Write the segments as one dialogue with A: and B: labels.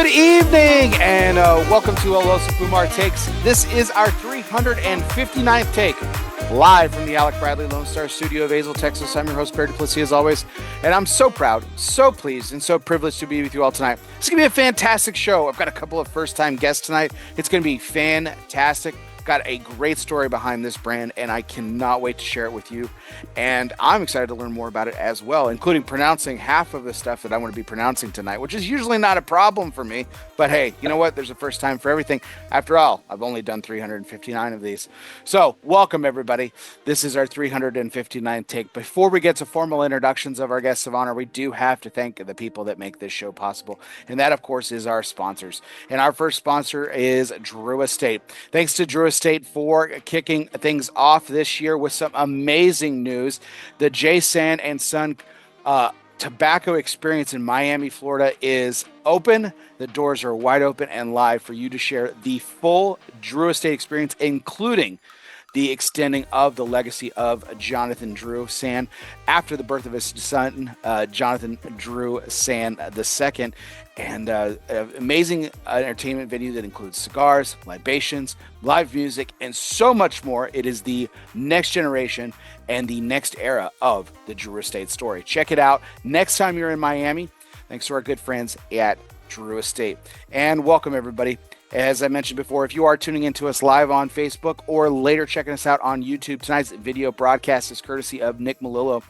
A: Good evening, and welcome to ELOSOFUMARTAKES. This is our 359th take, live from the Alec Bradley Lone Star Studio of Azle, Texas. I'm your host, Barry Duplessis, as always, and I'm so proud, so pleased, and so privileged to be with you all tonight. It's going to be a fantastic show. I've got a couple of first-time guests tonight. It's going to be fantastic. Got a great story behind this brand, and I cannot wait to share it with you. And I'm excited to learn more about it as well, including pronouncing half of the stuff that I want to be pronouncing tonight, which is usually not a problem for me. But hey, you know what? There's a first time for everything. After all, I've only done 359 of these. So welcome, everybody. This is our 359th take. Before we get to formal introductions of our guests of honor, we do have to thank the people that make this show possible. And that, of course, is our sponsors. And our first sponsor is Drew Estate. Thanks to Drew Estate for kicking things off this year with some amazing news. The J. San and Son tobacco experience in Miami, Florida is open. The doors are wide open and live for you to share the full Drew Estate experience, including the extending of the legacy of Jonathan Drew San after the birth of his son, Jonathan Drew San II. And amazing entertainment venue that includes cigars, libations, live music, and so much more. It is the next generation and the next era of the Drew Estate story. Check it out next time you're in Miami. Thanks to our good friends at Drew Estate. And welcome, everybody. As I mentioned before, if you are tuning into us live on Facebook or later checking us out on YouTube, tonight's video broadcast is courtesy of Nick Melillo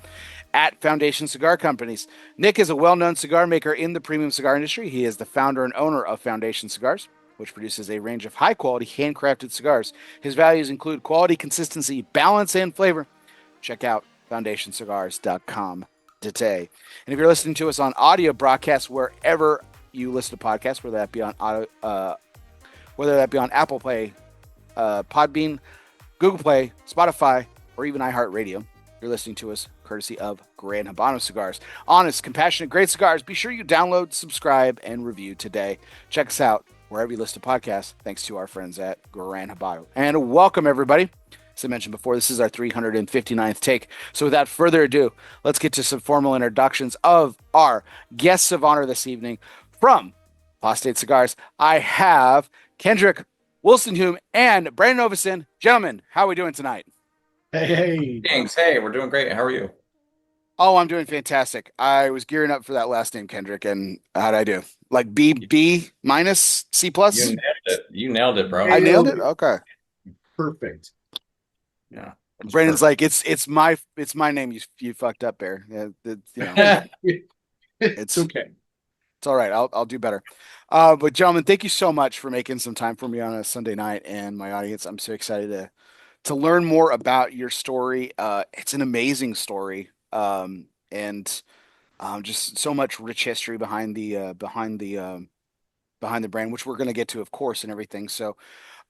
A: at Foundation Cigar Companies. Nick is a well-known cigar maker in the premium cigar industry. He is the founder and owner of Foundation Cigars, which produces a range of high-quality, handcrafted cigars. His values include quality, consistency, balance, and flavor. Check out foundationcigars.com today. And if you're listening to us on audio broadcast wherever you listen to podcasts, whether that be on Apple Play, Podbean, Google Play, Spotify, or even iHeartRadio, you're listening to us courtesy of Gran Habano Cigars. Honest, compassionate, great cigars. Be sure you download, subscribe, and review today. Check us out wherever you listen to podcasts, thanks to our friends at Gran Habano. And welcome, everybody. As I mentioned before, this is our 359th take. So without further ado, let's get to some formal introductions of our guests of honor this evening. From Apostate Cigars, I have Kendrick Woolstenhulme and Brandon Oveson. Gentlemen, how are we doing tonight?
B: Hey.
C: Thanks. Hey, we're doing great. How are you?
A: Oh, I'm doing fantastic. I was gearing up for that last name, Kendrick, and how'd I do? Like B minus, C plus?
C: You nailed it. You nailed it, bro.
A: I nailed it? Okay.
B: Perfect.
C: Yeah.
A: Brandon's like, it's my name. You fucked up, Bear. Yeah,
B: It's okay.
A: It's all right. I'll do better. But gentlemen, thank you so much for making some time for me on a Sunday night and my audience. I'm so excited to learn more about your story. It's an amazing story. And just so much rich history behind the brand, which we're going to get to, of course, and everything. So,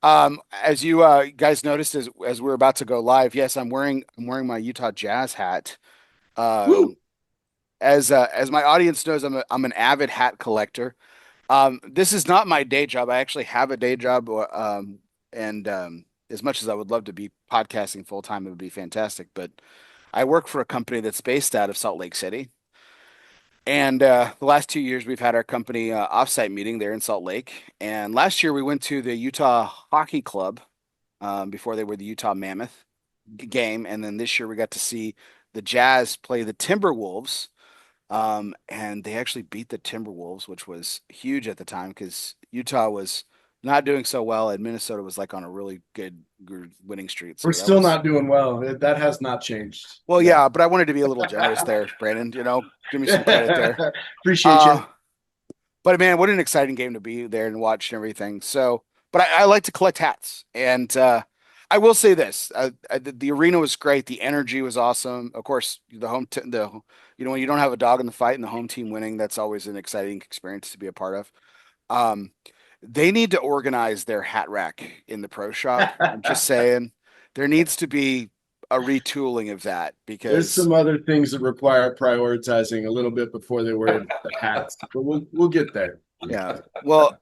A: as you guys noticed, as we're about to go live, yes, I'm wearing my Utah Jazz hat. As my audience knows, I'm an avid hat collector. This is not my day job. I actually have a day job, and as much as I would love to be podcasting full time, it would be fantastic. But I work for a company that's based out of Salt Lake City. And the last 2 years, we've had our company offsite meeting there in Salt Lake. And last year, we went to the Utah Hockey Club before they were the Utah Mammoth game. And then this year, we got to see the Jazz play the Timberwolves. And they actually beat the Timberwolves, which was huge at the time because Utah was not doing so well, and Minnesota was like on a really good winning streak. So
B: We're still not doing well. That has not changed.
A: Well, yeah, but I wanted to be a little generous there, Brandon. Give me some credit there.
B: Appreciate you.
A: But man, what an exciting game to be there and watch and everything. So, but I like to collect hats, and I will say this: the arena was great, the energy was awesome. Of course, when you don't have a dog in the fight and the home team winning, that's always an exciting experience to be a part of. They need to organize their hat rack in the pro shop. I'm just saying, there needs to be a retooling of that because
B: there's some other things that require prioritizing a little bit before they wear the hats, but we'll get there.
A: Yeah. Well,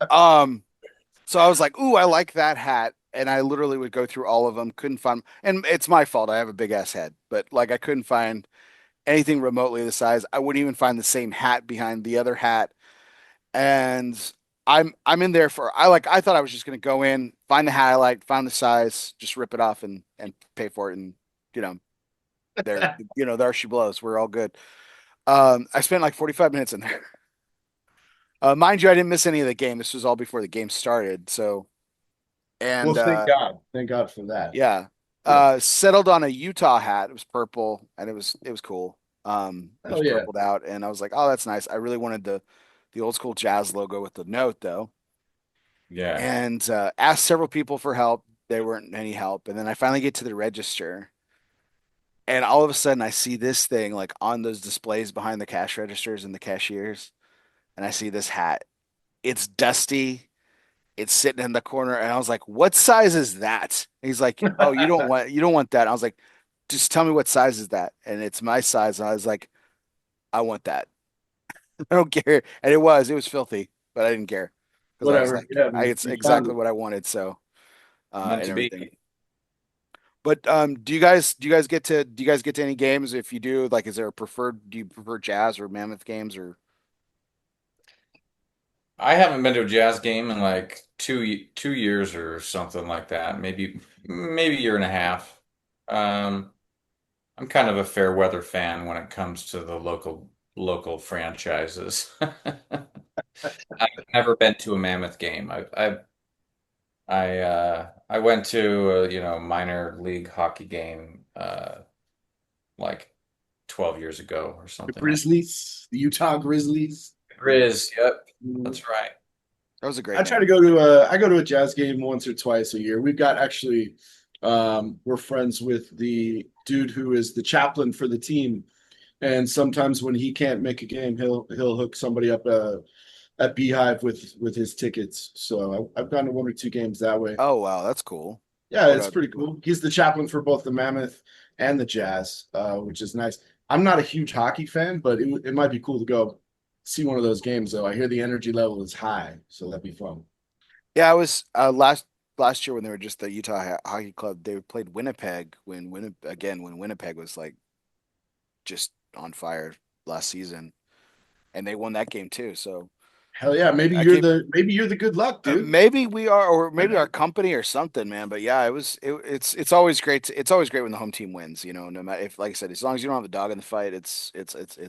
A: so I was like, ooh, I like that hat. And I literally would go through all of them, couldn't find, and it's my fault. I have a big ass head, but like I couldn't find anything remotely the size. I wouldn't even find the same hat behind the other hat. And I'm in there for I thought I was just gonna go in, find the hat I like, find the size, just rip it off and pay for it, and you know there there she blows. We're all good. I spent like 45 minutes in there. Mind you, I didn't miss any of the game. This was all before the game started. So
B: Well,
A: and
B: thank God for that.
A: yeah,
B: Yeah.
A: settled on a Utah hat. It was purple and it was cool. It was
B: Hell yeah.
A: purpled out, and I was like, oh, that's nice. I really wanted the old school jazz logo with the note though,
C: Yeah.
A: and asked several people for help. There weren't any help, and then I finally get to the register, and all of a sudden I see this thing like on those displays behind the cash registers and the cashiers, and I see this hat. It's dusty. It's sitting in the corner, and I was like, "What size is that?" And he's like, "Oh, you don't want that." And I was like, "Just tell me what size is that?" And it's my size, and I was like, "I want that. I don't care." And it was filthy, but I didn't care because I was
B: Whatever.
A: like,
B: Yeah,
A: it's
B: you found
A: exactly
B: it.
A: what I wanted. So
C: Meant
A: and
C: to
A: everything.
C: be.
A: But do you guys get to any games? If you do, like, is there a preferred? Do you prefer Jazz or Mammoth games or?
C: I haven't been to a jazz game in like 2 years or something like that. Maybe a year and a half. Um, I'm kind of a fair weather fan when it comes to the local franchises. I've never been to a Mammoth game. I went to a, minor league hockey game like 12 years ago or
B: The
C: something like
B: Grizzlies, the Utah Grizzlies.
C: that. Grizz, yep,
B: Mm.
C: that's right.
A: That was a
B: I
A: great
B: try to
A: name.
B: go to a I go to a jazz game once or twice a year. We've got actually we're friends with the dude who is the chaplain for the team. And sometimes when he can't make a game, he'll hook somebody up at Beehive with his tickets. So I've gone to one or two games that way.
A: Oh wow, that's cool.
B: Yeah,
A: What
B: it's
A: a
B: pretty cool. He's the chaplain for both the Mammoth and the Jazz, which is nice. I'm not a huge hockey fan, but it might be cool to go see one of those games, though. I hear the energy level is high, so that'd be fun.
A: Yeah, I was last year when they were just the Utah Hockey Club. They played Winnipeg when Winnipeg was like just on fire last season, and they won that game too. So
B: Hell yeah,
A: I came.
B: maybe you're the good luck, dude.
A: Maybe we are, or maybe our company or something, man. But yeah, it's always great. It's always great when the home team wins. No matter if, like I said, as long as you don't have a dog in the fight, it's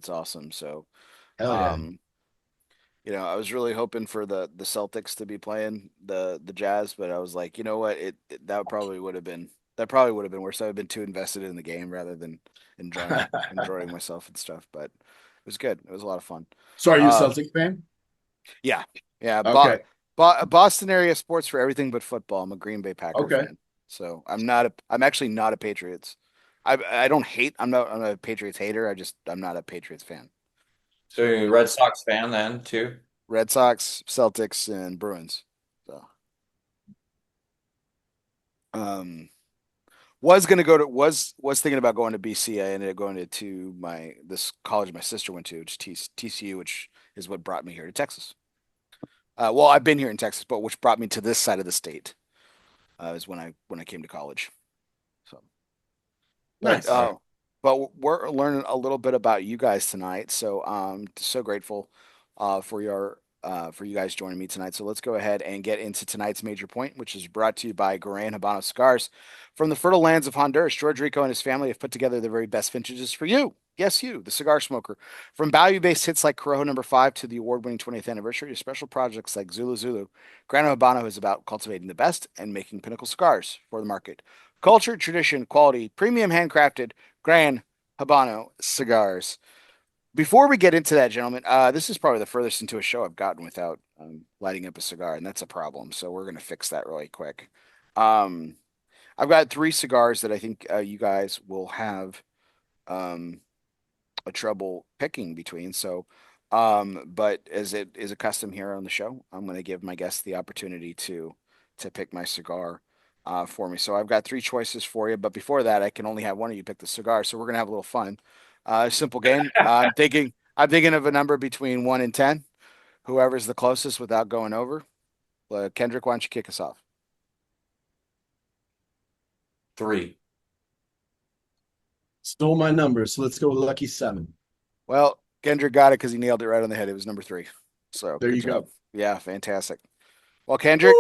A: awesome. So,
B: Hell yeah.
A: um, I was really hoping for the Celtics to be playing the Jazz, but I was like, you know what, that probably would have been worse. I've been too invested in the game rather than enjoying myself and stuff. But it was good. It was a lot of fun.
B: So are you a
A: Uh,
B: Celtic fan?
A: yeah, yeah.
B: Okay.
A: Boston area sports for everything but football. I'm a Green Bay Packer
B: Okay.
A: fan, so I'm actually not a Patriots. I don't hate. I'm a Patriots hater. I'm not a Patriots fan.
C: So you're a Red Sox fan then too?
A: Red Sox, Celtics, and Bruins. So, um, was thinking about going to BC. I ended up going to my this college my sister went to, which is TCU, which is what brought me here to Texas. Well, I've been here in Texas, but which brought me to this side of the state is when I came to college. So, but
B: Nice.
A: we're learning a little bit about you guys tonight. So so grateful for you guys joining me tonight. So let's go ahead and get into tonight's major point, which is brought to you by Garan Habano Cigars. From the fertile lands of Honduras, George Rico and his family have put together the very best vintages for you. Yes, you, the cigar smoker. From value-based hits like Corojo Number 5 to the award-winning 20th anniversary to special projects like Zulu Zulu, Gran Habano is about cultivating the best and making pinnacle cigars for the market. Culture, tradition, quality, premium handcrafted Gran Habano cigars. Before we get into that, gentlemen, this is probably the furthest into a show I've gotten without lighting up a cigar, and that's a problem. So we're gonna fix that really quick. Um, I've got three cigars that I think you guys will have um, a trouble picking between. So, but as it is a custom here on the show, I'm gonna give my guests the opportunity to pick my cigar for me. So I've got three choices for you, but before that, I can only have one of you pick the cigar. So we're gonna have a little fun. Simple game. I'm thinking of a number between 1 and 10. Whoever's the closest without going over. Kendrick, why don't you kick us off?
C: 3.
B: Stole my number, so let's go with lucky 7.
A: Well, Kendrick got it because he nailed it right on the head. It was number 3. So
B: There
A: good
B: you
A: job.
B: go.
A: Yeah, fantastic. Well, Kendrick,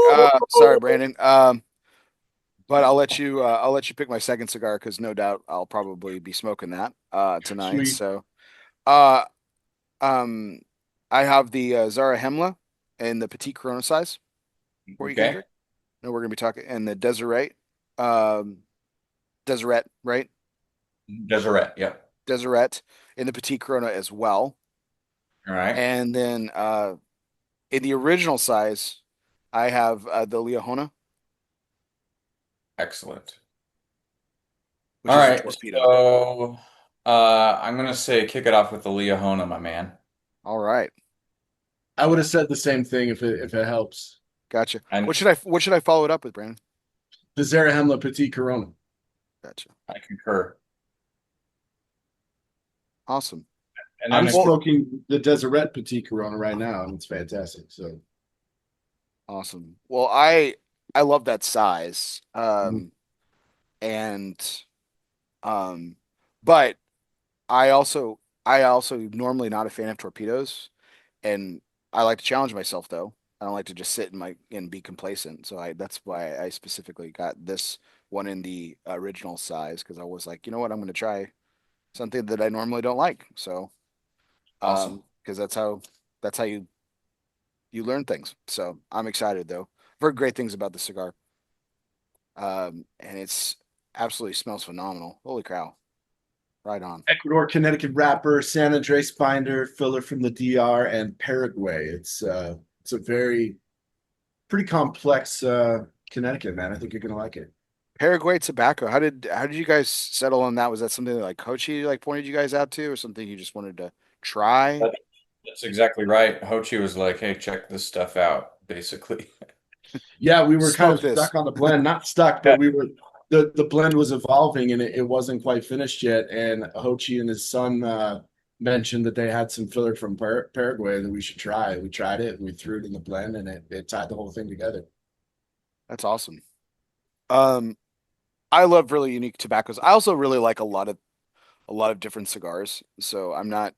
A: sorry, Brandon. But I'll let you pick my second cigar because no doubt I'll probably be smoking that tonight.
B: Sweet.
A: So, uh, um, I have the Zara Hemla in the petite Corona size for you,
C: Okay.
A: Kendrick. And we're gonna be talking and the Deseret, um, Deseret, right?
C: Deseret. Yep.
A: Deseret in the petite Corona as well.
C: All right.
A: And then in the original size, I have the Liahona,
C: Excellent.
A: which
C: All
A: is a
C: right.
A: torpedo.
C: So, I'm gonna say kick it off with the Leahona, my man.
A: All right,
B: I would have said the same thing if it helps.
A: gotcha.
C: And
A: What should I follow it up with, Brandon?
B: The Zarahemla Petit Corona.
A: Gotcha.
C: I concur.
A: Awesome.
C: And
B: I'm
C: then
A: Well,
B: smoking the Deseret Petit Corona right now, and it's fantastic. So
A: awesome. Well, I love that size. And um, but I also normally not a fan of torpedoes, and I like to challenge myself though. I don't like to just sit in my and be complacent. So I that's why I specifically got this one in the original size because I was like, you know what, I'm going to try something that I normally don't like. So
C: awesome.
A: because that's how you learn things. So I'm excited though. I've heard great things about the cigar. And it's absolutely smells phenomenal. Holy cow. Right on.
B: Ecuador, Connecticut wrapper, San Andres binder, filler from the DR, and Paraguay. It's a very pretty complex Connecticut, man. I think you're gonna like it.
A: Paraguay tobacco. How did you guys settle on that? Was that something that like Kochi like pointed you guys out to or something you just wanted to try?
C: That- That's exactly right. Hochi was like, "Hey, check this stuff out," basically.
B: Yeah, we were kind
A: Smoke
B: of
A: this.
B: stuck on the blend, not stuck, but we were the blend was evolving and it wasn't quite finished yet. And Hochi and his son mentioned that they had some filler from Paraguay that we should try. We tried it and we threw it in the blend and it tied the whole thing together.
A: That's awesome. Um, I love really unique tobaccos. I also really like a lot of different cigars. So I'm not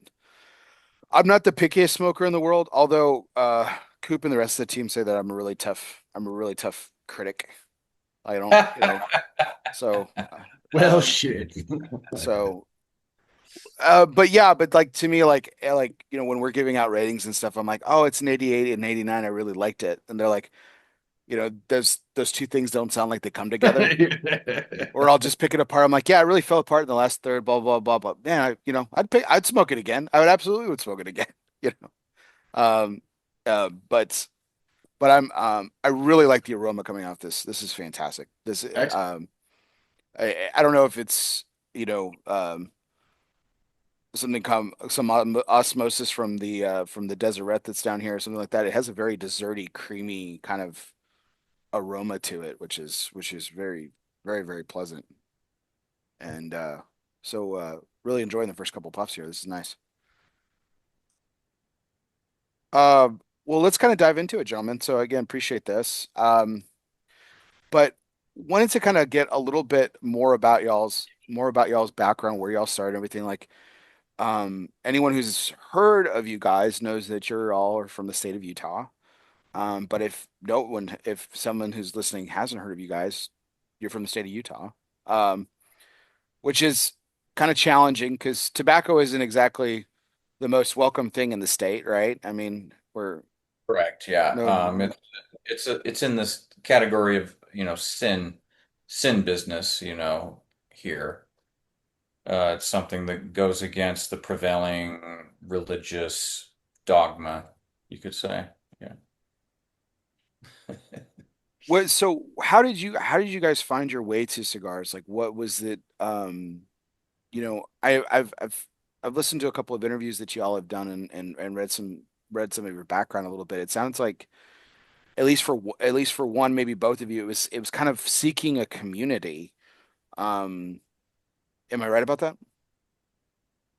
A: the pickiest smoker in the world, although Coop and the rest of the team say that I'm a really tough critic. I don't, you know, so
B: Well,
A: um
B: shit.
A: so but yeah, but like to me like you know when we're giving out ratings and stuff, I'm like, "Oh, it's an 88 and 89. I really liked it." And they're like, you know, those two things don't sound like they come together. Or I'll just pick it apart. I'm like, "Yeah, it really fell apart in the last third, blah blah blah blah." Man, you know, I'd smoke it again. I would absolutely would smoke it again, you know. Um uh but I really like the aroma coming off this. This is fantastic. This
B: Excellent.
A: I don't know if it's, you know, some osmosis from the Deseret that's down here or something like that. It has a very desserty, creamy kind of aroma to it, which is very pleasant. And really enjoying the first couple puffs here. This is nice. Uh, well, let's kind of dive into it, gentlemen. So again, appreciate this. But wanted to kind of get a little bit more about y'all's background, where y'all started, everything like. Anyone who's heard of you guys knows that you're all are from the state of Utah. But if someone who's listening hasn't heard of you guys, you're from the state of Utah, um, which is kind of challenging because tobacco isn't exactly the most welcome thing in the state, right? I mean, we're
C: Correct. Yeah.
A: no,
C: It's in this category of, sin business, here. It's something that goes against the prevailing religious dogma, you could say. Yeah.
A: what, so how did you guys find your way to cigars? Like, what was it? You know, I've listened to a couple of interviews that you all have done and read some of your background a little bit. It sounds like at least for one, maybe both of you, it was kind of seeking a community. Um, am I right about that?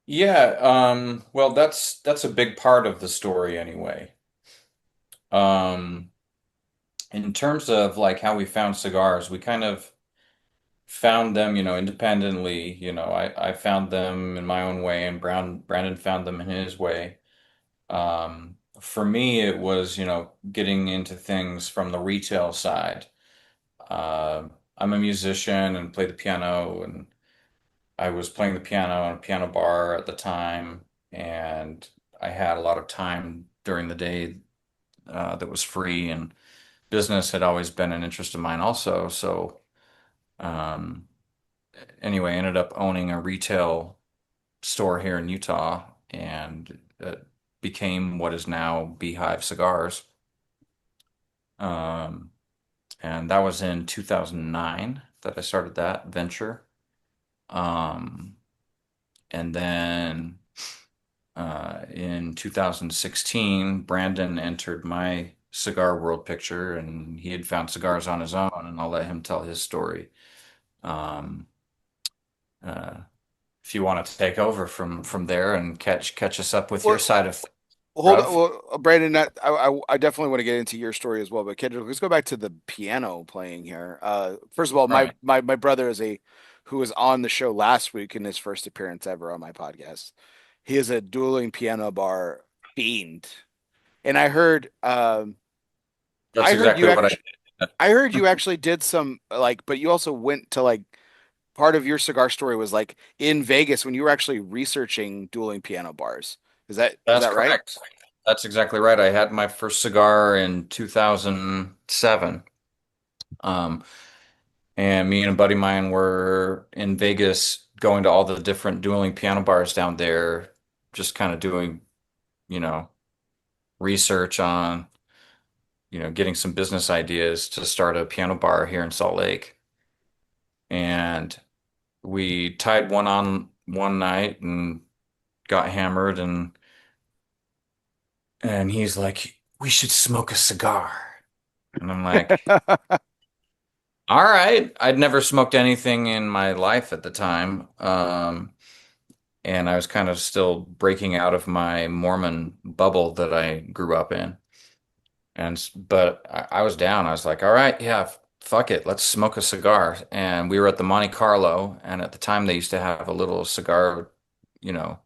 C: Yeah, well, that's a big part of the story anyway. Um, in terms of like how we found cigars, we kind of found them, independently. I found them in my own way, and Brandon found them in his way. for me, it was, getting into things from the retail side. Uh, I'm a musician and play the piano, and I was playing the piano in a piano bar at the time, and I had a lot of time during the day that was free, and business had always been an interest of mine also. So, um, anyway, I ended up owning a retail store here in Utah, and it became what is now Beehive Cigars. Um, and that was in 2009 that I started that venture. Um, and then in 2016, Brandon entered my cigar world picture, and he had found cigars on his own, and I'll let him tell his story. Um, uh, if you want to take over from there and catch us up with your
A: Well,
C: side of
A: hold on.
C: Rev.
A: Well, Brandon, I definitely want to get into your story as well. But Kendrick, let's go back to the piano playing here. First of all, my
C: Right.
A: my my brother is a who was on the show last week in his first appearance ever on my podcast. He is a dueling piano bar fiend, and
C: That's
A: I heard
C: exactly
A: you
C: what I
A: actually
C: did.
A: I heard you actually did some like, but you also went to like part of your cigar story was like in Vegas when you were actually researching dueling piano bars. Is
C: That's
A: that right?
C: correct. That's exactly right. I had my first cigar in 2007. Um, and me and a buddy of mine were in Vegas going to all the different dueling piano bars down there, just kind of doing, you know, research on, getting some business ideas to start a piano bar here in Salt Lake. And we tied one on one night and got hammered, and he's like, "We should smoke a cigar." And I'm like, "All right." I'd never smoked anything in my life at the time. And I was kind of still breaking out of my Mormon bubble that I grew up in. But I was down. I was like, all right, yeah, fuck it. Let's smoke a cigar. And we were at the Monte Carlo, and at the time they used to have a little cigar, you know,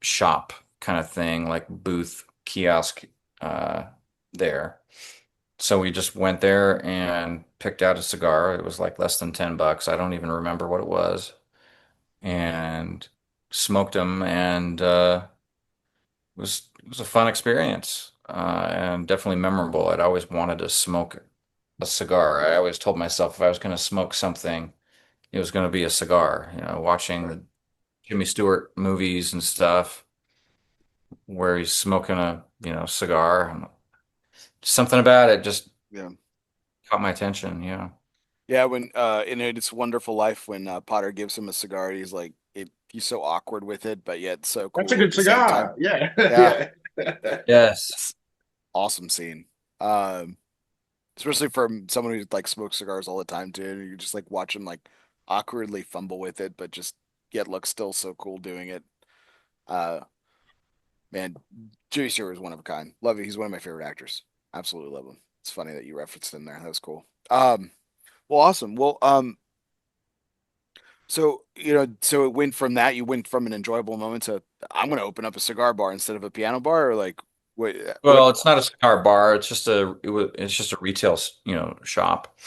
C: shop kind of thing, like booth kiosk uh there. So we just went there and picked out a cigar. It was like less than $10. I don't even remember what it was. And smoked them, and it was a fun experience, and definitely memorable. I'd always wanted to smoke a cigar. I always told myself if I was going to smoke something, it was going to be a cigar. Watching the Jimmy Stewart movies and stuff where he's smoking a, cigar. And something about it just
A: Yeah.
C: caught my attention. Yeah.
A: Yeah, when in It's a Wonderful Life when Potter gives him a cigar, he's so awkward with it, but yet so
B: That's a
A: cool at
B: good
A: the same time.
B: cigar. Yeah.
A: Yeah,
B: Yeah.
C: Yes.
A: it's awesome scene. Um, Especially for someone who like smokes cigars all the time too. You just like watch him like awkwardly fumble with it, but just yet look still so cool doing it. Uh, Man, Jimmy Stewart is one of a kind. Love it. He's one of my favorite actors. Absolutely love him. It's funny that you referenced him there. That was cool. Well, awesome. So it went from that. You went from an enjoyable moment to I'm going to open up a cigar bar instead of a piano bar, or like what?
C: Well, it's not a cigar bar. It's just a retail, shop.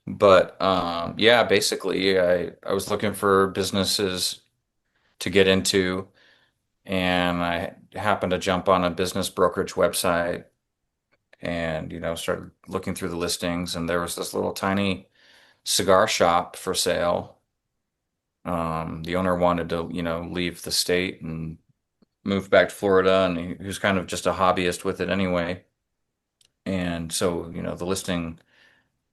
C: But yeah, basically, I was looking for businesses to get into, and I happened to jump on a business brokerage website and, started looking through the listings, and there was this little tiny cigar shop for sale. The owner wanted to, leave the state and move back to Florida, and he was kind of just a hobbyist with it anyway. And so, the listing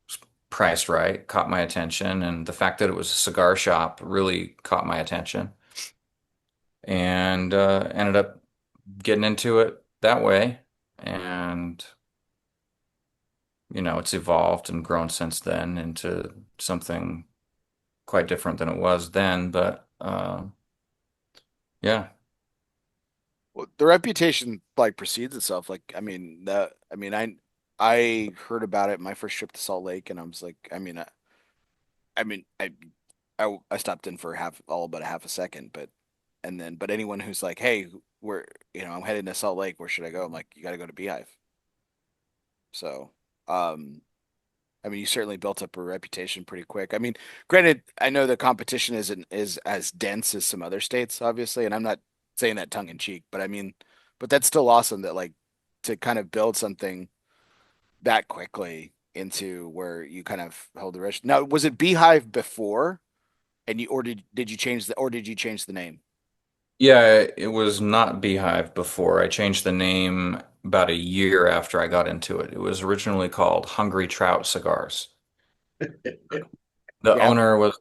C: was priced right, caught my attention, and the fact that it was a cigar shop really caught my attention, and ended up getting into it that way. And, it's evolved and grown since then into something quite different than it was then. But yeah.
A: Well, the reputation like precedes itself. Like, I heard about it my first trip to Salt Lake, and I was like, I mean, I stopped in for all but a half a second, but anyone who's like, hey, where, I'm heading to Salt Lake. Where should I go? I'm like, you got to go to Beehive. So, I mean, you certainly built up a reputation pretty quick. I mean, granted, I know the competition isn't is as dense as some other states, obviously, and I'm not saying that tongue in cheek, but I mean, but that's still awesome that like to kind of build something that quickly into where you kind of hold the rest. Now, was it Beehive before, and you or did you change the name?
C: Yeah, it was not Beehive before. I changed the name about a year after I got into it. It was originally called Hungry Trout Cigars. The
A: Yeah,
C: owner was,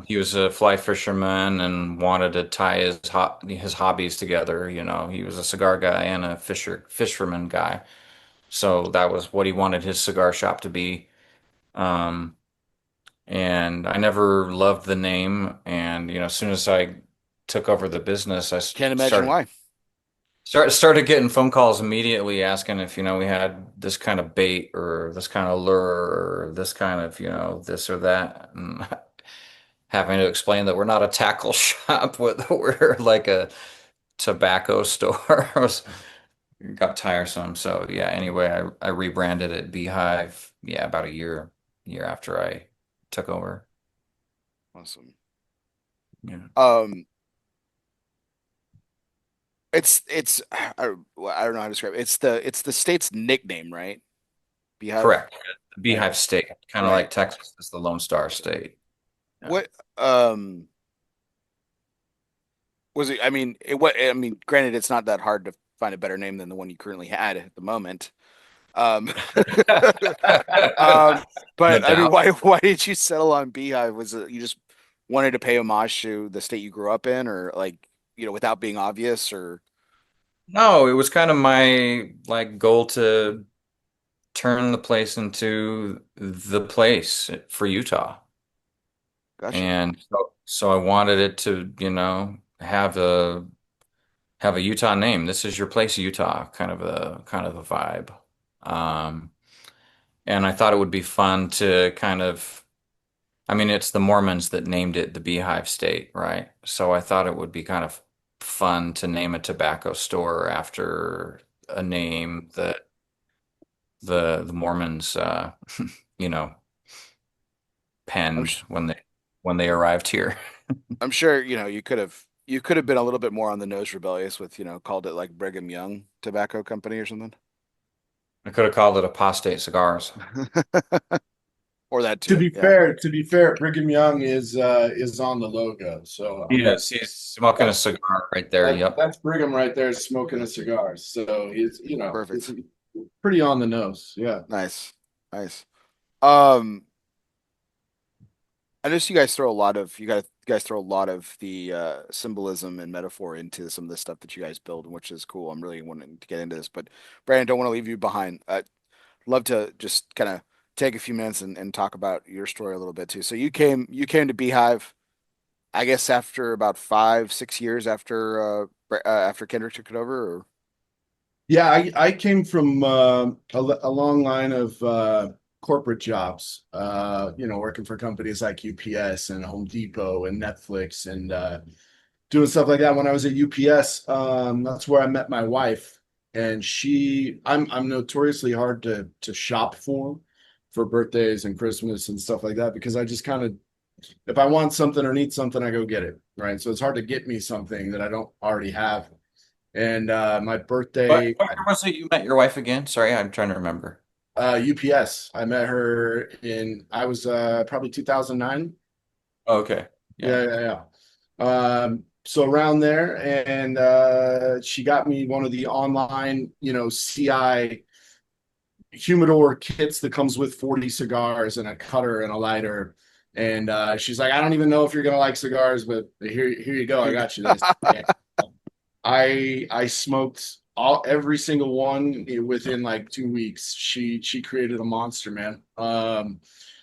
C: he was a fly fisherman and wanted to tie his hobbies together. He was a cigar guy and a fisherman guy. So that was what he wanted his cigar shop to be. Um, and I never loved the name. And as soon as I took over the business, I
A: can't imagine
C: started
A: why.
C: started getting phone calls immediately asking if we had this kind of bait or this kind of lure or this kind of this or that, and having to explain that we're not a tackle shop, we're like a tobacco store. Got tiresome. So yeah, anyway, I rebranded it Beehive, yeah, about a year after I took over.
A: Awesome.
C: Yeah.
A: Um, it's I don't know how to describe it. It's the state's nickname, right? Beehive,
C: Correct. The
A: right?
C: Beehive State, kind of
A: Right.
C: like Texas is the Lone Star State. Yeah.
A: What was it? I mean, I mean, granted, it's not that hard to find a better name than the one you currently had at the moment. Um, um,
C: No
A: but I mean,
C: doubt.
A: why did you settle on Beehive? Was it you just wanted to pay homage to the state you grew up in, or like, without being obvious, or
C: No, it was kind of my like goal to turn the place into the place for Utah.
A: gotcha.
C: And so I wanted it to, have a Utah name. This is your place, Utah, kind of a vibe. Um, and I thought it would be fun to kind of, I mean, it's the Mormons that named it the Beehive State, right? So I thought it would be kind of fun to name a tobacco store after a name that the Mormons, you know,
A: I'm
C: penned
A: sh-
C: when they arrived here.
A: I'm sure you could have been a little bit more on the nose rebellious with called it like Brigham Young Tobacco Company or something,
C: I could have called it Apostate Cigars.
A: or that
B: To
A: too.
B: be
A: Yeah,
B: fair, to be fair, Brigham Young is on the logo. So I mean,
C: Yes, he's smoking a
B: that,
C: cigar right there. Yep.
B: that's Brigham right there smoking a cigar. So it's
A: perfect.
B: pretty on the nose. Yeah.
A: Nice, nice. Um, I notice you guys throw a lot of the symbolism and metaphor into some of the stuff that you guys build, which is cool. I'm really wanting to get into this, but Brandon, don't want to leave you behind. I'd love to just kind of take a few minutes and talk about your story a little bit too. So you came to Beehive, I guess after about 5, 6 years after Kendrick took it over, or
B: Yeah, I came from a long line of corporate jobs, working for companies like UPS and Home Depot and Netflix and doing stuff like that. When I was at UPS, that's where I met my wife, and I'm notoriously hard to shop for birthdays and Christmas and stuff like that because I just kind of if I want something or need something, I go get it, right? So it's hard to get me something that I don't already have. And my birthday,
C: What year was it you met your wife again? Sorry, I'm trying to remember.
B: UPS. I met her I was probably 2009.
C: Oh, okay. Yeah.
B: Yeah, yeah, yeah. So around there, and she got me one of the online, CI humidor kits that comes with 40 cigars and a cutter and a lighter. And she's like, I don't even know if you're gonna like cigars, but here you go. I got you this. And I smoked every single one within like 2 weeks. She created a monster, man.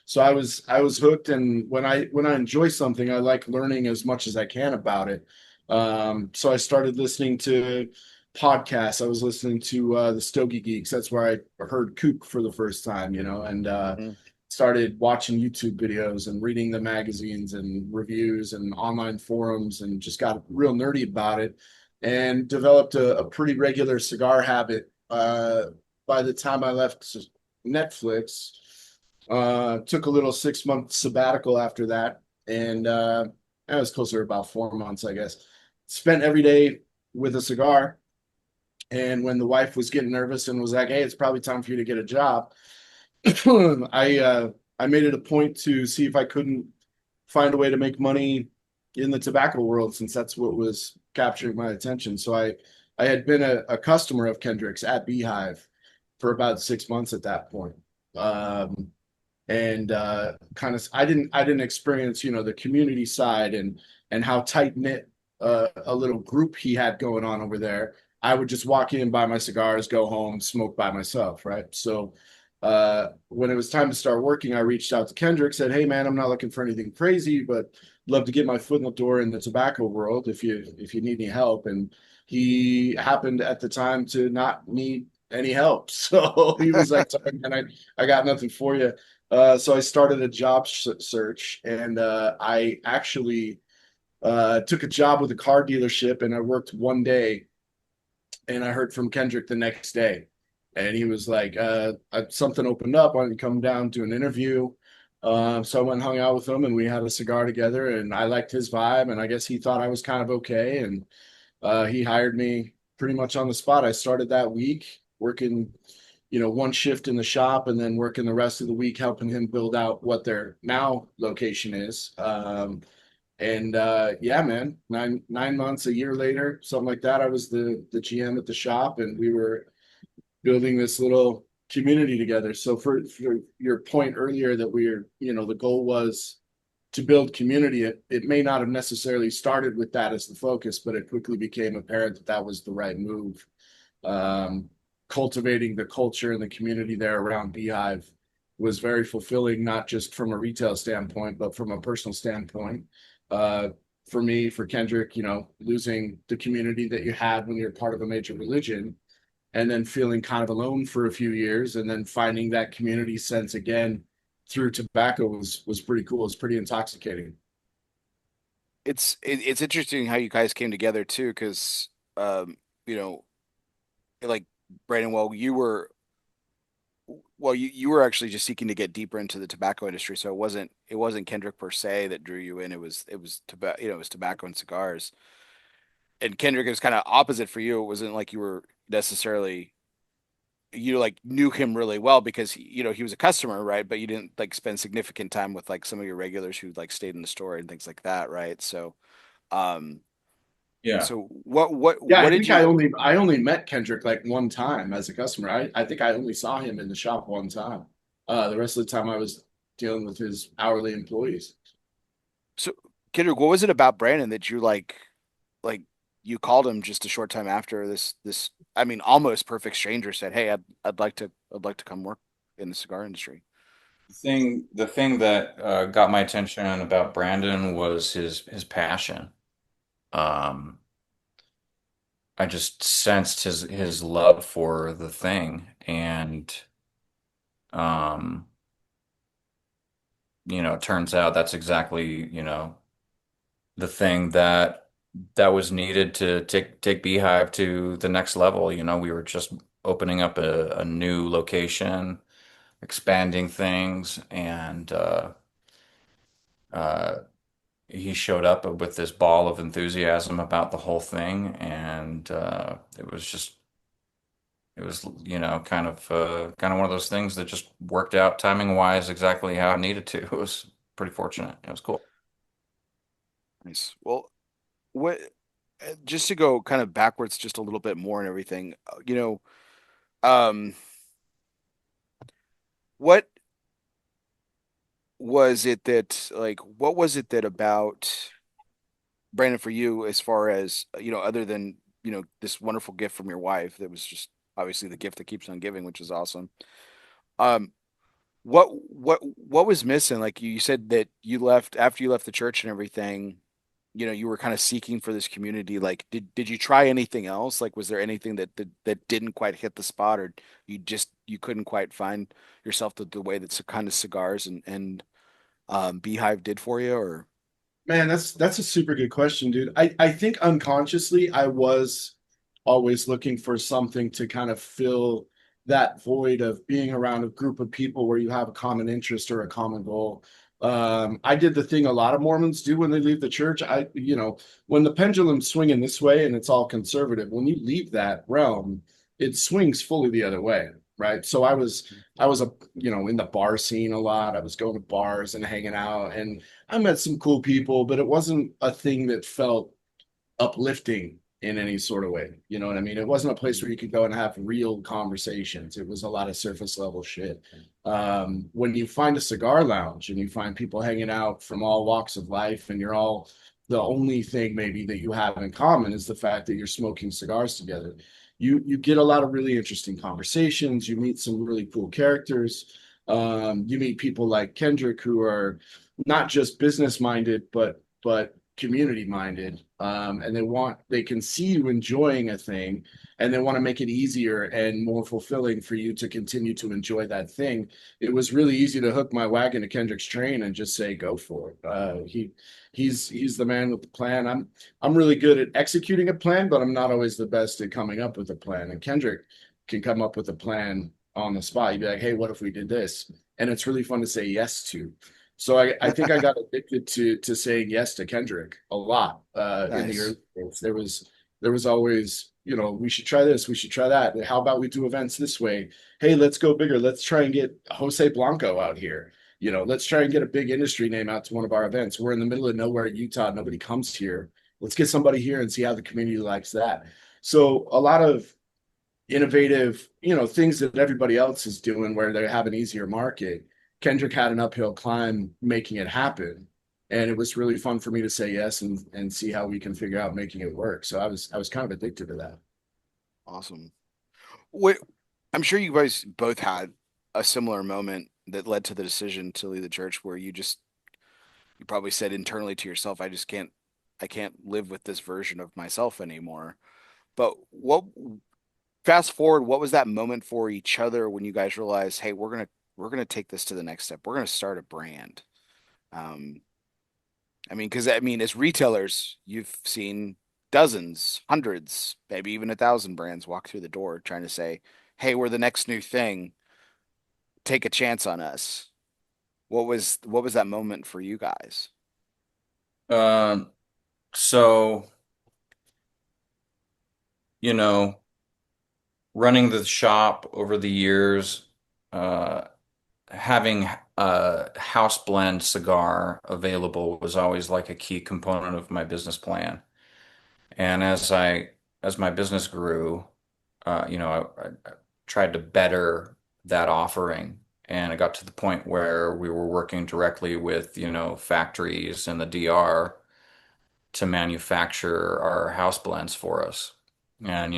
B: So I was hooked, and when I enjoy something, I like learning as much as I can about it. So I started listening to podcasts. I was listening to the Stogie Geeks. That's where I heard Kook for the first time, and
A: Mhm.
B: started watching YouTube videos and reading the magazines and reviews and online forums, and just got real nerdy about it. and developed a pretty regular cigar habit. By the time I left Netflix, took a little 6 month sabbatical after that, and I was closer to about 4 months, I guess. Spent every day with a cigar, and when the wife was getting nervous and was like, "Hey, it's probably time for you to get a job," I made it a point to see if I couldn't find a way to make money in the tobacco world, since that's what was capturing my attention. So I had been a customer of Kendrick's at Beehive for about 6 months at that point. And kind of I didn't experience, the community side and how tight knit a little group he had going on over there. I would just walk in, buy my cigars, go home, smoke by myself, right? So when it was time to start working, I reached out to Kendrick, said, "Hey man, I'm not looking for anything crazy, but love to get my foot in the door in the tobacco world if you need any help." And he happened at the time to not need any help. So he was like, "Sorry, man, I got nothing for you." So I started a job search, and I actually took a job with a car dealership, and I worked one day, and I heard from Kendrick the next day. And he was like, something opened up. Why don't you come down to an interview? So I went and hung out with him, and we had a cigar together, and I liked his vibe, and I guess he thought I was kind of okay. And he hired me pretty much on the spot. I started that week working, one shift in the shop, and then working the rest of the week helping him build out what their now location is. And yeah, man, 9 months, a year later, something like that, I was the GM at the shop, and we were building this little community together. So for your point earlier that the goal was to build community, it may not have necessarily started with that as the focus, but it quickly became apparent that that was the right move. Cultivating the culture and the community there around Beehive was very fulfilling, not just from a retail standpoint, but from a personal standpoint. For me, for Kendrick, losing the community that you had when you're part of a major religion, and then feeling kind of alone for a few years, and then finding that community sense again through tobacco was pretty cool. It's pretty intoxicating.
A: It's interesting how you guys came together too, because you know, like Brandon, you were actually just seeking to get deeper into the tobacco industry, so it wasn't Kendrick per se that drew you in. It was tobacco, it was tobacco and cigars. And Kendrick is kind of opposite for you. It wasn't like you were necessarily you like knew him really well because he was a customer, right? But you didn't like spend significant time with like some of your regulars who like stayed in the store and things like that, right? So, um,
C: Yeah.
A: so what
B: Yeah, I
A: did
B: think
A: you?
B: I only met Kendrick like one time as a customer. I think I only saw him in the shop one time. The rest of the time I was dealing with his hourly employees.
A: So Kendrick, what was it about Brandon that you like you called him just a short time after this I mean almost perfect stranger said, "Hey, I'd like to come work in the cigar industry."
C: The thing that got my attention about Brandon was his passion. Um, I just sensed his love for the thing, and um, it turns out that's exactly, the thing that was needed to take Beehive to the next level. We were just opening up a new location, expanding things, and uh, he showed up with this ball of enthusiasm about the whole thing, and it was kind of one of those things that just worked out timing wise exactly how it needed to. It was pretty fortunate. It was cool.
A: Nice. Well, what just to go kind of backwards just a little bit more and everything, um, what what was it that about Brandon for you as far as, other than, this wonderful gift from your wife that was just obviously the gift that keeps on giving, which is awesome. Um, what was missing? Like you said that you left after you left the church and everything, you were kind of seeking for this community. Like, did you try anything else? Like, was there anything that didn't quite hit the spot, or you couldn't quite find yourself the way that kind of cigars and Beehive did for you, or
B: Man, that's a super good question, dude. I think unconsciously I was always looking for something to kind of fill that void of being around a group of people where you have a common interest or a common goal. I did the thing a lot of Mormons do when they leave the church. When the pendulum's swinging this way and it's all conservative, when you leave that realm, it swings fully the other way, right? So I was in the bar scene a lot. I was going to bars and hanging out, and I met some cool people, but it wasn't a thing that felt uplifting in any sort of way. You know what I mean? It wasn't a place where you could go and have real conversations. It was a lot of surface level shit. When you find a cigar lounge and you find people hanging out from all walks of life, and you're all the only thing maybe that you have in common is the fact that you're smoking cigars together. You get a lot of really interesting conversations. You meet some really cool characters. You meet people like Kendrick who are not just business minded, but community minded, and they can see you enjoying a thing, and they want to make it easier and more fulfilling for you to continue to enjoy that thing. It was really easy to hook my wagon to Kendrick's train and just say go for it. He's the man with the plan. I'm really good at executing a plan, but I'm not always the best at coming up with a plan, and Kendrick can come up with a plan on the spot. You'd be like, hey, what if we did this? And it's really fun to say yes to. So I think I got addicted to saying yes to Kendrick a lot in the
A: Nice.
B: early days. There was always, we should try this, we should try that. How about we do events this way? Hey, let's go bigger. Let's try and get Jose Blanco out here. Let's try and get a big industry name out to one of our events. We're in the middle of nowhere, Utah. Nobody comes here. Let's get somebody here and see how the community likes that. So a lot of innovative, things that everybody else is doing where they have an easier market. Kendrick had an uphill climb making it happen. And it was really fun for me to say yes and see how we can figure out making it work. So I was kind of addicted to that.
A: Awesome. What I'm sure you guys both had a similar moment that led to the decision to leave the church where you probably said internally to yourself, I can't live with this version of myself anymore. But fast forward, what was that moment for each other when you guys realized, hey, we're gonna take this to the next step. We're gonna start a brand. Um, because as retailers, you've seen dozens, hundreds, maybe even 1,000 brands walk through the door trying to say, "Hey, we're the next new thing. Take a chance on us." What was that moment for you guys?
C: Um, so, you know, running the shop over the years, uh, having a house blend cigar available was always like a key component of my business plan. And as my business grew, I tried to better that offering. And it got to the point where we were working directly with, factories in the DR to manufacture our house blends for us. And,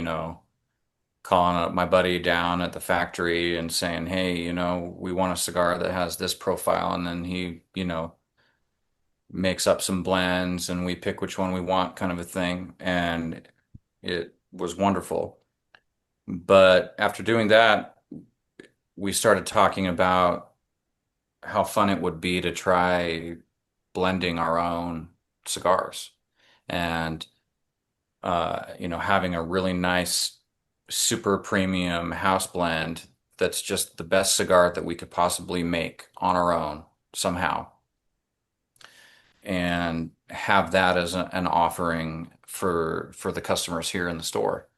C: calling up my buddy down at the factory and saying, hey, we want a cigar that has this profile. And then he, makes up some blends and we pick which one we want, kind of a thing. And it was wonderful. But after doing that, we started talking about how fun it would be to try blending our own cigars and having a really nice super premium house blend that's just the best cigar that we could possibly make on our own somehow and have that as an offering for the customers here in the store.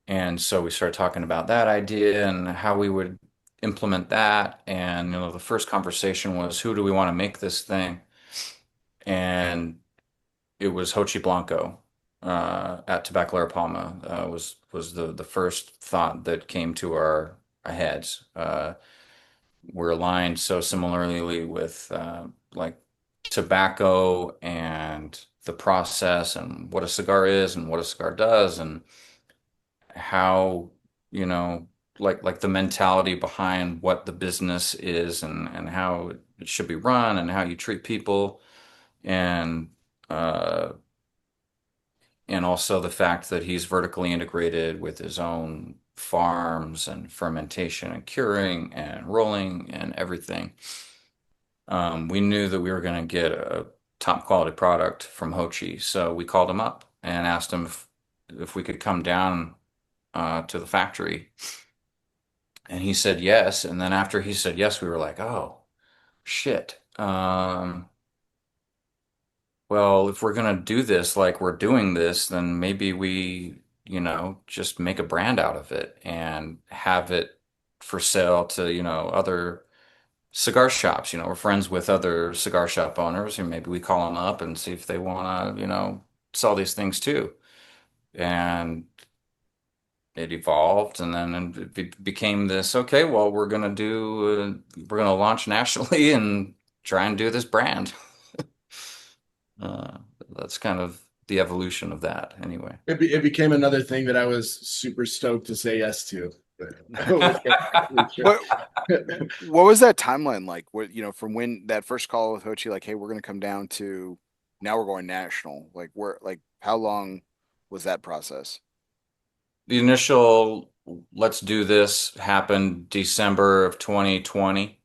C: And so we started talking about that idea and how we would implement that. And the first conversation was, who do we want to make this thing? And it was Hochi Blanco at Tabacalera Palma was the first thought that came to our heads. We're aligned so similarly with like tobacco and the process and what a cigar is and what a cigar does and how, like the mentality behind what the business is and how it should be run and how you treat people and uh and also the fact that he's vertically integrated with his own farms and fermentation and curing and rolling and everything. We knew that we were going to get top quality product from Ho Chi. So we called him up and asked him if we could come down to the factory. And he said yes. And then after he said yes, we were like, oh, shit. Well, if we're gonna do this like we're doing this, then maybe we, just make a brand out of it and have it for sale to, other cigar shops. We're friends with other cigar shop owners, and maybe we call them up and see if they want to, sell these things too. And it evolved, and then it became this, okay, well, we're gonna launch nationally and try and do this brand. Uh, that's kind of the evolution of that anyway.
B: It became another thing that I was super stoked to say yes to.
A: What what was that timeline like? What, from when that first call with Ho Chi, like, hey, we're gonna come down to now we're going national. Like, how long was that process?
C: The initial let's do this happened December of 2020.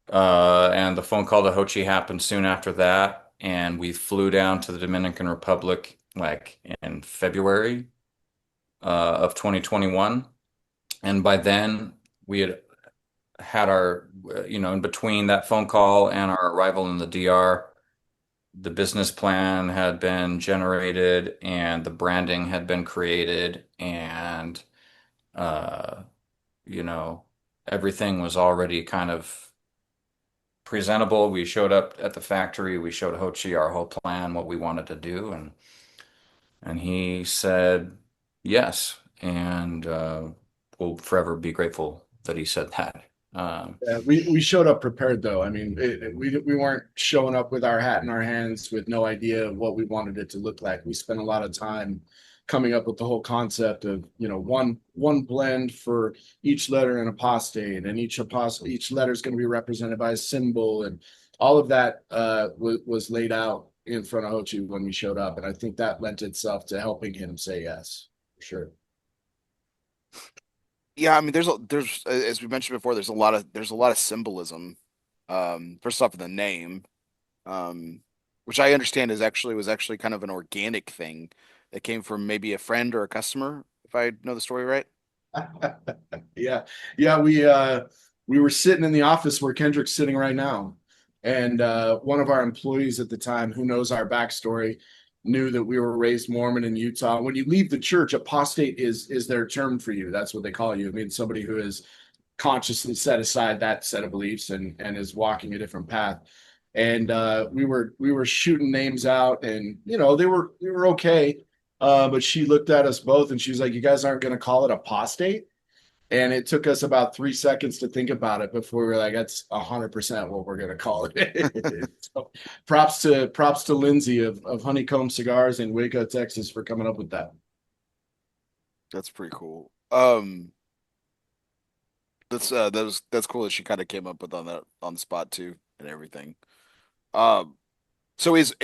C: And the phone call to Ho Chi happened soon after that. And we flew down to the Dominican Republic like in February of 2021. And by then we had our, in between that phone call and our arrival in the DR, the business plan had been generated and the branding had been created, and uh, you know, everything was already kind of presentable. We showed up at the factory, we showed Ho Chi our whole plan, what we wanted to do, and he said yes. And we'll forever be grateful that he said that.
B: Yeah, we showed up prepared though. I mean, we weren't showing up with our hat in our hands with no idea of what we wanted it to look like. We spent a lot of time coming up with the whole concept of, one blend for each letter in apostate, and each letter is going to be represented by a symbol, and all of that was laid out in front of Ho Chi when we showed up, and I think that lent itself to helping him say yes, for sure.
A: Yeah, I mean, there's as we mentioned before, there's a lot of symbolism. First off, in the name, which I understand was actually kind of an organic thing that came from maybe a friend or a customer, if I know the story right.
B: Yeah. Yeah, we were sitting in the office where Kendrick's sitting right now. And one of our employees at the time, who knows our backstory, knew that we were raised Mormon in Utah. When you leave the church, apostate is their term for you. That's what they call you. I mean, somebody who has consciously set aside that set of beliefs and is walking a different path. And we were shooting names out, and they were okay. But she looked at us both and she was like, "You guys aren't going to call it apostate?" And it took us about 3 seconds to think about it before we were like, "That's 100% what we're going to call it." So, props to Lindsay of Honeycomb Cigars in Waco, Texas, for coming up with that.
A: That's pretty cool. That's cool that she kind of came up with on the spot too and everything. Um, so is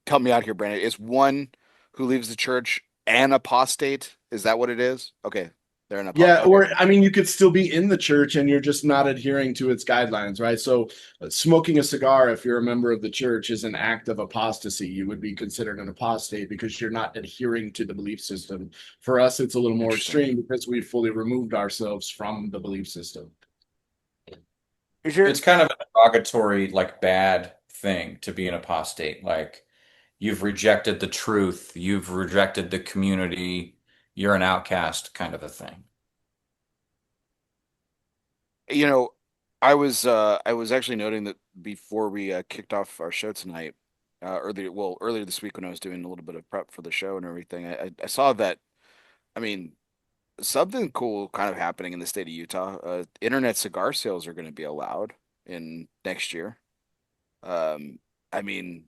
A: help me out here, Brandon. Is one who leaves the church an apostate? Is that what it is? Okay, they're an
B: Yeah,
A: apostate. Okay,
B: or I mean, you could still be in the church and you're just not adhering to its guidelines, right? So, smoking a cigar, if you're a member of the church, is an act of apostasy. You would be considered an apostate because you're not adhering to the belief system. For us, it's a little more
A: interesting.
B: extreme because we've fully removed ourselves from the belief system.
A: Is your
C: It's kind of a derogatory, like bad thing to be an apostate. Like you've rejected the truth, you've rejected the community, you're an outcast kind of a thing.
A: you know, I was actually noting that before we kicked off our show tonight, earlier this week when I was doing a little bit of prep for the show and everything, I saw that. I mean, something cool kind of happening in the state of Utah. Internet cigar sales are going to be allowed in next year. Um, I mean,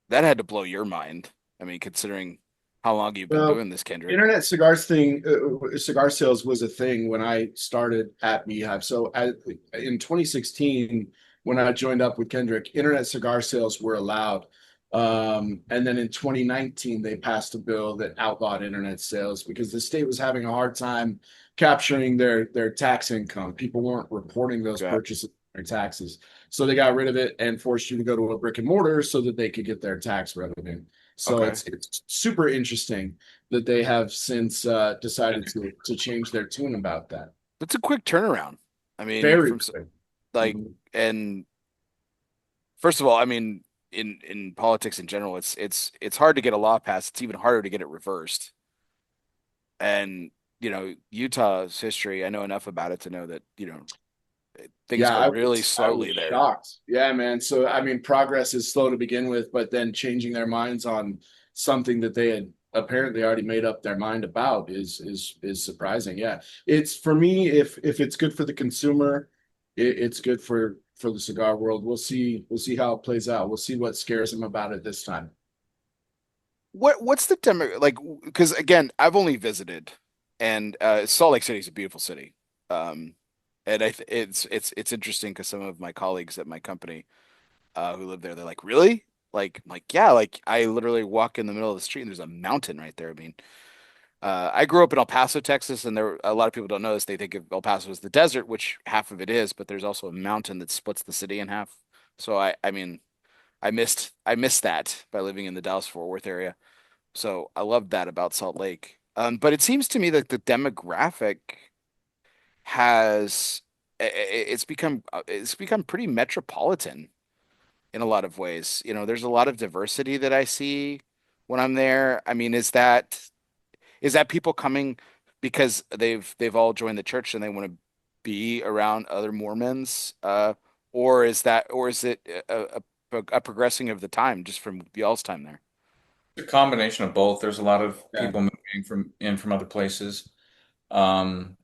A: that had to blow your mind. I mean, considering how long you've been
B: Well,
A: doing this, Kendrick.
B: internet cigar sales was a thing when I started at Beehive. So in 2016, when I joined up with Kendrick, internet cigar sales were allowed. And then in 2019, they passed a bill that outlawed internet sales because the state was having a hard time capturing their tax income. People weren't reporting those
A: Okay.
B: purchases their taxes. So they got rid of it and forced you to go to a brick and mortar so that they could get their tax revenue. So
A: Okay.
B: it's super interesting that they have since decided to change their tune about that.
A: That's a quick turnaround. I mean,
B: Very
A: from
B: quick.
A: like,
B: Mhm.
A: and first of all, I mean, in politics in general, it's hard to get a law passed. It's even harder to get it reversed. And Utah's history, I know enough about it to know that things
B: Yeah,
A: go really
B: I was
A: slowly there.
B: shocked. Yeah, man. So I mean, progress is slow to begin with, but then changing their minds on something that they had apparently already made up their mind about is surprising. Yeah, it's for me. If it's good for the consumer, it's good for the cigar world. We'll see how it plays out. We'll see what scares them about it this time.
A: What's the demo like? Because again, I've only visited, and Salt Lake City is a beautiful city. Um, and it's interesting because some of my colleagues at my company who live there, they're like, really? Like, I'm like, yeah, like I literally walk in the middle of the street and there's a mountain right there. I mean, I grew up in El Paso, Texas, and there a lot of people don't know this. They think of El Paso as the desert, which half of it is, but there's also a mountain that splits the city in half. So I mean, I missed that by living in the Dallas Fort Worth area. So I love that about Salt Lake. But it seems to me that the demographic has it's become pretty metropolitan in a lot of ways. There's a lot of diversity that I see when I'm there. I mean, is that people coming because they've all joined the church and they want to be around other Mormons, or is it a progressing of the time just from y'all's time there?
C: A combination of both. There's a lot of
B: Yeah.
C: people moving from other places, um,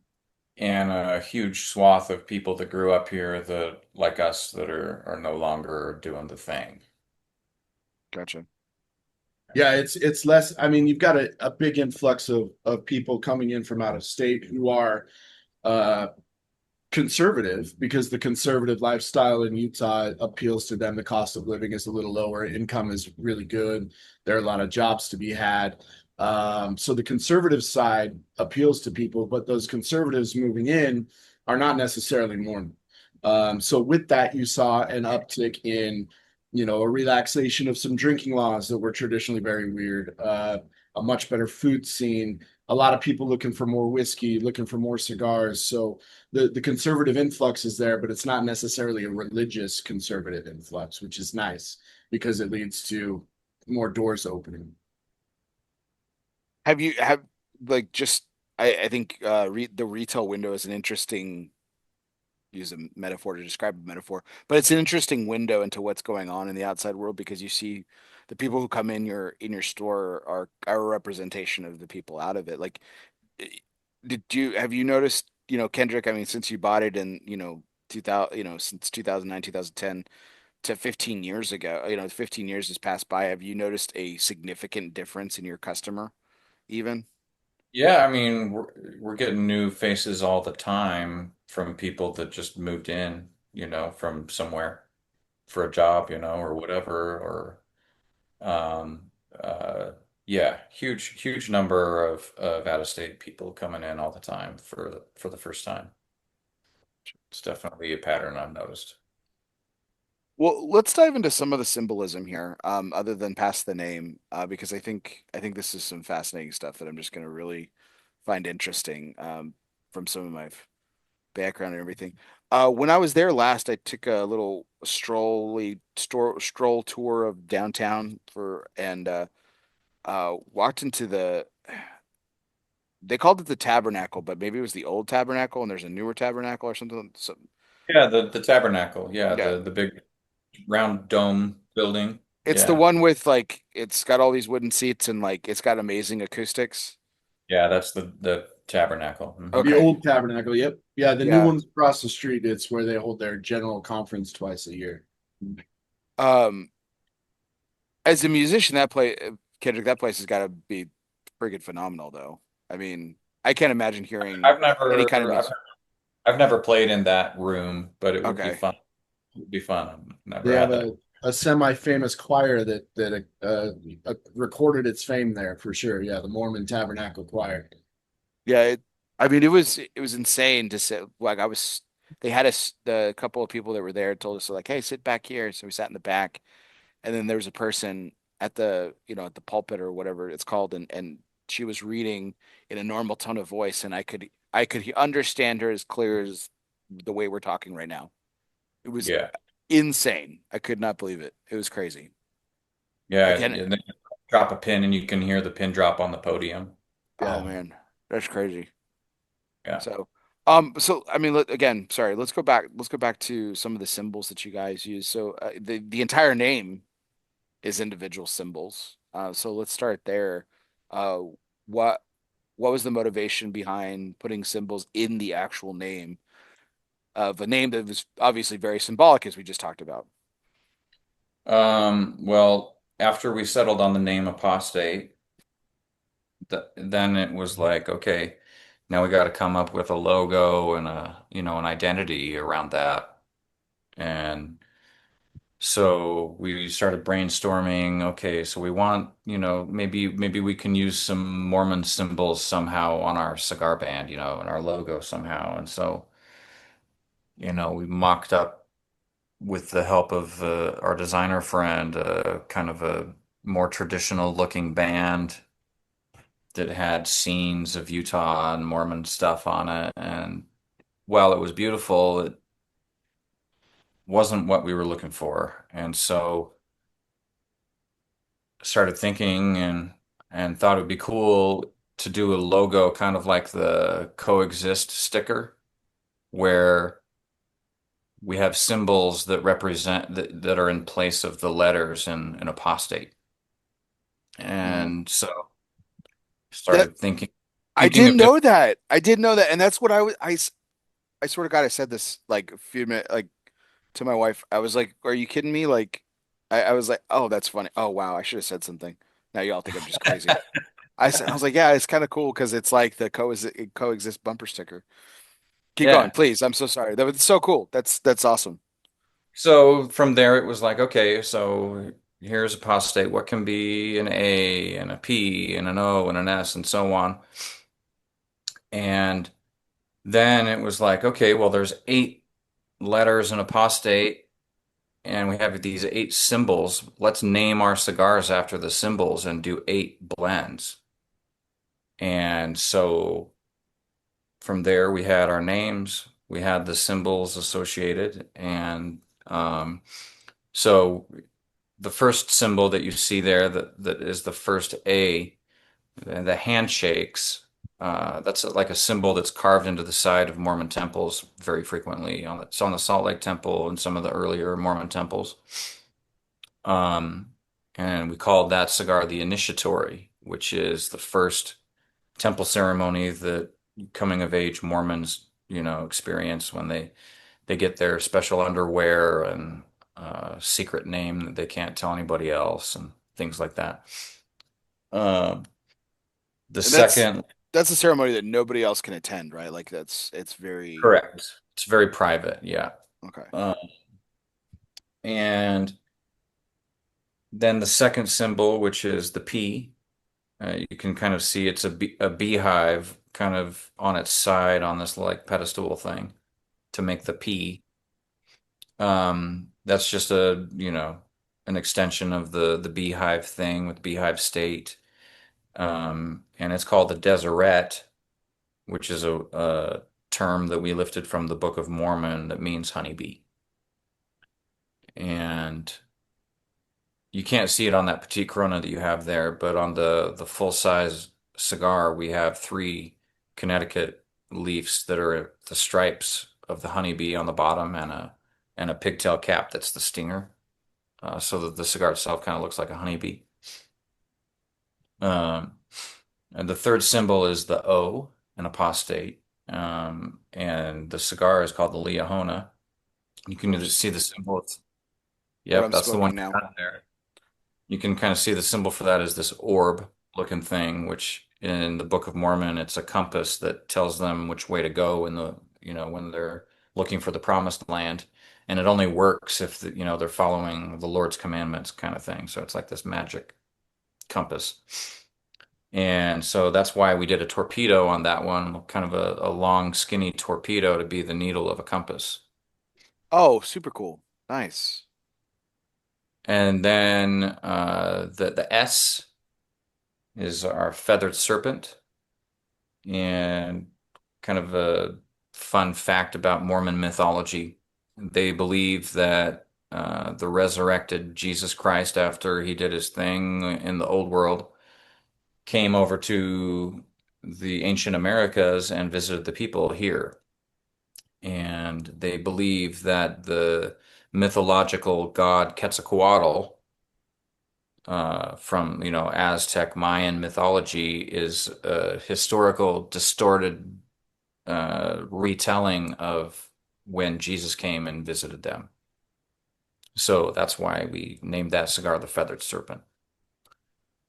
C: and a huge swath of people that grew up here that like us that are no longer doing the thing.
A: Gotcha.
B: Yeah, it's less. I mean, you've got a big influx of people coming in from out of state who are uh conservative because the conservative lifestyle in Utah appeals to them. The cost of living is a little lower, income is really good. There are a lot of jobs to be had. So the conservative side appeals to people, but those conservatives moving in are not necessarily Mormon. So with that, you saw an uptick in, a relaxation of some drinking laws that were traditionally very weird, a much better food scene, a lot of people looking for more whiskey, looking for more cigars. So the conservative influx is there, but it's not necessarily a religious conservative influx, which is nice because it leads to more doors opening.
A: Have like just I think the retail window is an interesting use a metaphor to describe a metaphor, but it's an interesting window into what's going on in the outside world because you see the people who come in your store are a representation of the people out of it. Like, eh, have you noticed, Kendrick? I mean, since you bought it in 2000, since 2009, 2010 to 15 years ago, 15 years has passed by. Have you noticed a significant difference in your customer even?
C: Yeah, I mean, we're getting new faces all the time from people that just moved in, from somewhere for a job, or whatever, or um yeah, huge number of out-of-state people coming in all the time for the first time. It's definitely a pattern I've noticed.
A: Well, let's dive into some of the symbolism here, other than past the name, because I think this is some fascinating stuff that I'm just going to really find interesting from some of my background and everything. When I was there last, I took a little stroll tour of downtown and walked into they called it the Tabernacle, but maybe it was the old Tabernacle, and there's a newer Tabernacle or something. So,
C: Yeah, the tabernacle. Yeah,
A: yeah,
C: the big round dome building.
A: it's the
C: Yeah.
A: one with like it's got all these wooden seats and like it's got amazing acoustics.
C: Yeah, that's the tabernacle.
B: The
A: Okay.
B: old tabernacle, yep. Yeah, the new
A: Yeah.
B: one's across the street. It's where they hold their general conference twice a year.
A: Um, as a musician, Kendrick, that place has got to be friggin' phenomenal, though. I mean, I can't imagine hearing
C: I've
A: any kind of
C: never I've,
A: music.
C: I've never played in that room, but it would be
A: Okay.
C: fun. It would be fun. I've
B: They
C: never
B: have
C: had that.
B: a semi-famous choir that recorded its fame there for sure. Yeah, the Mormon Tabernacle Choir.
A: Yeah. I mean, it was insane to say. Like, I was. they had us, the couple of people that were there told us like, hey, sit back here. So we sat in the back, and then there was a person at the, at the pulpit or whatever it's called, and she was reading in a normal tone of voice, and I could understand her as clear as the way we're talking right now. It was
C: Yeah.
A: insane. I could not believe it. It was crazy.
C: Yeah.
A: Again,
C: And then you drop a pin and you can hear the pin drop on the podium.
A: oh man, that's crazy.
C: Yeah.
A: So I mean, again, sorry. Let's go back. Let's go back to some of the symbols that you guys use. So the entire name is individual symbols. So let's start there. Uh, what what was the motivation behind putting symbols in the actual name of a name that was obviously very symbolic, as we just talked about?
C: Well, after we settled on the name Apostate, then it was like, okay, now we got to come up with a logo and an identity around that. And so we started brainstorming, okay, so we want, maybe we can use some Mormon symbols somehow on our cigar band, and our logo somehow. And so, we mocked up with the help of our designer friend, kind of a more traditional looking band that had scenes of Utah and Mormon stuff on it. And while it was beautiful, it wasn't what we were looking for. And so started thinking and thought it would be cool to do a logo kind of like the coexist sticker, where we have symbols that represent that are in place of the letters in an apostate.
A: Mm.
C: And so
A: That
C: started
A: I
C: thinking
A: didn't
C: of
A: know
C: different.
A: that. I didn't know that, and that's what I swear to God, I said this like a few minutes, like to my wife. I was like, "Are you kidding me?" Like, I was like, "Oh, that's funny. Oh, wow, I should have said something." Now y'all think I'm just crazy. I was like, "Yeah, it's kind of cool because it's like the coexist bumper sticker." Keep going,
C: Yeah.
A: please. I'm so sorry. That was so cool. That's awesome.
C: So from there, it was like, okay, so here's apostate. What can be an A and a P and an O and an S and so on? And then it was like, okay, well, there's 8 letters in apostate, and we have these 8 symbols. Let's name our cigars after the symbols and do 8 blends. And so from there, we had our names, we had the symbols associated, and so the first symbol that you see there that is the first A, the handshakes. That's like a symbol that's carved into the side of Mormon temples very frequently. It's on the Salt Lake Temple and some of the earlier Mormon temples. Um, and we called that cigar the initiatory, which is the first temple ceremony that coming of age Mormons, experience when they get their special underwear and secret name that they can't tell anybody else and things like that. Um, the
A: And that's
C: second,
A: that's a ceremony that nobody else can attend, right? Like it's very
C: correct. It's very private, yeah.
A: okay.
C: Uh, and then the second symbol, which is the P, you can kind of see it's a beehive kind of on its side on this like pedestal thing to make the P. That's just an extension of the beehive thing with beehive state. And it's called the Deseret, which is a term that we lifted from the Book of Mormon that means honeybee. And you can't see it on that Petite Corona that you have there, but on the full size cigar, we have 3 Connecticut leaves that are the stripes of the honeybee on the bottom and a pigtail cap that's the stinger, so that the cigar itself kind of looks like a honeybee. Um, and the third symbol is the O, an apostate. And the cigar is called the Liahona. You can
A: What I'm
C: just see the symbol.
A: what
C: Yep,
A: I'm
C: that's the one
A: smoking
C: you
A: now.
C: got there. You can kind of see the symbol for that is this orb looking thing, which in the Book of Mormon, it's a compass that tells them which way to go in when they're looking for the promised land. And it only works if they're following the Lord's commandments kind of thing. So it's like this magic compass. And so that's why we did a torpedo on that one, kind of a long, skinny torpedo to be the needle of a compass.
A: Oh, super cool. Nice.
C: And then the S is our feathered serpent. And kind of a fun fact about Mormon mythology. They believe that the resurrected Jesus Christ, after he did his thing in the old world, came over to the ancient Americas and visited the people here. And they believe that the mythological god Quetzalcoatl from, Aztec Mayan mythology is a historical distorted retelling of when Jesus came and visited them. So that's why we named that cigar the Feathered Serpent.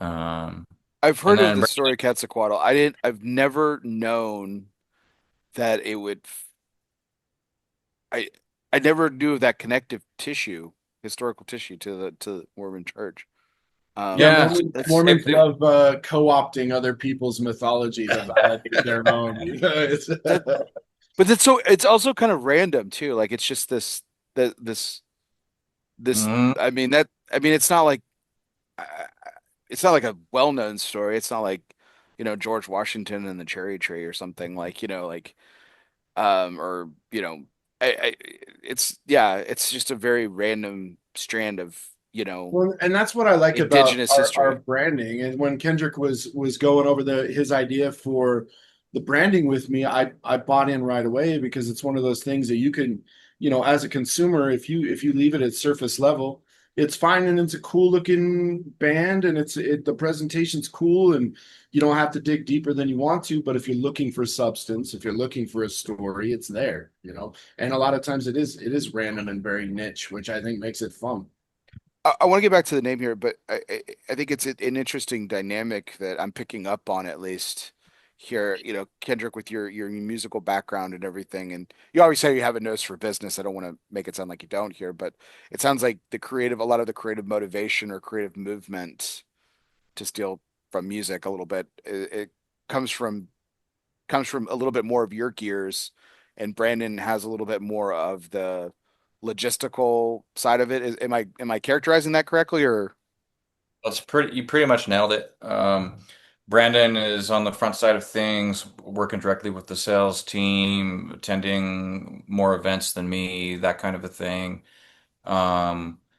C: Um,
A: I've
C: and
A: heard of
C: then
A: the story Quetzalcoatl. I've never known that it would, I, I never knew of that connective tissue, historical tissue to the Mormon church.
B: Yeah,
C: yeah,
A: That's,
B: Mormons love co-opting other people's mythology to validate their own.
A: that, but it's also kind of random too. Like it's just that this,
C: mhm.
A: I mean, uh, it's not like a well-known story. It's not like, George Washington and the cherry tree or something like, or, it's, yeah, it's just a very random strand of,
B: Well, and that's what I like about
A: indigenous
B: our
A: history.
B: branding. And when Kendrick was going over his idea for the branding with me, I bought in right away because it's one of those things that you can, as a consumer, if you leave it at surface level, it's fine and it's a cool looking band and the presentation's cool and you don't have to dig deeper than you want to. But if you're looking for substance, if you're looking for a story, it's there. And a lot of times it is random and very niche, which I think makes it fun.
A: I want to get back to the name here, but I think it's an interesting dynamic that I'm picking up on at least here. Kendrick, with your musical background and everything, and you always say you have a nose for business. I don't want to make it sound like you don't here, but it sounds like a lot of the creative motivation or creative movement, to steal from music a little bit, it comes from a little bit more of your gears, and Brandon has a little bit more of the logistical side of it. Am I characterizing that correctly, or
C: You pretty much nailed it. Brandon is on the front side of things, working directly with the sales team, attending more events than me, that kind of a thing.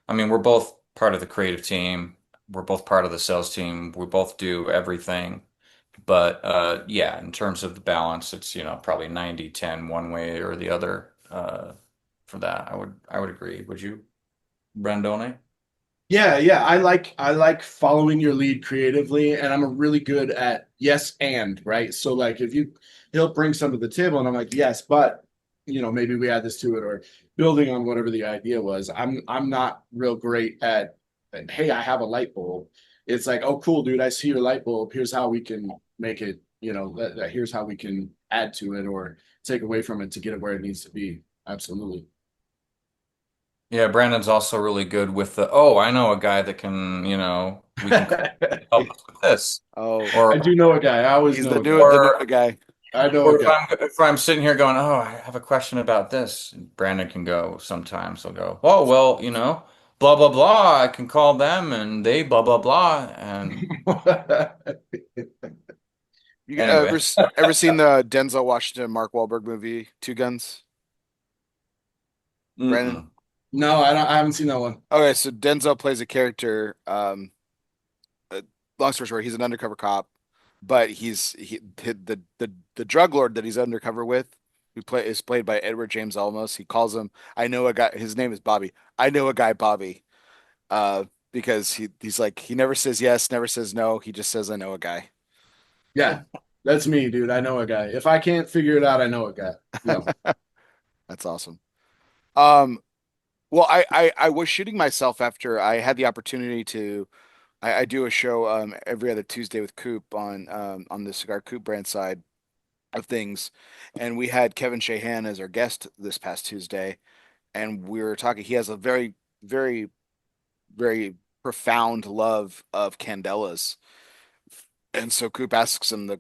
C: I mean, we're both part of the creative team. We're both part of the sales team. We both do everything. But yeah, in terms of the balance, it's, probably 90-10 one way or the other for that. I would agree. Would you, Brandone?
B: Yeah, yeah. I like following your lead creatively, and I'm really good at yes and right. So like if he'll bring some to the table, and I'm like yes, but maybe we add this to it or building on whatever the idea was. I'm not real great at hey, I have a light bulb. It's like oh cool, dude, I see your light bulb. Here's how we can make it. Here's how we can add to it or take away from it to get it where it needs to be. Absolutely.
C: Yeah, Brandon's also really good with oh, I know a guy that can, we can help us with this.
A: oh,
B: I
C: Or
B: do know a guy. I always
A: he's
B: know a
A: the
B: guy.
A: new
C: or
A: guy.
B: I know a
C: or
B: guy.
C: if I'm sitting here going, "Oh, I have a question about this." Brandon can go sometimes. He'll go, "Oh, well, blah blah blah. I can call them and they blah blah blah." And
A: You
C: anyway,
A: ever seen the Denzel Washington Mark Wahlberg movie Two Guns, Brandon?
C: mm-mm.
B: No, I haven't seen that one.
A: Okay, so Denzel plays a character. Uh, Long story short, he's an undercover cop, but the drug lord that he's undercover with, is played by Edward James Olmos. He calls him, I know a guy. His name is Bobby. I know a guy, Bobby. Because he's like he never says yes, never says no. He just says I know a guy.
B: Yeah, that's me, dude. I know a guy. If I can't figure it out, I know a guy. Yeah.
A: That's awesome. Um, well, I was shooting myself after I had the opportunity to. I do a show every other Tuesday with Coop on the Cigar Coop brand side of things, and we had Kevin Shahan as our guest this past Tuesday, and we were talking. He has a very, very, very profound love of Candelas, And so Coop asks him the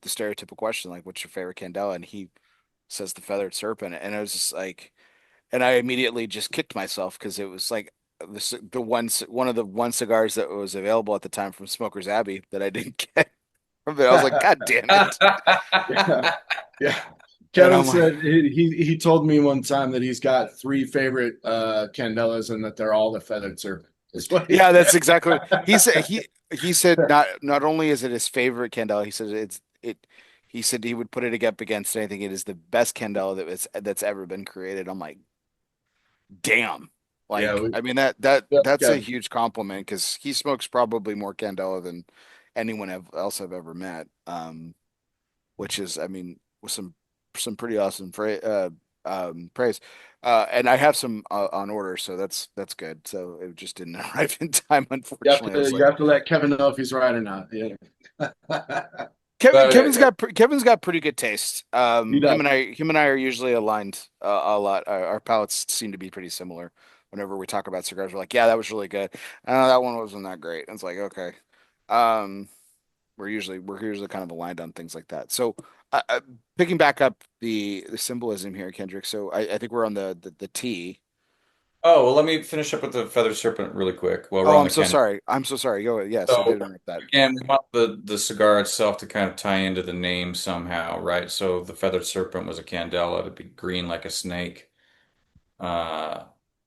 A: stereotypical question, like, what's your favorite candela? And he says the feathered serpent. And I was just like, and I immediately just kicked myself because it was like one of the one cigars that was available at the time from Smoker's Abbey that I didn't get from it. I was like, God damn it.
B: Yeah, yeah.
A: And
B: Kevin
A: I'm like,
B: said he told me one time that he's got three favorite candelas and that they're all the feathered serpent. Is what he
A: yeah, that's
B: said.
A: exactly he said. He said not only is it his favorite candela, he said it. He said he would put it up against anything. It is the best candela that's ever been created. I'm like, damn.
B: Yeah,
A: Like,
B: we,
A: I mean that's a
B: Kevin.
A: huge compliment because he smokes probably more candela than anyone else I've ever met. Which is, I mean, with some pretty awesome praise. And I have some on order, so that's good. So it just didn't arrive in time, unfortunately. I was
B: You
A: like,
B: have to let Kevin know if he's right or not. Yeah.
C: But
A: Kevin's got pretty good taste.
B: He does.
A: Him and I are usually aligned a lot. Our palates seem to be pretty similar. Whenever we talk about cigars, we're like, yeah, that was really good. That one wasn't that great. And it's like, okay. Um, we're usually kind of aligned on things like that. So, picking back up the symbolism here, Kendrick. So I think we're on the T.
C: oh, well, let me finish up with the feathered serpent really quick while we're
A: Oh,
C: on
A: I'm
C: the
A: so
C: can.
A: sorry. I'm so sorry. Go. Yes, I
C: So
A: did interrupt that.
C: again, we want the cigar itself to kind of tie into the name somehow, right? So the feathered serpent was a candela to be green like a snake, uh,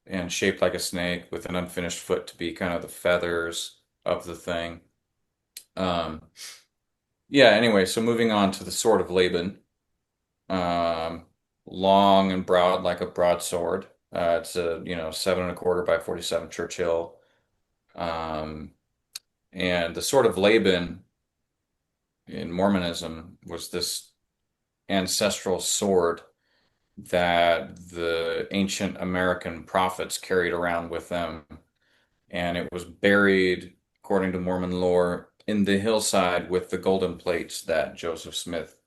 C: and shaped like a snake with an unfinished foot to be kind of the feathers of the thing. Um, yeah, anyway, so moving on to the sword of Laban. Um, long and broad like a broadsword. It's a, 7 1/4 by 47 Churchill. Um, and the sword of Laban in Mormonism was this ancestral sword that the ancient American prophets carried around with them. And it was buried, according to Mormon lore, in the hillside with the golden plates that Joseph Smith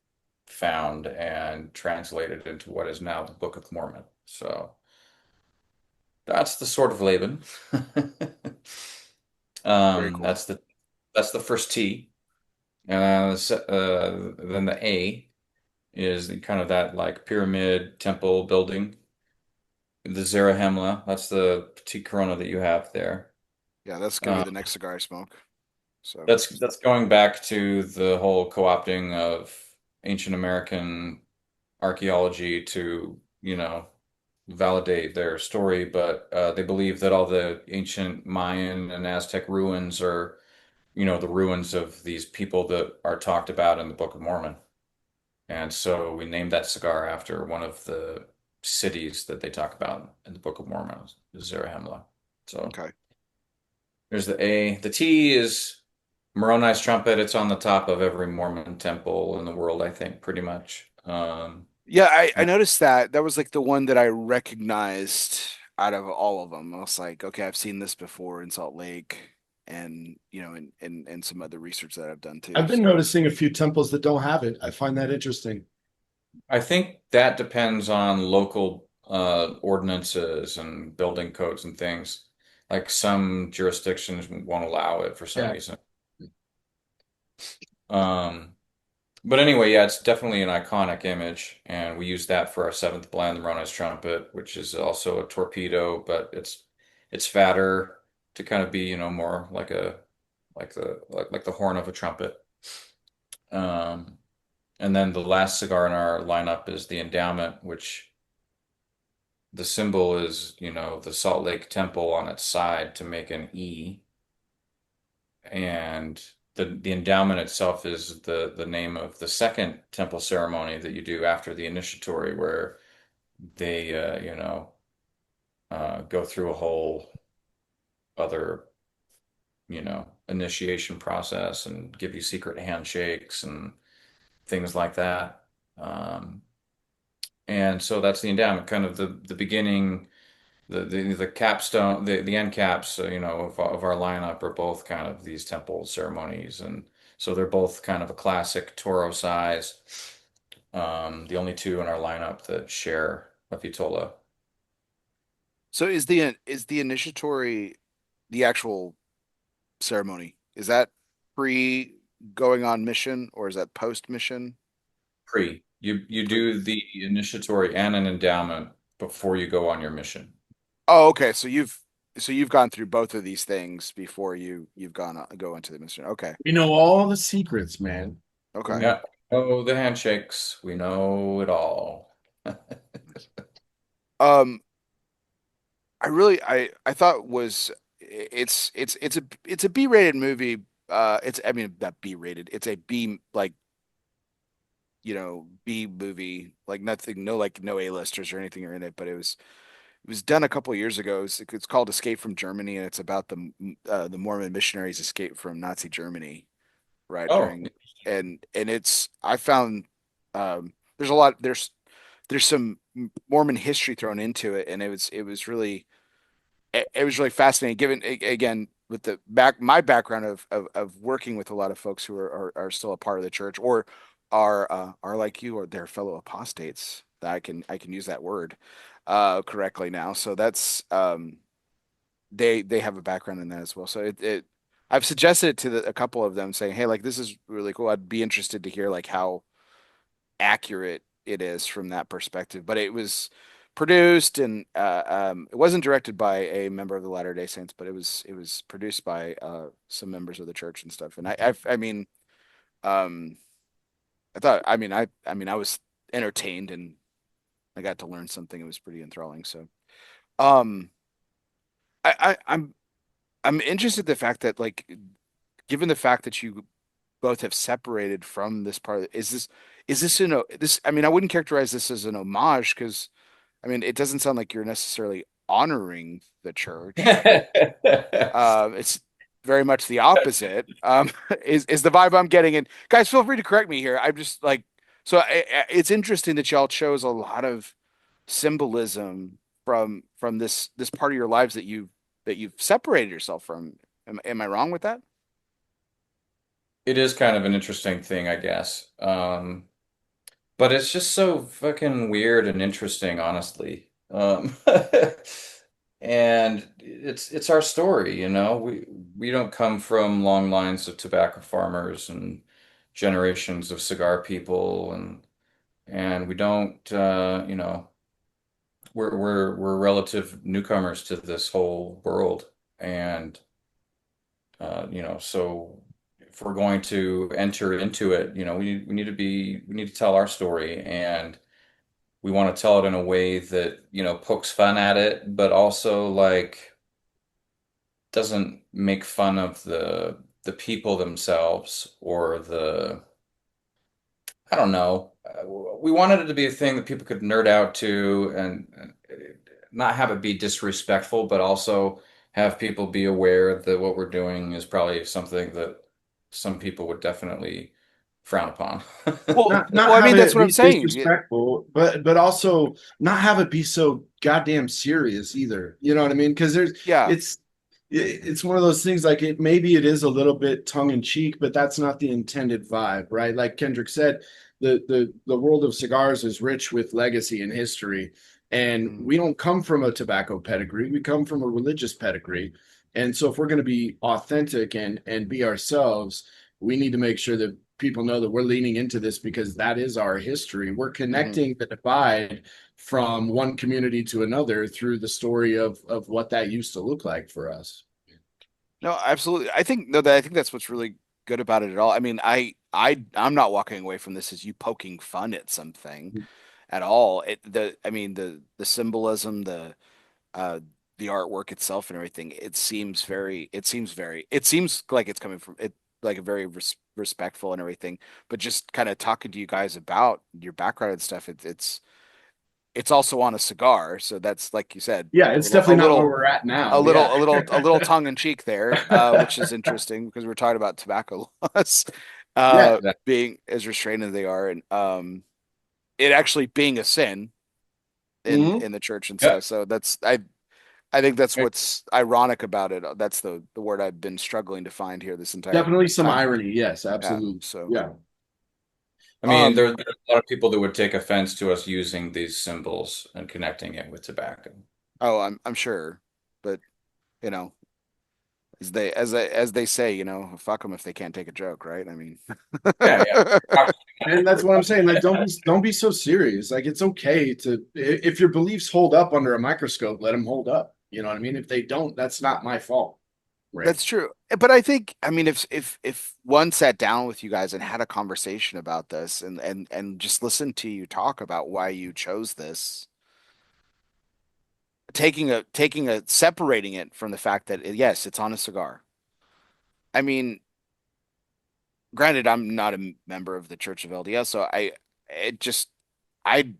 C: found and translated into what is now the Book of Mormon. So that's the sword of Laban.
A: Very cool.
C: That's the first T. Then the A is kind of that like pyramid temple building. The Zarahemla, that's the petite corona that you have there.
A: Yeah, that's gonna be
C: Uh,
A: the next cigar I smoke. So
C: that's going back to the whole co-opting of ancient American archaeology to, validate their story, but they believe that all the ancient Mayan and Aztec ruins are, the ruins of these people that are talked about in the Book of Mormon. And so we named that cigar after one of the cities that they talk about in the Book of Mormon, Zarahemla. So
A: okay.
C: there's the A. The T is Moroni's trumpet. It's on the top of every Mormon temple in the world, I think, pretty much.
A: Yeah, I noticed that was like the one that I recognized out of all of them. I was like, okay, I've seen this before in Salt Lake, and and some other research that I've done too.
B: I've been
A: So
B: noticing a few temples that don't have it. I find that interesting.
C: I think that depends on local ordinances and building codes and things. Like some jurisdictions won't allow it for some
B: Yeah.
C: reason. Um, but anyway, yeah, it's definitely an iconic image, and we use that for our seventh blend, the Rona's trumpet, which is also a torpedo, but it's fatter to kind of be, more like the horn of a trumpet. Um, and then the last cigar in our lineup is the Endowment, which the symbol is, the Salt Lake Temple on its side to make an E. And the endowment itself is the name of the second temple ceremony that you do after the initiatory, where they, go through a whole other, initiation process and give you secret handshakes and things like that. And so that's the endowment, kind of the beginning. The capstone, the end caps, of our lineup are both kind of these temple ceremonies, and so they're both kind of a classic Toro size. The only two in our lineup that share a vitola.
A: is the initiatory the actual ceremony? Is that pre? going on mission, or is that post mission?
C: Pre. You
A: Pre.
C: do the initiatory and an endowment before you go on your mission.
A: Oh, okay. So you've gone through both of these things before you've gone go into the mission. Okay.
B: We know all the secrets, man.
A: Okay.
C: Yeah. Oh, the handshakes. We know it all.
A: Um, I thought was it's a B-rated movie. It's I mean not B-rated. It's a B like B movie, like nothing, no A-listers or anything are in it, but it was done a couple years ago. It's called Escape from Germany, and it's about the Mormon missionaries' escape from Nazi Germany, right?
C: Oh,
A: And it's I found there's a lot there's some Mormon history thrown into it, and it was really fascinating. Given again with the my background of working with a lot of folks who are still a part of the church or are like you or they're fellow apostates. That I can use that word correctly now. So that's they have a background in that as well. So it I've suggested it to a couple of them saying, hey, like this is really cool. I'd be interested to hear like how accurate it is from that perspective. But it was produced and it wasn't directed by a member of the Latter-day Saints, but it was produced by some members of the church and stuff. And I mean, um, I was entertained and I got to learn something. It was pretty enthralling. So, um, I'm interested in the fact that like, given the fact that you both have separated from this part, is this this? I mean, I wouldn't characterize this as an homage because I mean, it doesn't sound like you're necessarily honoring the church. It's very much the opposite. Is the vibe I'm getting? And guys, feel free to correct me here. I'm just like, so it's interesting that y'all chose a lot of symbolism from this part of your lives that you've separated yourself from. Am I wrong with that?
C: it is kind of an interesting thing, I guess. But it's just so fucking weird and interesting, honestly. And it's our story, you know. We don't come from long lines of tobacco farmers and generations of cigar people, and we don't, we're relative newcomers to this whole world, and so if we're going to enter into it, we need to tell our story, and we want to tell it in a way that, pokes fun at it, but also like doesn't make fun of the people themselves or I don't know. We wanted it to be a thing that people could nerd out to and not have it be disrespectful, but also have people be aware that what we're doing is probably something that some people would definitely frown upon.
A: Well,
B: Not
A: I
B: have
A: mean that's
B: it
A: what I'm
B: be
A: saying.
B: disrespectful, but also not have it be so goddamn serious either. You know what I mean? Because
A: Yeah.
B: it's it's one of those things like maybe it is a little bit tongue in cheek, but that's not the intended vibe, right? Like Kendrick said, the world of cigars is rich with legacy and history, and
A: Mm,
B: we don't come from a tobacco pedigree. We come from a religious pedigree, and so if we're going to be authentic and be ourselves, we need to make sure that people know that we're leaning into this because that is our history. We're
A: mhm.
B: connecting the divide from one community to another through the story of what that used to look like for us.
A: No, absolutely. I think no, that I think that's what's really good about it at all. I mean, I'm not walking away from this as you poking fun at something at all. I mean the symbolism, uh the artwork itself and everything, it seems like it's coming from it like a very respectful and everything, but just kind of talking to you guys about your background and stuff, it's also on a cigar, so that's like you said,
B: Yeah,
A: a
B: it's
A: little a
B: definitely not where
A: little
B: we're at
A: a
B: now.
A: little
B: Yeah.
A: a little a little tongue in cheek there, which is interesting because we're talking about tobacco laws
B: Yeah.
A: being as restrained as they are, and it actually being a sin in
B: Mhm.
A: in the church and
C: Yeah.
A: stuff. So I think that's what's ironic about it. That's the word I've been struggling to find here this entire
B: Definitely some
A: time.
B: irony. Yes,
A: Yeah.
B: absolutely.
A: So
B: Yeah.
C: I mean,
A: um
C: there's a lot of people that would take offense to us using these symbols and connecting it with tobacco.
A: oh I'm sure, but you know as they say, fuck them if they can't take a joke, right? I mean,
C: Yeah, yeah.
B: And that's what I'm saying. Like, don't be so serious. Like, it's okay to if your beliefs hold up under a microscope, let them hold up. You know what I mean? If they don't, that's not my fault. Right.
A: that's true. But I think, I mean, if one sat down with you guys and had a conversation about this and just listened to you talk about why you chose this, taking a separating it from the fact that yes, it's on a cigar. I mean, granted, I'm not a member of the Church of LDS, so it just I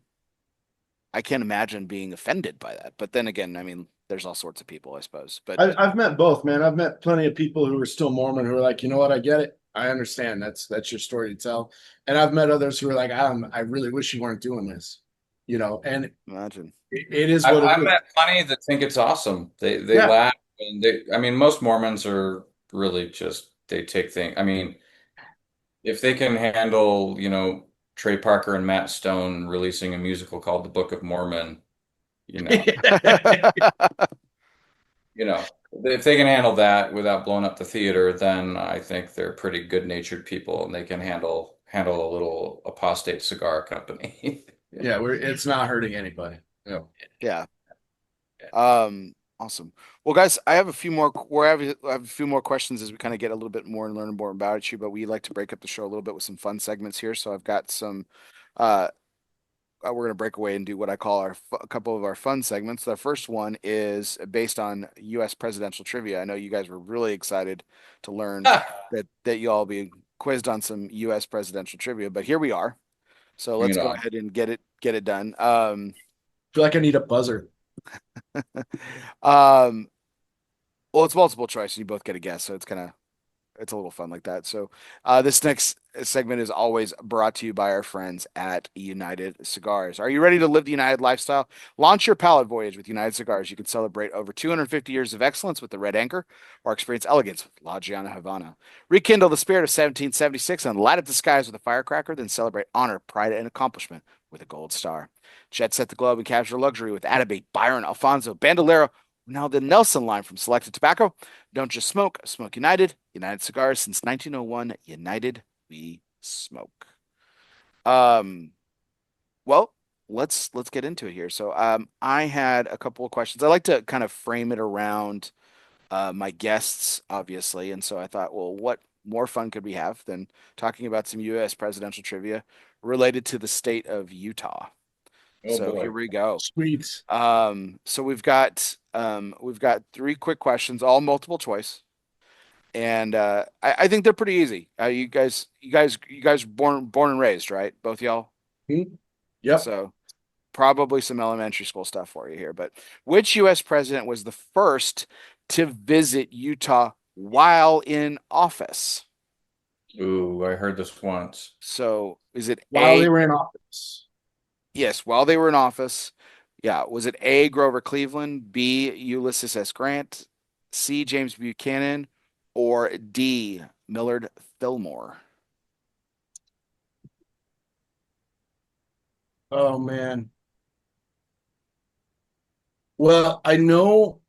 A: I can't imagine being offended by that. But then again, I mean, there's all sorts of people, I suppose. But
B: I've met both, man. I've met plenty of people who are still Mormon who are like, you know what, I get it. I understand. That's your story to tell. And I've met others who are like, I really wish you weren't doing this. And
A: imagine.
B: it is what it
C: I've
B: is.
C: met plenty that think it's awesome. They
B: Yeah.
C: laugh and I mean, most Mormons are really just they take things. I mean, if they can handle, Trey Parker and Matt Stone releasing a musical called The Book of Mormon, you know, if they can handle that without blowing up the theater, then I think they're pretty good-natured people and they can handle a little apostate cigar company.
B: Yeah, it's not hurting anybody. Yeah.
A: Yeah. Awesome. Well, guys, I have a few more questions as we kind of get a little bit more and learn more about you, but we like to break up the show a little bit with some fun segments here. So I've got some uh we're going to break away and do what I call a couple of our fun segments. The first one is based on U.S. presidential trivia. I know you guys were really excited to learn that you all be quizzed on some U.S. presidential trivia, but here we are. So
C: Bring
A: let's
C: it
A: go
C: on.
A: ahead and get it done.
B: Feel like I need a buzzer.
A: Um, well, it's multiple choice, and you both get a guess, so it's a little fun like that. So, this next segment is always brought to you by our friends at United Cigars. Are you ready to live the United lifestyle? Launch your palate voyage with United Cigars. You can celebrate over 250 years of excellence with the Red Anchor, or experience elegance with La Giana Havana. Rekindle the spirit of 1776 and light up the skies with a firecracker, then celebrate honor, pride, and accomplishment with a gold star. Jet set the globe and capture luxury with Atabey, Byron, Alfonso, Bandolero, now the Nelson line from Selected Tobacco. Don't just smoke, smoke United. United Cigars since 1901. United we smoke. Um, well, let's get into it here. So, I had a couple of questions. I like to kind of frame it around my guests, obviously, and so I thought, well, what more fun could we have than talking about some U.S. presidential trivia related to the state of Utah?
C: Oh
A: So here
C: boy.
A: we go.
B: Sweet.
A: So we've got three quick questions, all multiple choice, and I think they're pretty easy. You guys born and raised, right? Both y'all.
B: Hmm? Yep.
A: So probably some elementary school stuff for you here. But which U.S. president was the first to visit Utah while in office?
C: Ooh, I heard this once.
A: So is it
B: While they
A: A?
B: were in office.
A: Yes, while they were in office. Yeah, was it A, Grover Cleveland, B, Ulysses S. Grant, C, James Buchanan, or D, Millard Fillmore?
B: Oh man. Well, I know.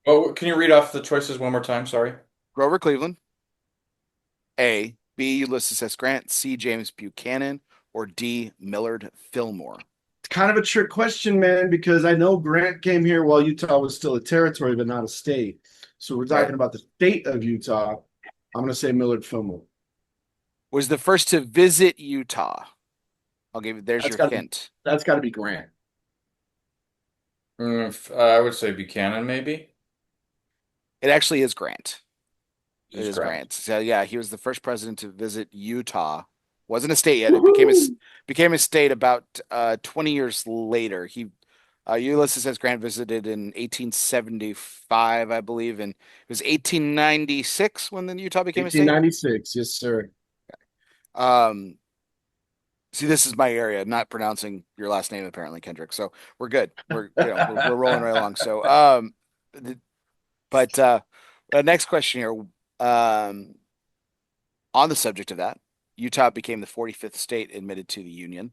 C: Oh, can you read off the choices one more time? Sorry.
A: Grover Cleveland, A, B, Ulysses S. Grant, C, James Buchanan, or D, Millard Fillmore?
B: It's kind of a trick question, man, because I know Grant came here while Utah was still a territory, but not a state. So we're
A: Right.
B: talking about the state of Utah. I'm going to say Millard Fillmore.
A: Was the first to visit Utah. There's
B: That's
A: your
B: got to be
A: hint.
B: that's got to be Grant.
C: I would say Buchanan, maybe.
A: It actually is Grant. It
C: Is
A: is
C: correct.
A: Grant. So yeah, he was the first president to visit Utah. Wasn't a state yet. It
B: Woohoo!
A: became a state about 20 years later. Ulysses S. Grant visited in 1875, I believe, and it was 1896 when the Utah became a state.
B: 1896. Yes, sir.
A: Um, See, this is my area, not pronouncing your last name apparently, Kendrick. So we're good. We're rolling right along. So th- but next question here. On the subject of that, Utah became the 45th state admitted to the Union.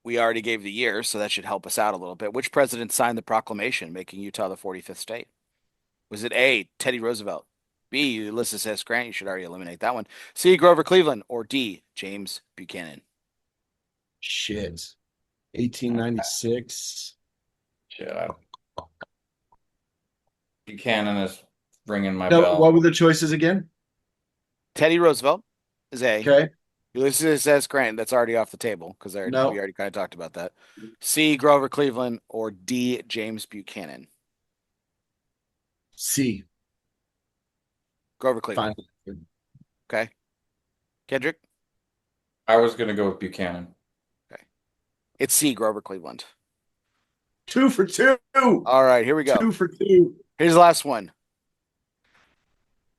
A: We already gave the year, so that should help us out a little bit. Which president signed the proclamation making Utah the 45th state? Was it A, Teddy Roosevelt? B, Ulysses S. Grant? You should already eliminate that one. C, Grover Cleveland? Or D, James Buchanan?
B: Shit. 1896.
C: Yeah, Buchanan is ringing my
B: No, what
C: bell.
B: were the choices again?
A: Teddy Roosevelt is A.
B: Okay.
A: Ulysses S. Grant, that's already off the table because we
B: No.
A: already kind of talked about that. C, Grover Cleveland? Or D, James Buchanan?
B: C.
A: Grover Cleveland.
B: Fine.
A: Okay. Kendrick?
C: I was gonna go with Buchanan.
A: Okay. It's C, Grover Cleveland.
B: 2 for 2.
A: All right, here we go.
B: 2 for 2.
A: Here's the last one.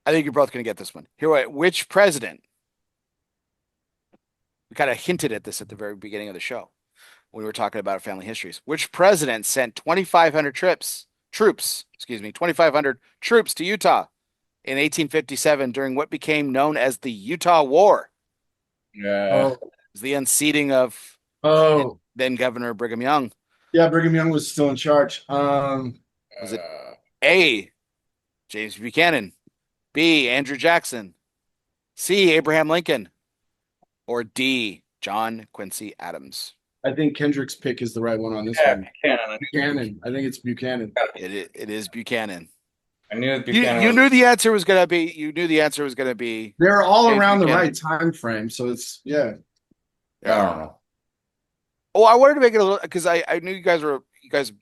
A: I think you're both going to get this one. Which president? We kind of hinted at this at the very beginning of the show when we were talking about family histories. Which president sent 2,500 troops to Utah in 1857 during what became known as the Utah War?
C: Yeah.
A: It was the unseating of then Governor Brigham Young.
B: Yeah, Brigham Young was still in charge.
A: Was it A, James Buchanan, B, Andrew Jackson, C, Abraham Lincoln, or D, John Quincy Adams?
B: I think Kendrick's pick is the right one on this one. Buchanan. I think it's Buchanan.
A: It is Buchanan.
C: I knew Buchanan.
A: You knew the answer was going to be. You knew the answer was going to be.
B: They're all
A: James
B: around
A: Buchanan.
B: the right time frame, so it's
C: I don't know.
A: Oh, I wanted to make it a little because I knew you guys have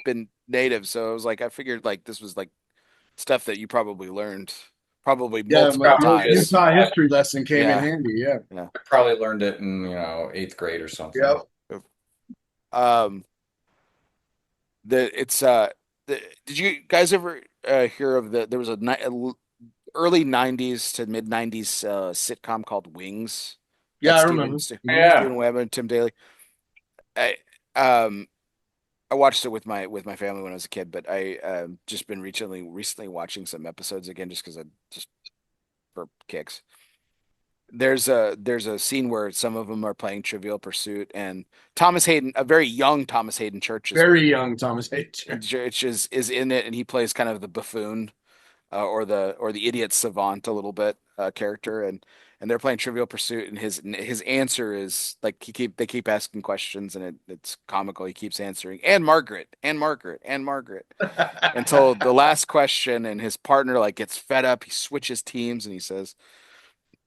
A: been native, so I was like I figured like this was like stuff that you probably learned multiple times.
B: Utah history lesson came
A: Yeah.
B: in handy. Yeah.
C: I probably learned it in 8th grade or something.
B: Yep.
A: Did you guys ever hear of there was a early 90s to mid 90s sitcom called Wings?
B: Yeah, I
A: Steven-
B: remember.
A: Steven Webb and Tim Daly. I watched it with my family when I was a kid, but I just been recently watching some episodes again just because I just for kicks. There's a scene where some of them are playing Trivial Pursuit, and Thomas Hayden, a very young Thomas Hayden Church,
B: Very young Thomas Hayden.
A: is in it, and he plays kind of the buffoon or the idiot savant a little bit character, and they're playing Trivial Pursuit, and his answer is like they keep asking questions, and it's comical. He keeps answering, and Margaret, until the last question, and his partner like gets fed up. He switches teams, and he says.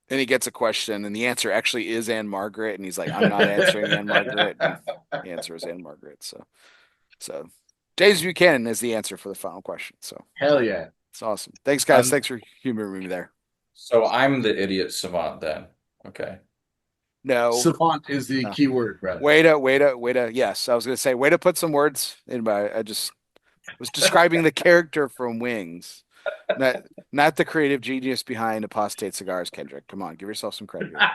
A: Then he gets a question, and the answer actually is Anne Margaret, and he's like, "I'm not answering Anne Margaret." And the answer is Anne Margaret. So James Buchanan is the answer for the final question. So
B: hell yeah,
A: it's awesome. Thanks, guys. Thanks for humoring me there.
C: So I'm the idiot savant then. Okay.
A: No,
B: savant is the key word, brother.
A: Way to. Yes, I was going to say, way to put some words in my. I just was describing the character from Wings. Not the creative genius behind Apostate Cigars, Kendrick. Come on, give yourself some credit here.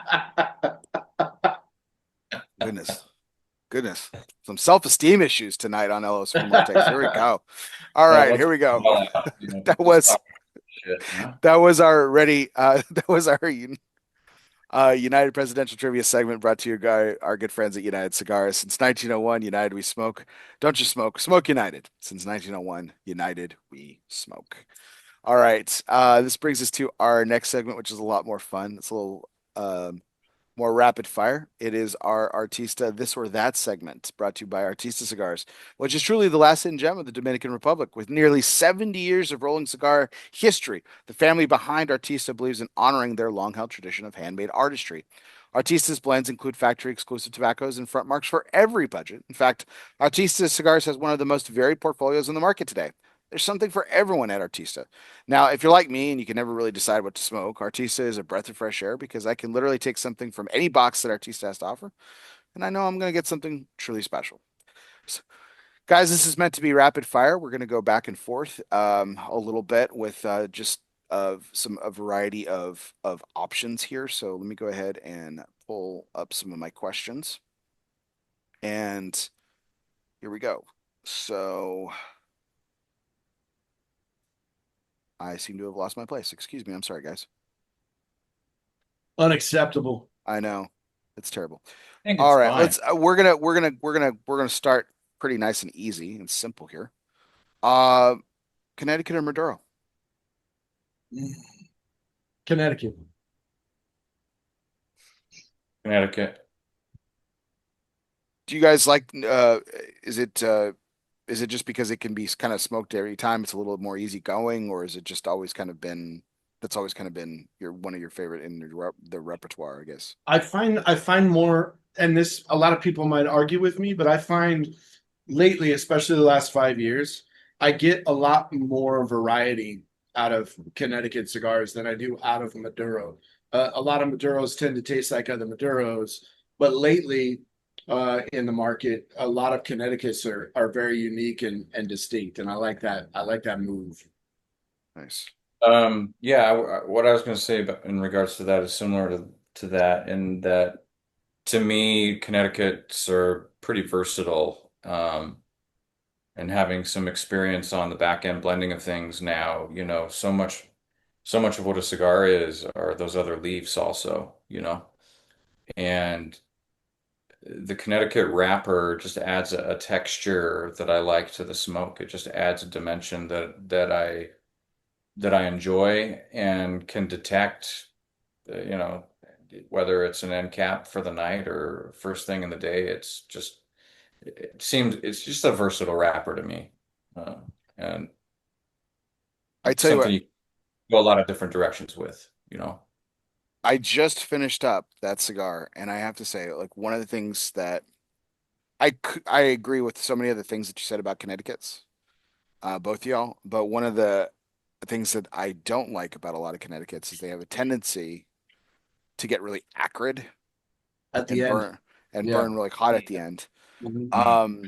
A: Goodness. Some self-esteem issues tonight on ELOSOFUMARTAKES. Here we go. All right, here we go. That was our United Presidential Trivia segment brought to you by our good friends at United Cigars. Since 1901, United we smoke. Don't just smoke United. Since 1901, United we smoke. All right. This brings us to our next segment, which is a lot more fun. It's a little more rapid fire. It is our Artista This or That segment brought to you by Artista Cigars, which is truly the last hidden gem of the Dominican Republic. With nearly 70 years of rolling cigar history, the family behind Artista believes in honoring their long-held tradition of handmade artistry. Artista's blends include factory-exclusive tobaccos and front marks for every budget. In fact, Artista Cigars has one of the most varied portfolios in the market today. There's something for everyone at Artista. Now, if you're like me and you can never really decide what to smoke, Artista is a breath of fresh air because I can literally take something from any box that Artista has to offer, and I know I'm going to get something truly special. So, guys, this is meant to be rapid fire. We're going to go back and forth a little bit with just a variety of options here. So let me go ahead and pull up some of my questions. And here we go. So I seem to have lost my place. Excuse me. I'm sorry, guys.
B: Unacceptable.
A: I know. It's terrible.
C: All
A: right, let's we're gonna start pretty nice and easy and simple here. Connecticut or Maduro?
B: Connecticut.
C: Connecticut.
A: Do you guys like is it just because it can be kind of smoked every time, it's a little more easy going, or is it just always kind of been that's always kind of been your one of your favorite in the repertoire, I guess?
B: I find more, and this a lot of people might argue with me, but I find lately, especially the last 5 years, I get a lot more variety out of Connecticut cigars than I do out of Maduro. A lot of Maduros tend to taste like other Maduros, but lately, in the market, a lot of Connecticut's are very unique and distinct, and I like that. I like that move.
A: Nice.
C: Yeah, what I was going to say about, in regards to that is similar to that, in that to me, Connecticut's are pretty versatile. And having some experience on the back end blending of things now, so much of what a cigar is are those other leaves also, and the Connecticut wrapper just adds a texture that I like to the smoke. It just adds a dimension that I enjoy and can detect, you know, whether it's an end cap for the night or first thing in the day. It's just a versatile wrapper to me, and
A: I tell you
C: something
A: what,
C: you can go a lot of different directions with.
A: I just finished up that cigar, and I have to say, like one of the things that I agree with so many of the things that you said about Connecticut's, both y'all, but one of the things that I don't like about a lot of Connecticut's is they have a tendency to get really acrid
B: At the
A: and
B: end, yeah.
A: burn really hot at the end.
B: Mhm.
A: Um,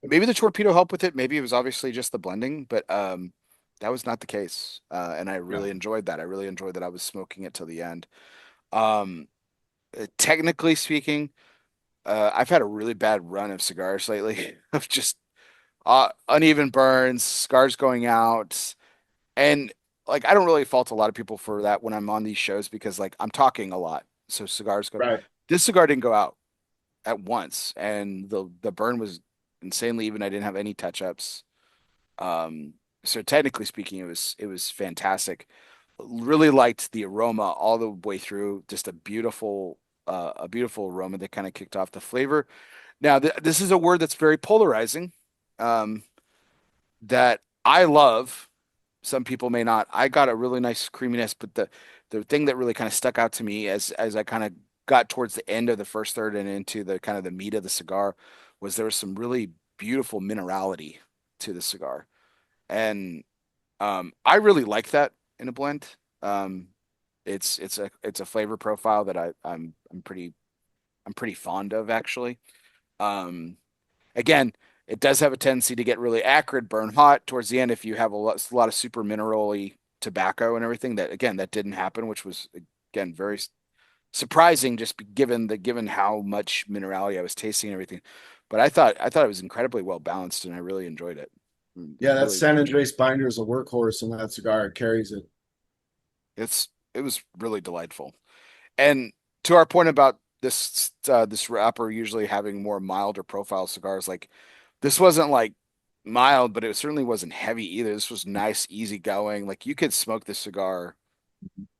A: Maybe the torpedo helped with it. Maybe it was obviously just the blending, but that was not the case. And I
C: Yeah.
A: really enjoyed that. I really enjoyed that I was smoking it till the end. Um, Technically speaking, I've had a really bad run of cigars lately of just uneven burns, scars going out, and like I don't really fault a lot of people for that when I'm on these shows because like I'm talking a lot, so cigars go.
B: Right.
A: This cigar didn't go out at once, and the burn was insanely even. I didn't have any touch ups. Um, so technically speaking, it was fantastic. Really liked the aroma all the way through. Just a beautiful aroma that kind of kicked off the flavor. Now, this is a word that's very polarizing, um, that I love. Some people may not. I got a really nice creaminess, but the thing that really kind of stuck out to me as I kind of got towards the end of the first third and into the kind of the meat of the cigar was there was some really beautiful minerality to the cigar. And I really like that in a blend. Um, it's a flavor profile that I'm pretty fond of actually. Um, Again, it does have a tendency to get really acrid, burn hot towards the end if you have a lot of super minerally tobacco and everything. That again, that didn't happen, which was again very surprising, just given how much minerality I was tasting and everything. But I thought it was incredibly well balanced, and I really enjoyed it.
B: Yeah, that
A: Really,
B: San
A: really enjoyed it.
B: Andres binder is a workhorse, and that cigar carries it.
A: It was really delightful. And to our point about this wrapper usually having more milder profile cigars, like this wasn't like mild, but it certainly wasn't heavy either. This was nice, easy going. Like you could smoke this cigar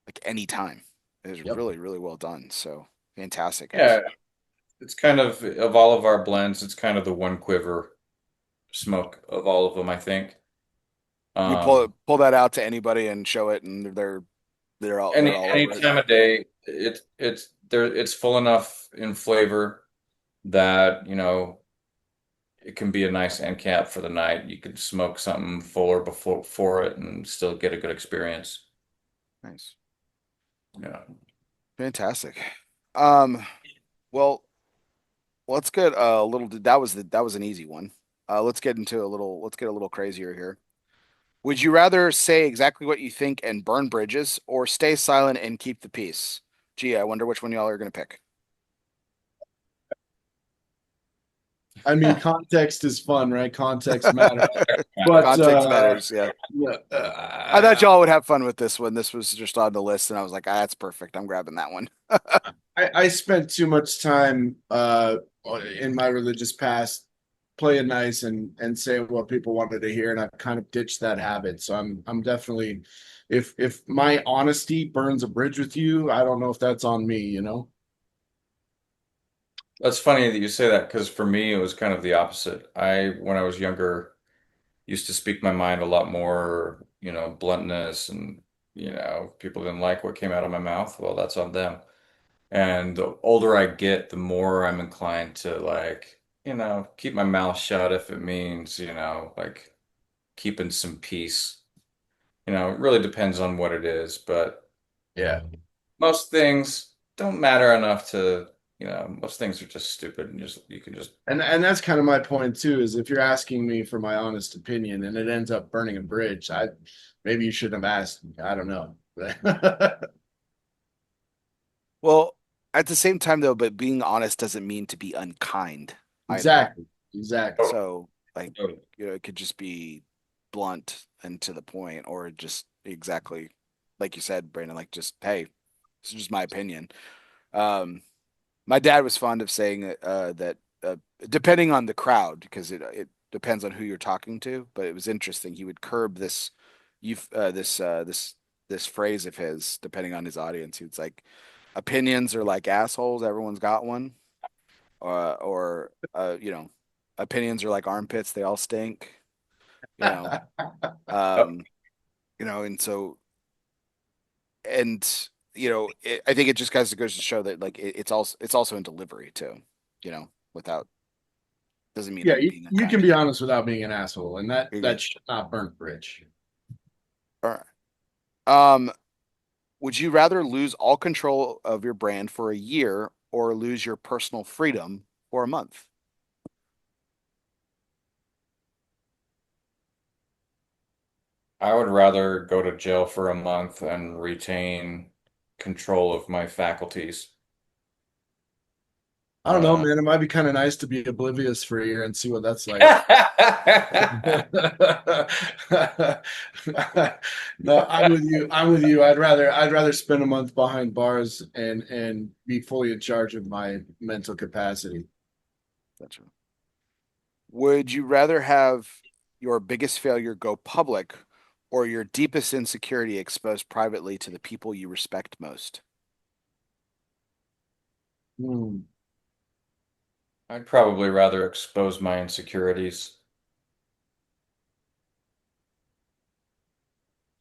A: like any time. It was
B: Yep.
A: really, really well done. So fantastic,
C: Yeah,
A: actually.
C: it's kind of all of our blends, it's kind of the one quiver smoke of all of them, I think.
A: You
C: Um,
A: pull that out to anybody and show it, and they're all
C: any
A: over it.
C: time of day, it's full enough in flavor that, it can be a nice end cap for the night. You could smoke something fuller before for it and still get a good experience.
A: Nice,
C: Yeah.
A: fantastic. Um, well, let's get a little. That was an easy one. Let's get a little crazier here. Would you rather say exactly what you think and burn bridges, or stay silent and keep the peace? Gee, I wonder which one y'all are gonna pick.
B: I mean, context is fun, right? Context matters. But
A: Context matters, yeah.
B: yeah,
A: I thought y'all would have fun with this one. This was just on the list, and I was like, that's perfect. I'm grabbing that one.
B: I spent too much time in my religious past playing nice and saying what people wanted to hear, and I've kind of ditched that habit. So I'm definitely if my honesty burns a bridge with you, I don't know if that's on me, you know?
C: That's funny that you say that because for me it was kind of the opposite. When I was younger, used to speak my mind a lot more, bluntness and, people didn't like what came out of my mouth. Well, that's on them. And the older I get, the more I'm inclined to like, keep my mouth shut if it means, like keeping some peace. It really depends on what it is, but
B: Yeah.
C: most things don't matter enough to, most things are just stupid and you can just.
B: And that's kind of my point too, is if you're asking me for my honest opinion and it ends up burning a bridge, maybe you shouldn't have asked me. I don't know.
A: Well, at the same time though, but being honest doesn't mean to be unkind either.
B: Exactly. Exactly.
A: So like, it could just be blunt and to the point, or just exactly like you said, Brandon, like just, hey, this is just my opinion. Um, my dad was fond of saying that depending on the crowd, because it depends on who you're talking to, but it was interesting. He would curb you this phrase of his depending on his audience. He was like, opinions are like assholes. Everyone's got one. Or opinions are like armpits. They all stink. You know,
C: Yep.
A: um, and so I think it just kind of goes to show that like it's also in delivery too. Without doesn't mean
B: Yeah,
A: like
B: you,
A: being
B: you can
A: unkind.
B: be honest without being an asshole, and that
A: There you
B: that
A: go.
B: should not burn a bridge.
A: All right. Would you rather lose all control of your brand for a year or lose your personal freedom for a month?
C: I would rather go to jail for a month and retain control of my faculties.
B: I don't know,
C: Uh,
B: man. It might be kind of nice to be oblivious for a year and see what that's like. No, I'm with you. I'm with you. I'd rather spend a month behind bars and be fully in charge of my mental capacity.
A: That's right. Would you rather have your biggest failure go public or your deepest insecurity exposed privately to the people you respect most?
B: Hmm.
C: I'd probably rather expose my insecurities.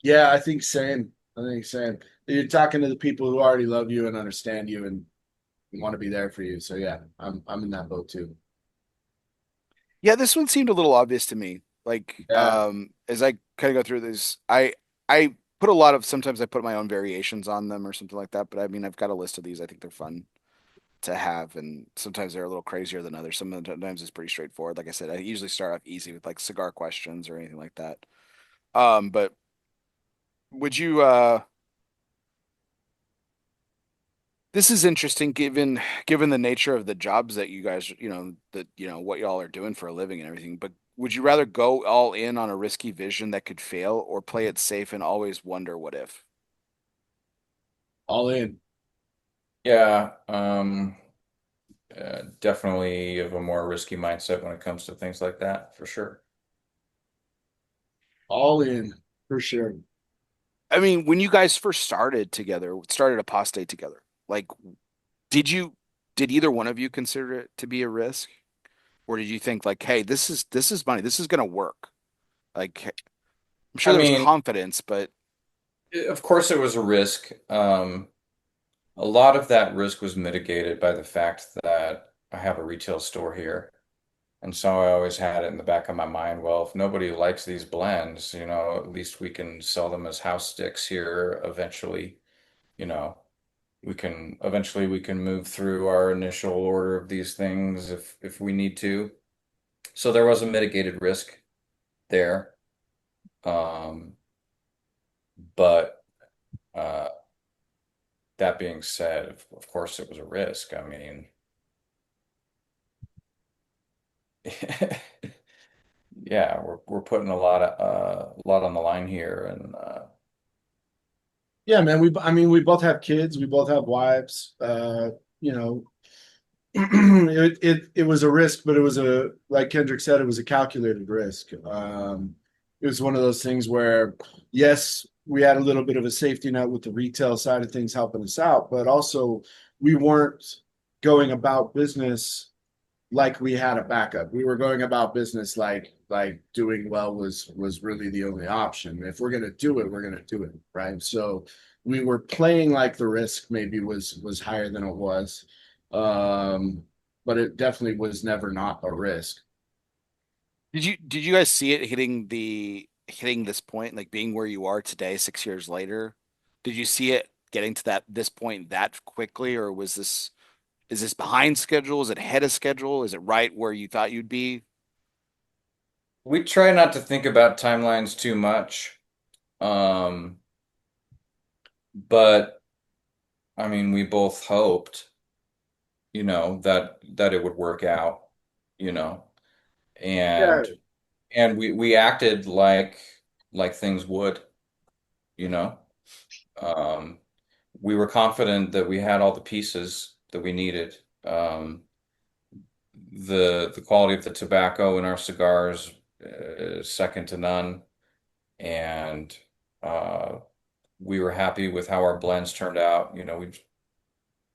B: Yeah, I think same. I think same. You're talking to the people who already love you and understand you and want to be there for you. So yeah, I'm in that boat too.
A: Yeah, this one seemed a little obvious to me. Like,
B: Yeah.
A: as I kind of go through this, I put a lot of sometimes I put my own variations on them or something like that. But I mean, I've got a list of these. I think they're fun to have, and sometimes they're a little crazier than others. Sometimes it's pretty straightforward. Like I said, I usually start off easy with like cigar questions or anything like that. But would you this is interesting given the nature of the jobs that you guys, that what y'all are doing for a living and everything, but would you rather go all in on a risky vision that could fail or play it safe and always wonder what if?
B: All in.
C: Yeah, definitely of a more risky mindset when it comes to things like that, for sure.
B: All in for sure.
A: I mean, when you guys first started Apostate together, like did you did either one of you consider it to be a risk? Or did you think like, hey, this is money, this is gonna work? Like I'm sure
C: I
A: there was
C: mean,
A: confidence, but
C: of course it was a risk. A lot of that risk was mitigated by the fact that I have a retail store here. And so I always had it in the back of my mind, well, if nobody likes these blends, at least we can sell them as house sticks here eventually. You know, we can move through our initial order of these things if we need to. So there was a mitigated risk there. Um, but uh, that being said, of course it was a risk. I mean, yeah, we're putting a lot on the line here, and
B: Yeah, man. I mean, we both have kids. We both have wives. You know, it was a risk, but it was like Kendrick said, it was a calculated risk. It was one of those things where, yes, we had a little bit of a safety net with the retail side of things helping us out, but also we weren't going about business like we had a backup. We were going about business like doing well was really the only option. If we're gonna do it, we're gonna do it, right? So we were playing like the risk maybe was higher than it was. Um, but it definitely was never not a risk.
A: Did you guys see it hitting this point, like being where you are today, 6 years later? Did you see it getting to this point that quickly, or is this behind schedule? Is it ahead of schedule? Is it right where you thought you'd be?
C: We try not to think about timelines too much. Um, but I mean, we both hoped, that it would work out, you know,
B: Yeah,
C: and we acted like things would, you know. Um, we were confident that we had all the pieces that we needed. The quality of the tobacco in our cigars is second to none, and uh, we were happy with how our blends turned out. We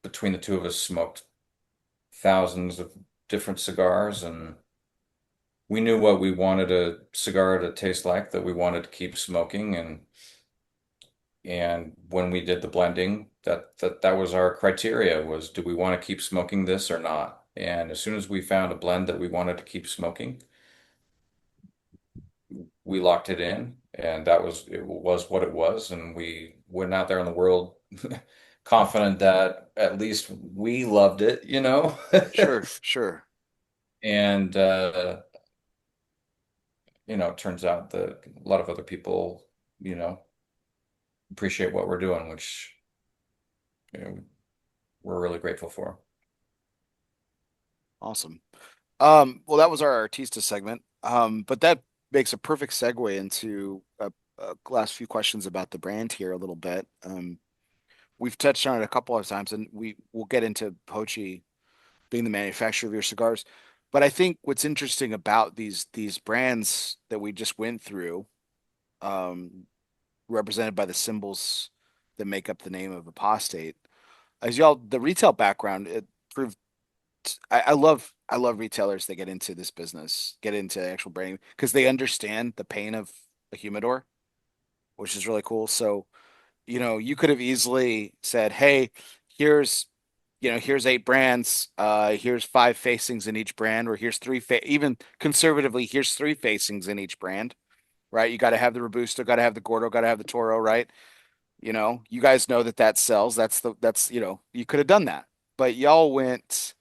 C: between the two of us smoked thousands of different cigars, and we knew what we wanted a cigar to taste like that we wanted to keep smoking, and when we did the blending, that was our criteria, was do we want to keep smoking this or not? And as soon as we found a blend that we wanted to keep smoking, we locked it in, and it was what it was, and we went out there in the world confident that at least we loved it.
A: Sure, sure.
C: And it turns out that a lot of other people, you know, appreciate what we're doing, which you know, we're really grateful for.
A: Awesome. Well, that was our Artista segment. But that makes a perfect segue into a last few questions about the brand here a little bit. We've touched on it a couple of times, and we will get into Pochi being the manufacturer of your cigars. But I think what's interesting about these brands that we just went through, um, represented by the symbols that make up the name of Apostate, as y'all the retail background, it proved I love retailers that get into this business, get into actual branding because they understand the pain of a humidor, which is really cool. So, you could have easily said, "Hey, here's, here's 8 brands. Here's 5 facings in each brand, or here's even conservatively, here's 3 facings in each brand." Right? You got to have the Robusto, got to have the Gordo, got to have the Toro, right? You guys know that sells. You could have done that, but y'all went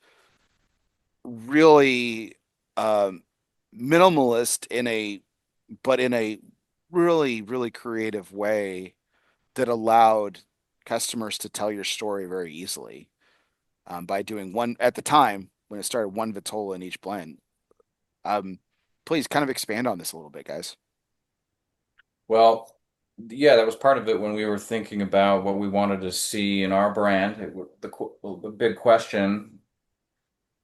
A: really um, minimalist in a really, really creative way that allowed customers to tell your story very easily by doing one at the time when it started, one Vitola in each blend. Um, please kind of expand on this a little bit, guys.
C: Well, yeah, that was part of it when we were thinking about what we wanted to see in our brand. The big question,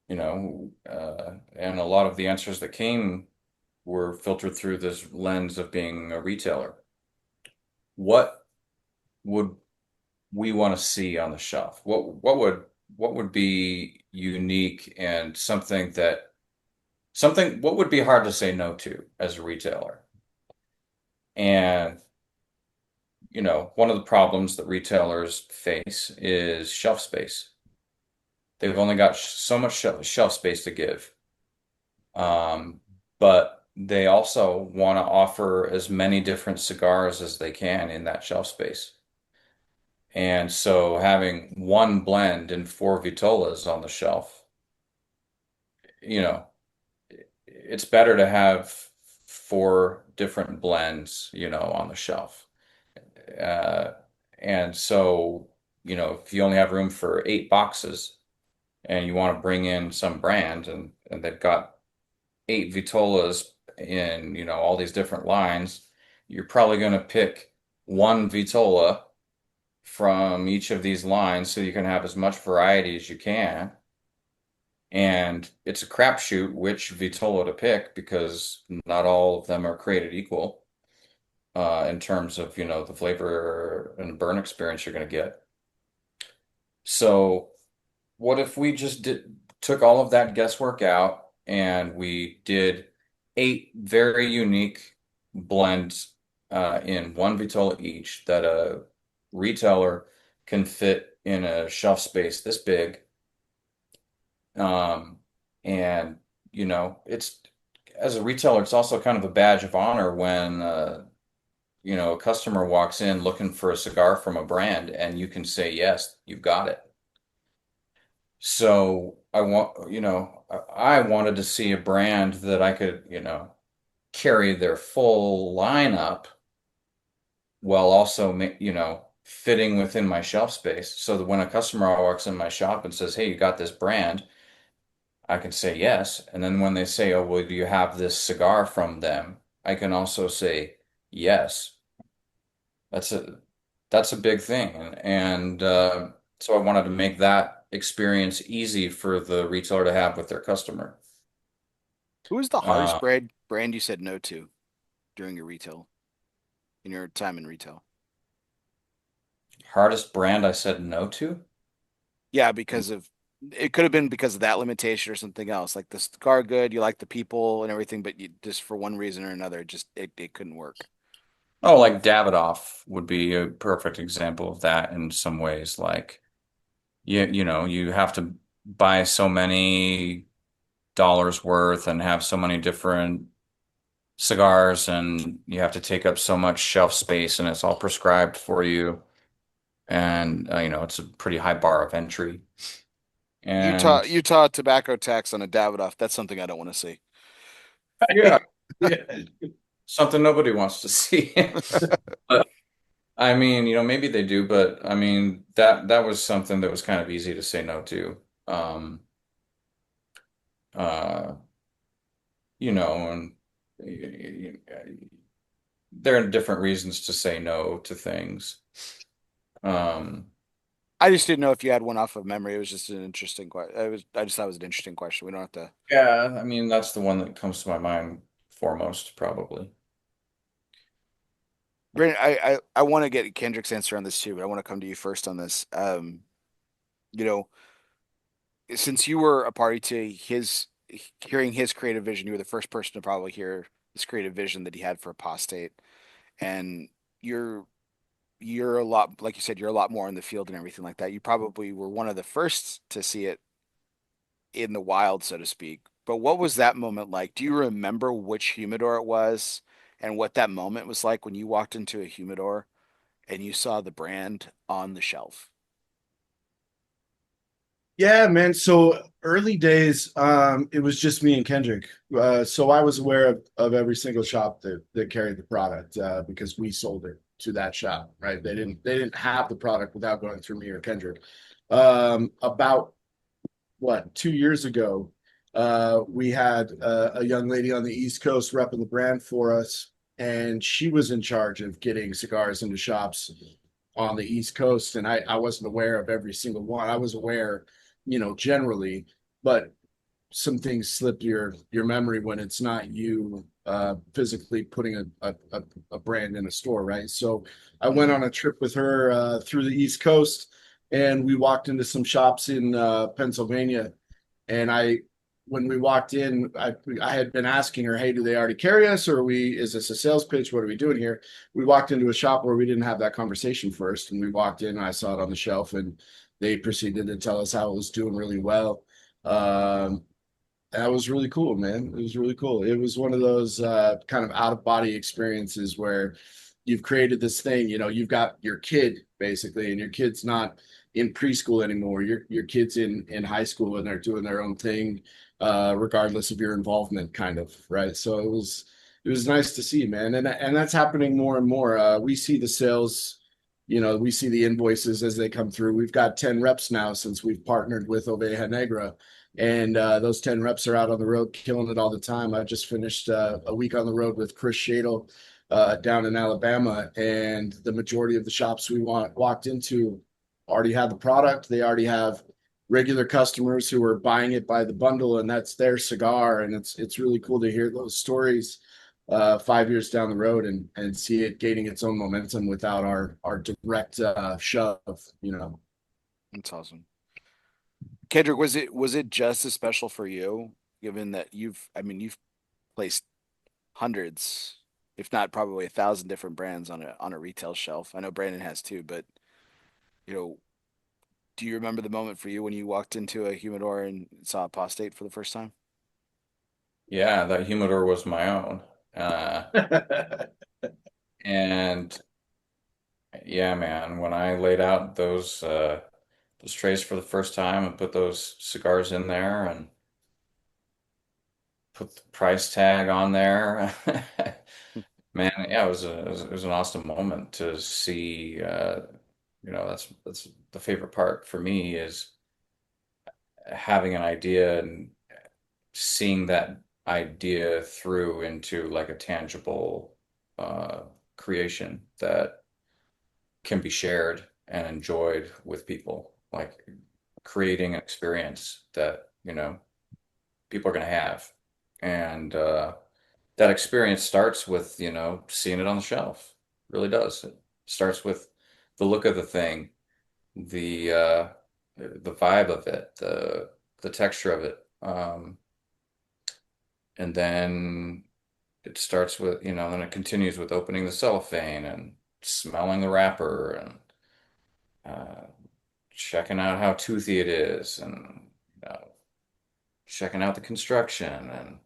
C: and a lot of the answers that came were filtered through this lens of being a retailer. What would we want to see on the shelf? What would be unique and something what would be hard to say no to as a retailer? And one of the problems that retailers face is shelf space. They've only got so much shelf space to give. Um, but they also want to offer as many different cigars as they can in that shelf space. And so having one blend and 4 Vitolas on the shelf, you know, it's better to have 4 different blends, on the shelf. Uh, and so, if you only have room for 8 boxes and you want to bring in some brand and they've got 8 Vitolas in, all these different lines, you're probably going to pick one Vitola from each of these lines so you can have as much variety as you can. And it's a crapshoot which Vitola to pick because not all of them are created equal. in terms of, the flavor and burn experience you're going to get. So what if we just took all of that guesswork out and we did 8 very unique blends in one vitola each that a retailer can fit in a shelf space this big. Um, and it's as a retailer, it's also kind of a badge of honor when a customer walks in looking for a cigar from a brand and you can say, yes, you've got it. So I wanted to see a brand that I could, carry their full lineup while also, fitting within my shelf space. So that when a customer walks in my shop and says, hey, you got this brand, I can say yes. And then when they say, oh, well, do you have this cigar from them? I can also say yes. That's a big thing. And so I wanted to make that experience easy for the retailer to have with their customer.
A: Who was the hardest
C: Uh,
A: brand you said no to during in your time in retail?
C: Hardest brand I said no to?
A: Yeah, it could have been because of that limitation or something else. Like the cigar good, you like the people and everything, but you just for one reason or another, it couldn't work.
C: Oh, like Davidoff would be a perfect example of that in some ways. Like, you have to buy so many dollars worth and have so many different cigars, and you have to take up so much shelf space, and it's all prescribed for you. And, it's a pretty high bar of entry.
A: Utah
C: And
A: Utah tobacco tax on a Davidoff. That's something I don't want to see.
C: yeah,
B: Yeah.
C: something nobody wants to see. But I mean, maybe they do, but I mean that was something that was kind of easy to say no to. Um, uh, and there are different reasons to say no to things. Um,
A: I just didn't know if you had one off of memory. It was just an interesting question. I just thought it was an interesting question. We don't have to.
C: yeah, I mean that's the one that comes to my mind foremost, probably.
A: Brandon, I want to get Kendrick's answer on this too, but I want to come to you first on this. You know, since you were a party to hearing his creative vision, you were the first person to probably hear this creative vision that he had for Apostate, and you're you're a lot, like you said, you're a lot more in the field and everything like that. You probably were one of the first to see it in the wild, so to speak. But what was that moment like? Do you remember which humidor it was and what that moment was like when you walked into a humidor and you saw the brand on the shelf?
B: Yeah, man. So early days, it was just me and Kendrick. So I was aware of every single shop that carried the product because we sold it to that shop, right? They didn't have the product without going through me or Kendrick. About what 2 years ago, we had a young lady on the East Coast repping the brand for us, and she was in charge of getting cigars into shops on the East Coast, and I wasn't aware of every single one. I was aware, generally, but some things slip your memory when it's not you physically putting a brand in a store, right? So I went
A: Hmm.
B: on a trip with her through the East Coast, and we walked into some shops in Pennsylvania, and when we walked in, I had been asking her, hey, do they already carry us, or is this a sales pitch? What are we doing here? We walked into a shop where we didn't have that conversation first, and we walked in, and I saw it on the shelf, and they proceeded to tell us how it was doing really well. That was really cool, man. It was really cool. It was one of those kind of out of body experiences where you've created this thing, you've got your kid basically, and your kid's not in preschool anymore. Your kid's in high school, and they're doing their own thing, regardless of your involvement, kind of, right? So it was nice to see, man. And that's happening more and more. We see the sales, we see the invoices as they come through. We've got 10 reps now since we've partnered with Oveja Negra, and those 10 reps are out on the road killing it all the time. I just finished a week on the road with Chris Shadle down in Alabama, and the majority of the shops we walked into already had the product. They already have regular customers who are buying it by the bundle, and that's their cigar. And it's really cool to hear those stories 5 years down the road and see it gaining its own momentum without our direct shove, you know.
A: That's awesome. Kendrick, was it just as special for you, given that you've placed hundreds, if not probably 1,000 different brands on a retail shelf. I know Brandon has too, but you know, do you remember the moment for you when you walked into a humidor and saw Apostate for the first time?
C: Yeah, that humidor was my own. Uh, and yeah, man, when I laid out those trays for the first time and put those cigars in there and put the price tag on there, man, yeah, it was an awesome moment to see. That's the favorite part for me is having an idea and seeing that idea through into like a tangible uh, creation that can be shared and enjoyed with people, like creating an experience that, people are going to have. And that experience starts with, seeing it on the shelf. It really does. It starts with the look of the thing, the vibe of it, the texture of it. And then it starts with, then it continues with opening the cellophane and smelling the wrapper and uh, checking out how toothy it is and uh, checking out the construction and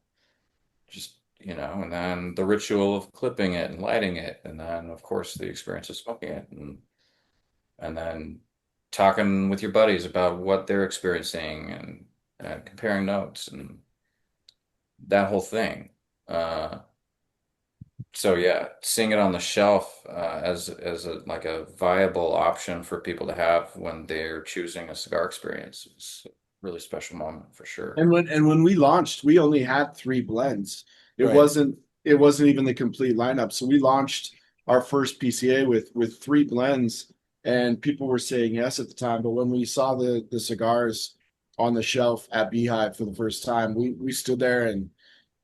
C: just, and then the ritual of clipping it and lighting it. And then, of course, the experience of smoking it and then talking with your buddies about what they're experiencing and comparing notes and that whole thing. Uh, So yeah, seeing it on the shelf as a like a viable option for people to have when they're choosing a cigar experience is a really special moment for sure.
B: And when we launched, we only had three blends. It
A: Right.
B: wasn't it wasn't even the complete lineup. So we launched our first PCA with three blends, and people were saying yes at the time. But when we saw the cigars on the shelf at Beehive for the first time, we stood there and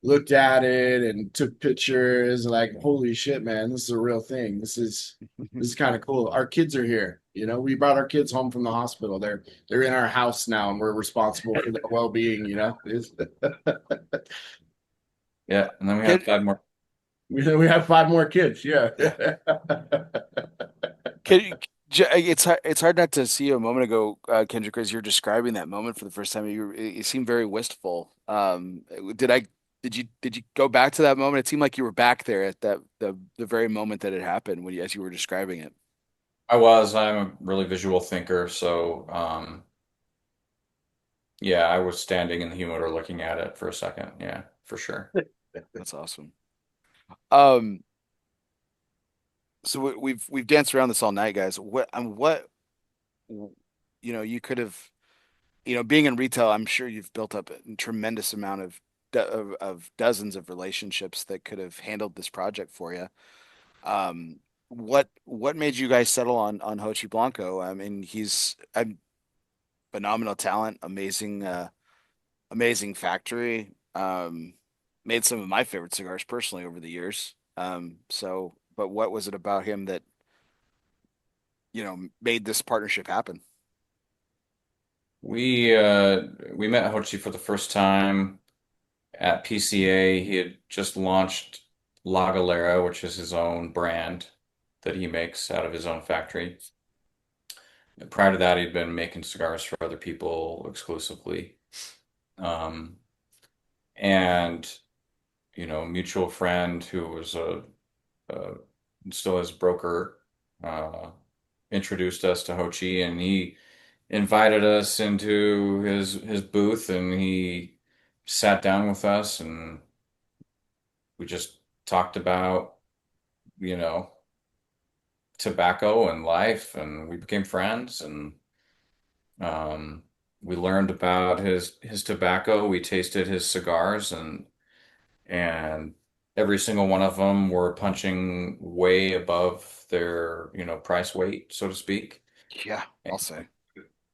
B: looked at it and took pictures. Like, holy shit, man, this is a real thing. This is kind of cool. Our kids are here. You know, we brought our kids home from the hospital. They're in our house now, and we're responsible for their well-being. You know,
C: Yeah, and then we have
A: Kid,
C: five more.
B: we have five more kids. Yeah.
A: it's hard not to see you a moment ago, Kendrick, as you're describing that moment for the first time. You seem very wistful. Did you go back to that moment? It seemed like you were back there at the very moment that it happened as you were describing it.
C: I'm a really visual thinker, so yeah, I was standing in the humidor looking at it for a second. Yeah, for sure.
A: That's awesome. Um, so we've danced around this all night, guys. You could have, being in retail, I'm sure you've built up a tremendous amount of dozens of relationships that could have handled this project for you. What made you guys settle on Hochi Blanco? I mean, he's a phenomenal talent, amazing factory. Made some of my favorite cigars personally over the years. But what was it about him that, made this partnership happen?
C: We met Hochi for the first time at PCA. He had just launched La Galera, which is his own brand that he makes out of his own factory. Prior to that, he'd been making cigars for other people exclusively. Um, and, a mutual friend who was a still his broker, uh, introduced us to Ho Chi, and he invited us into his booth, and he sat down with us, and we just talked about, you know, tobacco and life, and we became friends, and um, we learned about his tobacco. We tasted his cigars, and every single one of them were punching way above their, price weight, so to speak.
A: Yeah, I'll say.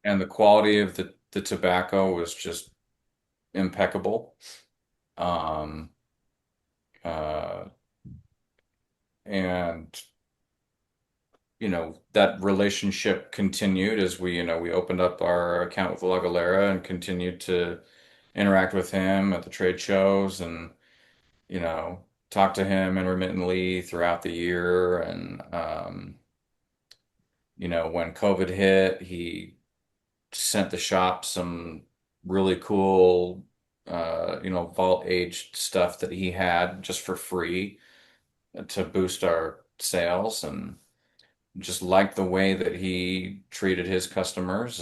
C: And the quality of the tobacco was just impeccable. Um, Uh, and that relationship continued as we opened up our account with La Galera and continued to interact with him at the trade shows and, you know, talk to him intermittently throughout the year. And, when COVID hit, he sent the shop some really cool, vault aged stuff that he had just for free to boost our sales. And just liked the way that he treated his customers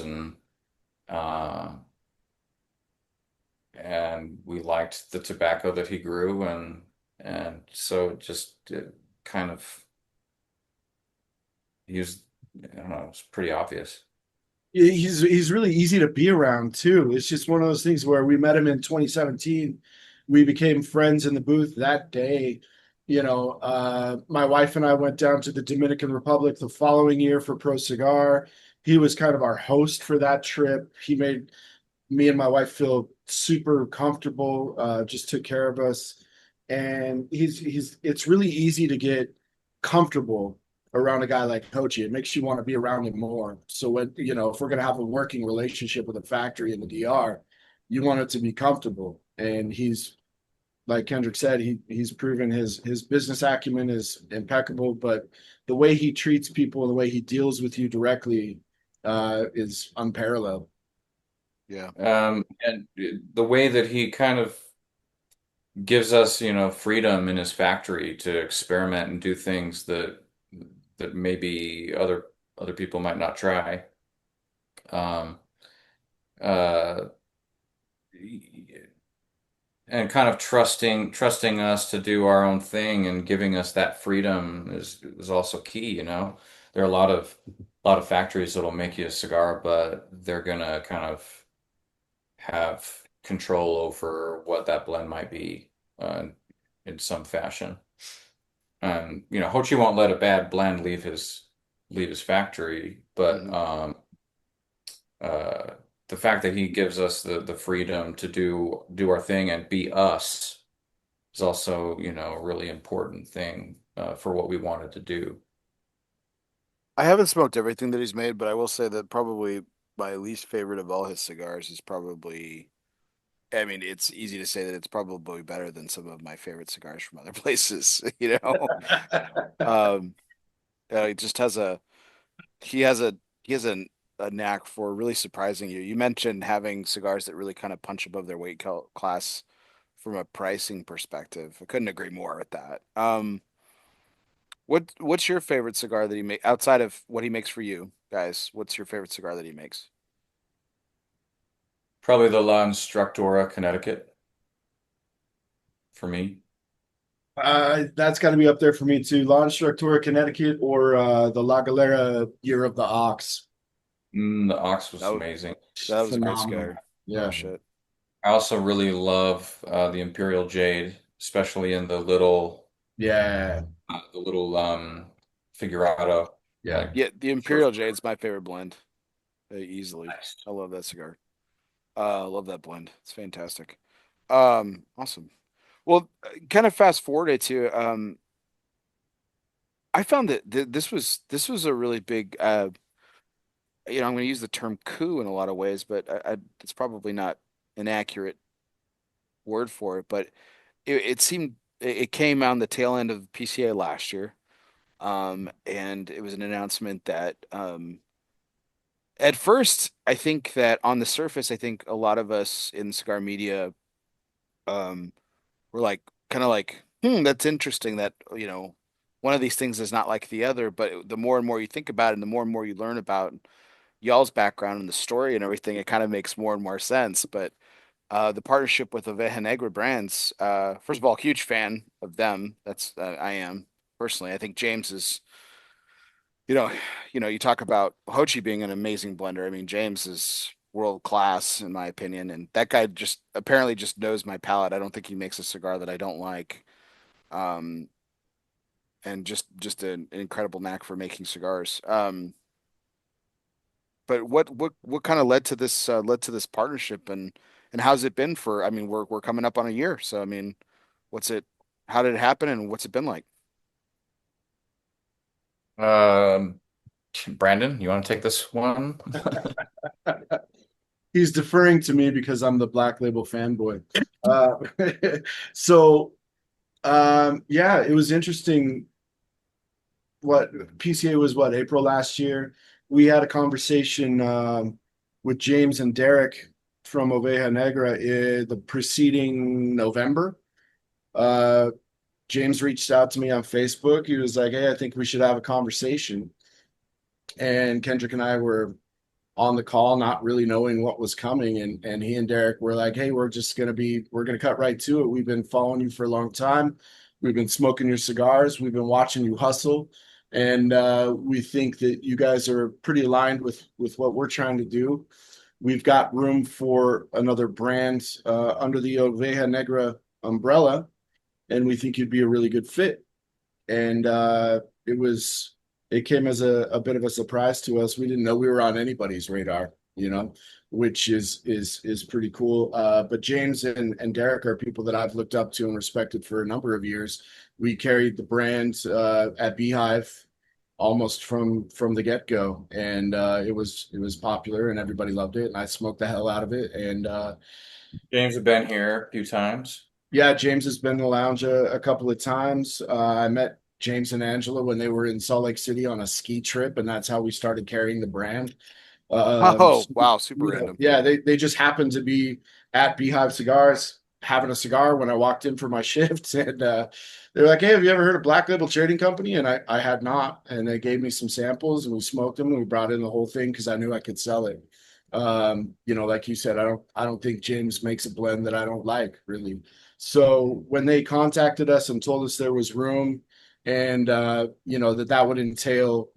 C: uh and we liked the tobacco that he grew and so it kind of he was I don't know, it's pretty obvious.
B: He's really easy to be around too. It's just one of those things where we met him in 2017. We became friends in the booth that day. My wife and I went down to the Dominican Republic the following year for Pro Cigar. He was kind of our host for that trip. He made me and my wife feel super comfortable, just took care of us. And it's really easy to get comfortable around a guy like Hochi. It makes you want to be around him more. So if we're going to have a working relationship with a factory in the DR, you want it to be comfortable. And he's, like Kendrick said, he's proven his business acumen is impeccable, but the way he treats people and the way he deals with you directly is unparalleled.
A: Yeah.
C: And the way that he kind of gives us, freedom in his factory to experiment and do things that maybe other people might not try. Um, uh, and kind of trusting us to do our own thing and giving us that freedom is also key, There are a lot of factories that'll make you a cigar, but they're gonna kind of have control over what that blend might be in some fashion. And Hochi won't let a bad blend leave his factory, but
A: Mhm.
C: uh, the fact that he gives us the freedom to do our thing and be us is also, a really important thing for what we wanted to do.
A: I haven't smoked everything that he's made, but I will say that probably my least favorite of all his cigars is probably, I mean, it's easy to say that it's probably better than some of my favorite cigars from other places, you know? Um, it just has a, he has a, he has a knack for really surprising you. You mentioned having cigars that really kind of punch above their weight class from a pricing perspective. I couldn't agree more with that. What's your favorite cigar that he make outside of what he makes for you guys? What's your favorite cigar that he makes?
C: Probably the La Instructora Connecticut for me.
B: That's got to be up there for me too. La Instructora Connecticut or the La Galera Year of the Ox.
C: The Ox
A: That
C: was
A: was,
C: amazing.
A: that was a great
B: Phenomenal.
A: cigar. No
B: Yeah.
A: shit.
C: I also really love the Imperial Jade, especially in
B: Yeah.
C: the little figurado.
B: Yeah.
C: Like
A: Yeah, the
C: short.
A: Imperial Jade's my favorite blend, easily.
C: Nice.
A: I love that cigar. I love that blend. It's fantastic. Awesome. Well, kind of fast forward it to I found that this was a really big I'm going to use the term coup in a lot of ways, but it's probably not an accurate word for it. But it seemed it came on the tail end of PCA last year, and it was an announcement that at first I think that on the surface I think a lot of us in cigar media um, were like kind of like that's interesting that one of these things is not like the other. But the more and more you think about it, and the more and more you learn about y'all's background and the story and everything, it kind of makes more and more sense. But the partnership with Oveja Negra Brands, first of all, huge fan of them. That's I am personally. I think James is, you know, you talk about Hochi being an amazing blender. I mean, James is world class in my opinion, and that guy just apparently just knows my palate. I don't think he makes a cigar that I don't like. Um, and just an incredible knack for making cigars. But what kind of led to this partnership and how's it been for I mean we're coming up on a year so I mean what's it How did it happen, and what's it been like?
C: Um, Brandon, you want to take this one?
B: He's deferring to me because I'm the Black Label fanboy. Uh, so yeah, it was interesting. What PCA was what April last year. We had a conversation with James and Derek from Oveja Negra the preceding November. Uh, James reached out to me on Facebook. He was like, "Hey, I think we should have a conversation." And Kendrick and I were on the call, not really knowing what was coming. And he and Derek were like, "Hey, we're gonna cut right to it. We've been following you for a long time. We've been smoking your cigars. We've been watching you hustle, and we think that you guys are pretty aligned with what we're trying to do. We've got room for another brand under the Oveja Negra umbrella, and we think you'd be a really good fit." And it came as a bit of a surprise to us. We didn't know we were on anybody's radar, which is pretty cool. But James and Derek are people that I've looked up to and respected for a number of years. We carried the brand at Beehive almost from the get-go, and it was popular and everybody loved it, and I smoked the hell out of it. And
C: James have been here a few times.
B: yeah, James has been in the lounge a couple of times. I met James and Angela when they were in Salt Lake City on a ski trip, and that's how we started carrying the brand.
A: Oh, wow, super random.
B: Yeah, they just happened to be at Beehive Cigars having a cigar when I walked in for my shift, and they're like, "Hey, have you ever heard of Black Label Trading Company?" And I had not, and they gave me some samples, and we smoked them, and we brought in the whole thing because I knew I could sell it. Like you said, I don't think James makes a blend that I don't like really. So when they contacted us and told us there was room, and that would entail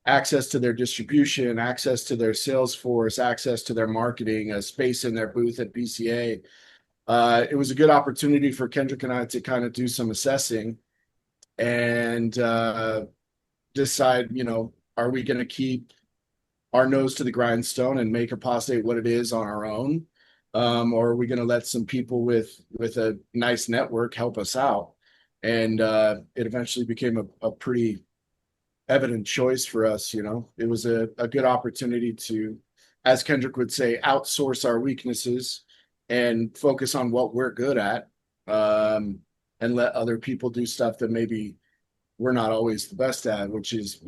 B: access to their distribution, access to their sales force, access to their marketing, a space in their booth at BCA. It was a good opportunity for Kendrick and I to kind of do some assessing and decide, are we going to keep our nose to the grindstone and make Apostate what it is on our own? Or are we going to let some people with a nice network help us out? And it eventually became a pretty evident choice for us. It was a good opportunity to, as Kendrick would say, outsource our weaknesses and focus on what we're good at, and let other people do stuff that maybe we're not always the best at, which is,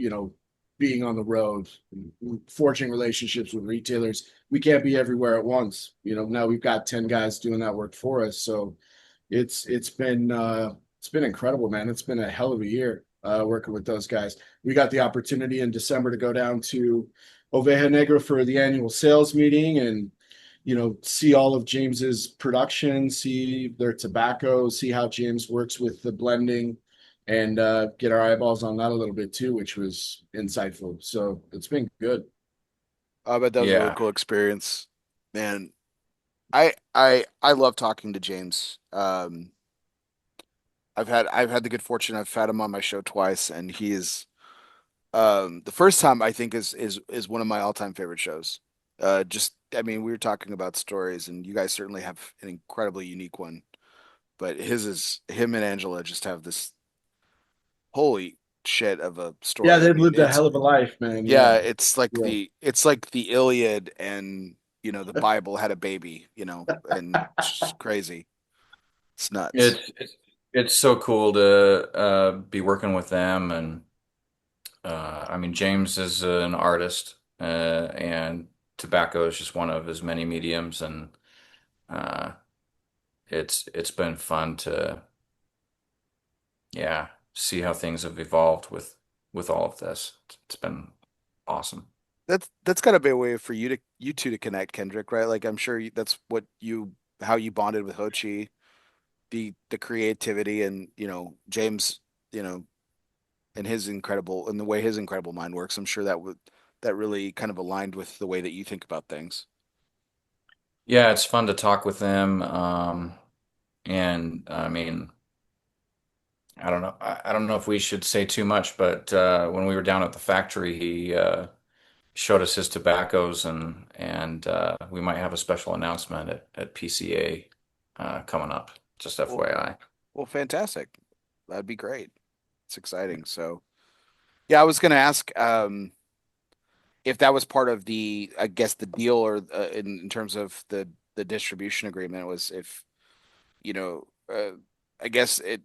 B: being on the road, forging relationships with retailers. We can't be everywhere at once. Now we've got 10 guys doing that work for us. So it's been incredible, man. It's been a hell of a year working with those guys. We got the opportunity in December to go down to Oveja Negra for the annual sales meeting and see all of James's production, see their tobacco, see how James works with the blending, and get our eyeballs on that a little bit too, which was insightful. So it's been good.
A: I bet that was a really
C: Yeah.
A: cool experience, man. I love talking to James. I've had the good fortune. I've had him on my show twice, and he is the first time I think is one of my all-time favorite shows. Just I mean, we were talking about stories, and you guys certainly have an incredibly unique one, but him and Angela just have this holy shit of a
B: Yeah,
A: story. I
B: they've
A: mean,
B: lived a
A: it's
B: hell of a life, man. Yeah,
A: yeah, it's like
B: yeah.
A: the Iliad and the Bible had a baby, and it's just crazy. It's nuts.
C: It's so cool to be working with them, and I mean, James is an artist, and tobacco is just one of his many mediums, and uh, it's been fun to, yeah, see how things have evolved with all of this. It's been awesome.
A: That's gotta be a way for you two to connect, Kendrick, right? Like I'm sure that's what you how you bonded with Hochi, the creativity and James, you know, and the way his incredible mind works. I'm sure that really kind of aligned with the way that you think about things.
C: Yeah, it's fun to talk with them, and I mean, I don't know. I don't know if we should say too much, but when we were down at the factory, he showed us his tobaccos, and we might have a special announcement at PCA coming up. Just
A: Well,
C: FYI.
A: well, fantastic. that'd be great. It's exciting. So yeah, I was going to ask if that was part of the, I guess, the deal, or in terms of the distribution agreement, was if, you know, I guess it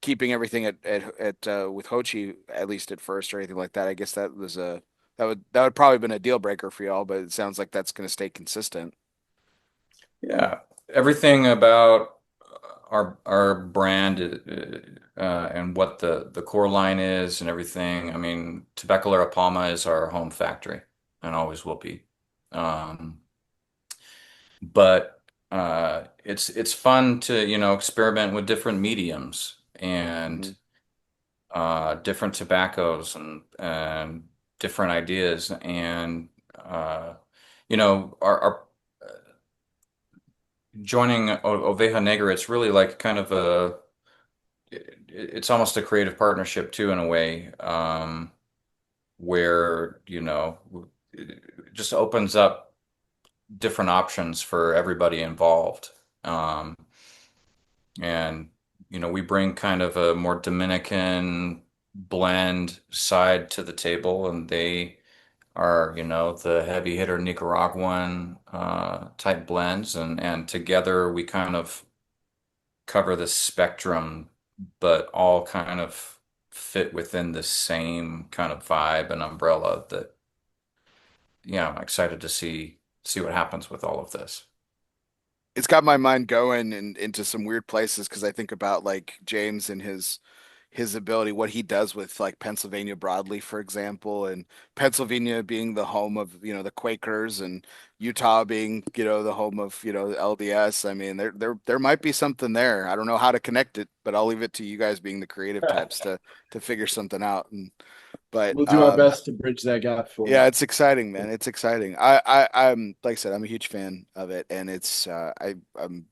A: keeping everything at with Hochi, at least at first, or anything like that. I guess that was a that would probably been a deal breaker for y'all, but it sounds like that's going to stay consistent.
C: Yeah, everything about our brand and what the core line is and everything. I mean, Tabacalera Palma is our home factory and always will be. Um, but it's fun to, experiment with different mediums and
A: Hmm.
C: different tobaccos and different ideas and our joining Oveja Negra, it's really like kind of it's almost a creative partnership too in a way, where, it just opens up different options for everybody involved. Um, and, we bring kind of a more Dominican blend side to the table, and they are, the heavy hitter Nicaraguan type blends, and together we kind of cover the spectrum, but all kind of fit within the same kind of vibe and umbrella that, yeah, I'm excited to see what happens with all of this.
A: It's got my mind going into some weird places because I think about like James and his ability, what he does with like Pennsylvania broadly, for example, and Pennsylvania being the home of, the Quakers, and Utah being, the home of, the LDS. I mean, there might be something there. I don't know how to connect it, but I'll leave it to you guys being the creative types to figure something out. But
B: We'll do our best to bridge that gap for
A: yeah,
B: you.
A: it's exciting, man. It's exciting. I'm like I said, I'm a huge fan of it, and I'm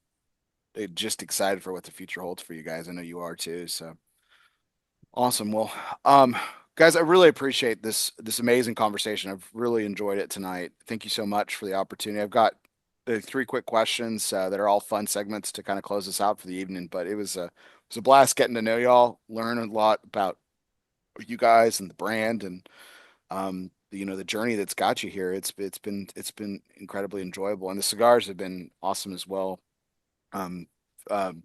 A: just excited for what the future holds for you guys. I know you are too. So awesome. Well, um, guys, I really appreciate this amazing conversation. I've really enjoyed it tonight. Thank you so much for the opportunity. I've got three quick questions that are all fun segments to kind of close us out for the evening. But it was a blast getting to know y'all, learn a lot about you guys and the brand, and the journey that's got you here. It's been incredibly enjoyable, and the cigars have been awesome as well. Um, um,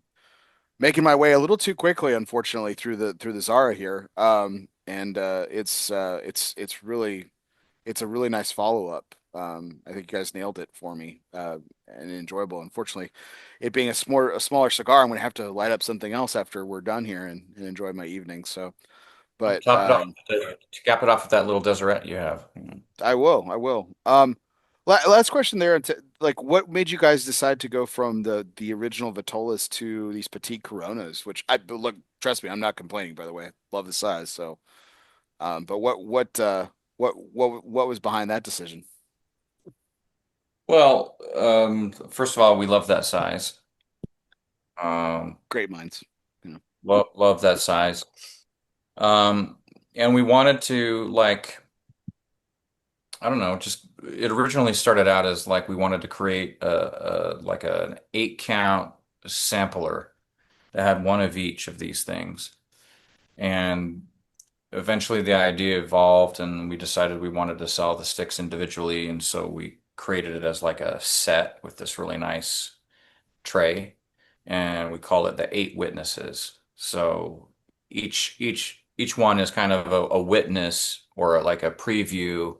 A: Making my way a little too quickly, unfortunately, through the Zara here. And it's a really nice follow up. I think you guys nailed it for me, and enjoyable. Unfortunately, it being a smaller cigar, I'm gonna have to light up something else after we're done here and enjoy my evening. So,
C: I'll
A: but
C: top it off to cap it off with that little Deseret you have.
A: I will. I will. Last question there. Like, what made you guys decide to go from the original Vitolas to these petite Coronas? Which but look, trust me, I'm not complaining. By the way, love the size. So, but what was behind that decision?
C: Well, first of all, we love that size.
A: Great minds. You know.
C: Love that size. Um, and we wanted to, like, I don't know, just it originally started out as like we wanted to create like an 8 count sampler that had one of each of these things. And eventually the idea evolved and we decided we wanted to sell the sticks individually. And so we created it as like a set with this really nice tray. And we call it the Eight Witnesses. So each one is kind of a witness or like a preview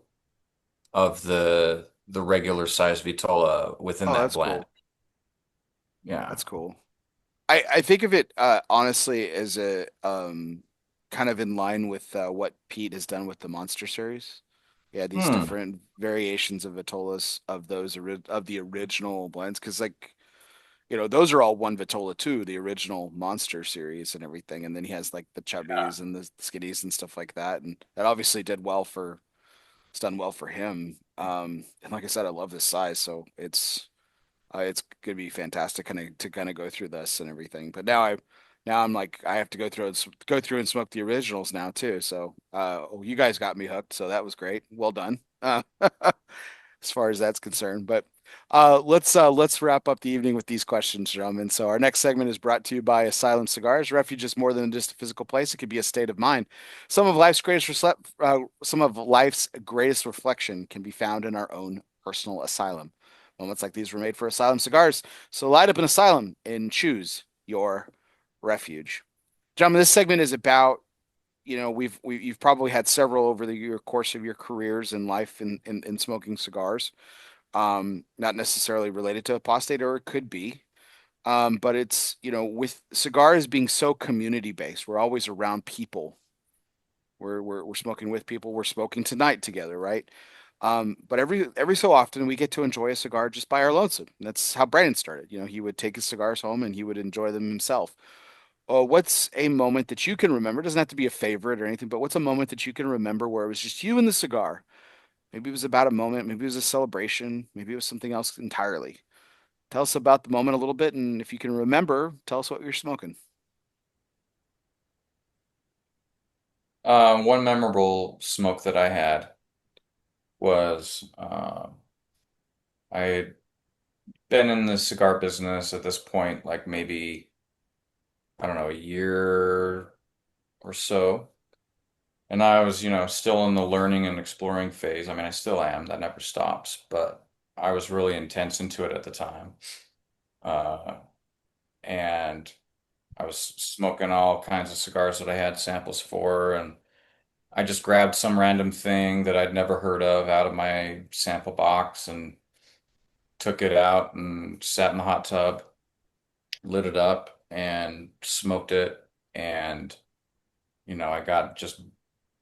C: of the regular size Vitola within
A: Oh,
C: that
A: that's
C: blend.
A: cool.
C: Yeah.
A: That's cool. I think of it honestly as a kind of in line with what Pete has done with the Monster series. Yeah, these
C: Hmm.
A: different variations of Vitolas of of the original blends, because like those are all one Vitola too, the original Monster series and everything. And then he has like the
C: Yeah.
A: chubbies and the skinnies and stuff like that, and that obviously it's done well for him. And like I said, I love this size, so it's gonna be fantastic to kind of go through this and everything. But now I'm like I have to go through and smoke the originals now too. So you guys got me hooked. So that was great. Well done. As far as that's concerned. But Let's wrap up the evening with these questions, gentlemen. So our next segment is brought to you by Asylum Cigars. Refuge is more than just a physical place; it could be a state of mind. Some of life's greatest reflection can be found in our own personal asylum. Moments like these were made for Asylum Cigars. So light up an asylum and choose your refuge. Gentlemen, this segment is about, you've probably had several over the course of your careers in life in smoking cigars, not necessarily related to apostate, or it could be. But it's, with cigars being so community based, we're always around people. We're smoking with people. We're smoking tonight together, right? But every so often we get to enjoy a cigar just by our lonesome. That's how Brandon started. He would take his cigars home and he would enjoy them himself. What's a moment that you can remember? It doesn't have to be a favorite or anything, but what's a moment that you can remember where it was just you and the cigar? Maybe it was about a moment, maybe it was a celebration, maybe it was something else entirely. Tell us about the moment a little bit, and if you can remember, tell us what you're smoking.
C: One memorable smoke that I had was I had been in the cigar business at this point, like maybe, I don't know, a year or so. And I was, still in the learning and exploring phase. I mean, I still am, that never stops, but I was really intense into it at the time. Uh, and I was smoking all kinds of cigars that I had samples for, and I just grabbed some random thing that I'd never heard of out of my sample box and took it out and sat in the hot tub, lit it up, and smoked it. And, I got just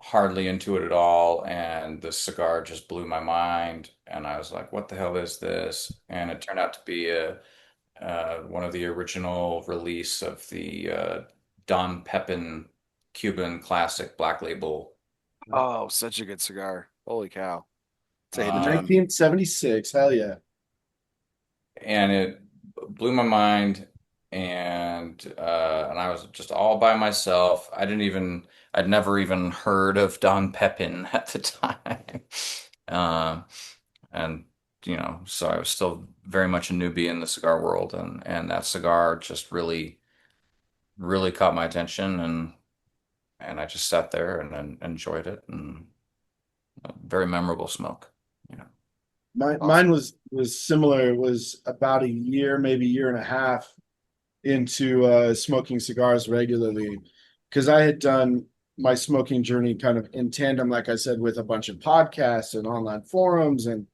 C: hardly into it at all. And the cigar just blew my mind. And I was like, what the hell is this? And it turned out to be one of the original release of the Don Pepin Cuban Classic Black Label.
A: Oh, such a good cigar. Holy cow. It's a hidden
C: Um,
A: gem.
B: 1976. Hell yeah.
C: and it blew my mind. And I was just all by myself. I'd never even heard of Don Pepin at the time. Um, and so I was still very much a newbie in the cigar world, and that cigar just really, really caught my attention, and I just sat there and enjoyed it, and a very memorable smoke, you know.
B: Mine
A: Awesome.
B: was similar. It was about a year, maybe year and a half into smoking cigars regularly, because I had done my smoking journey kind of in tandem, like I said, with a bunch of podcasts and online forums and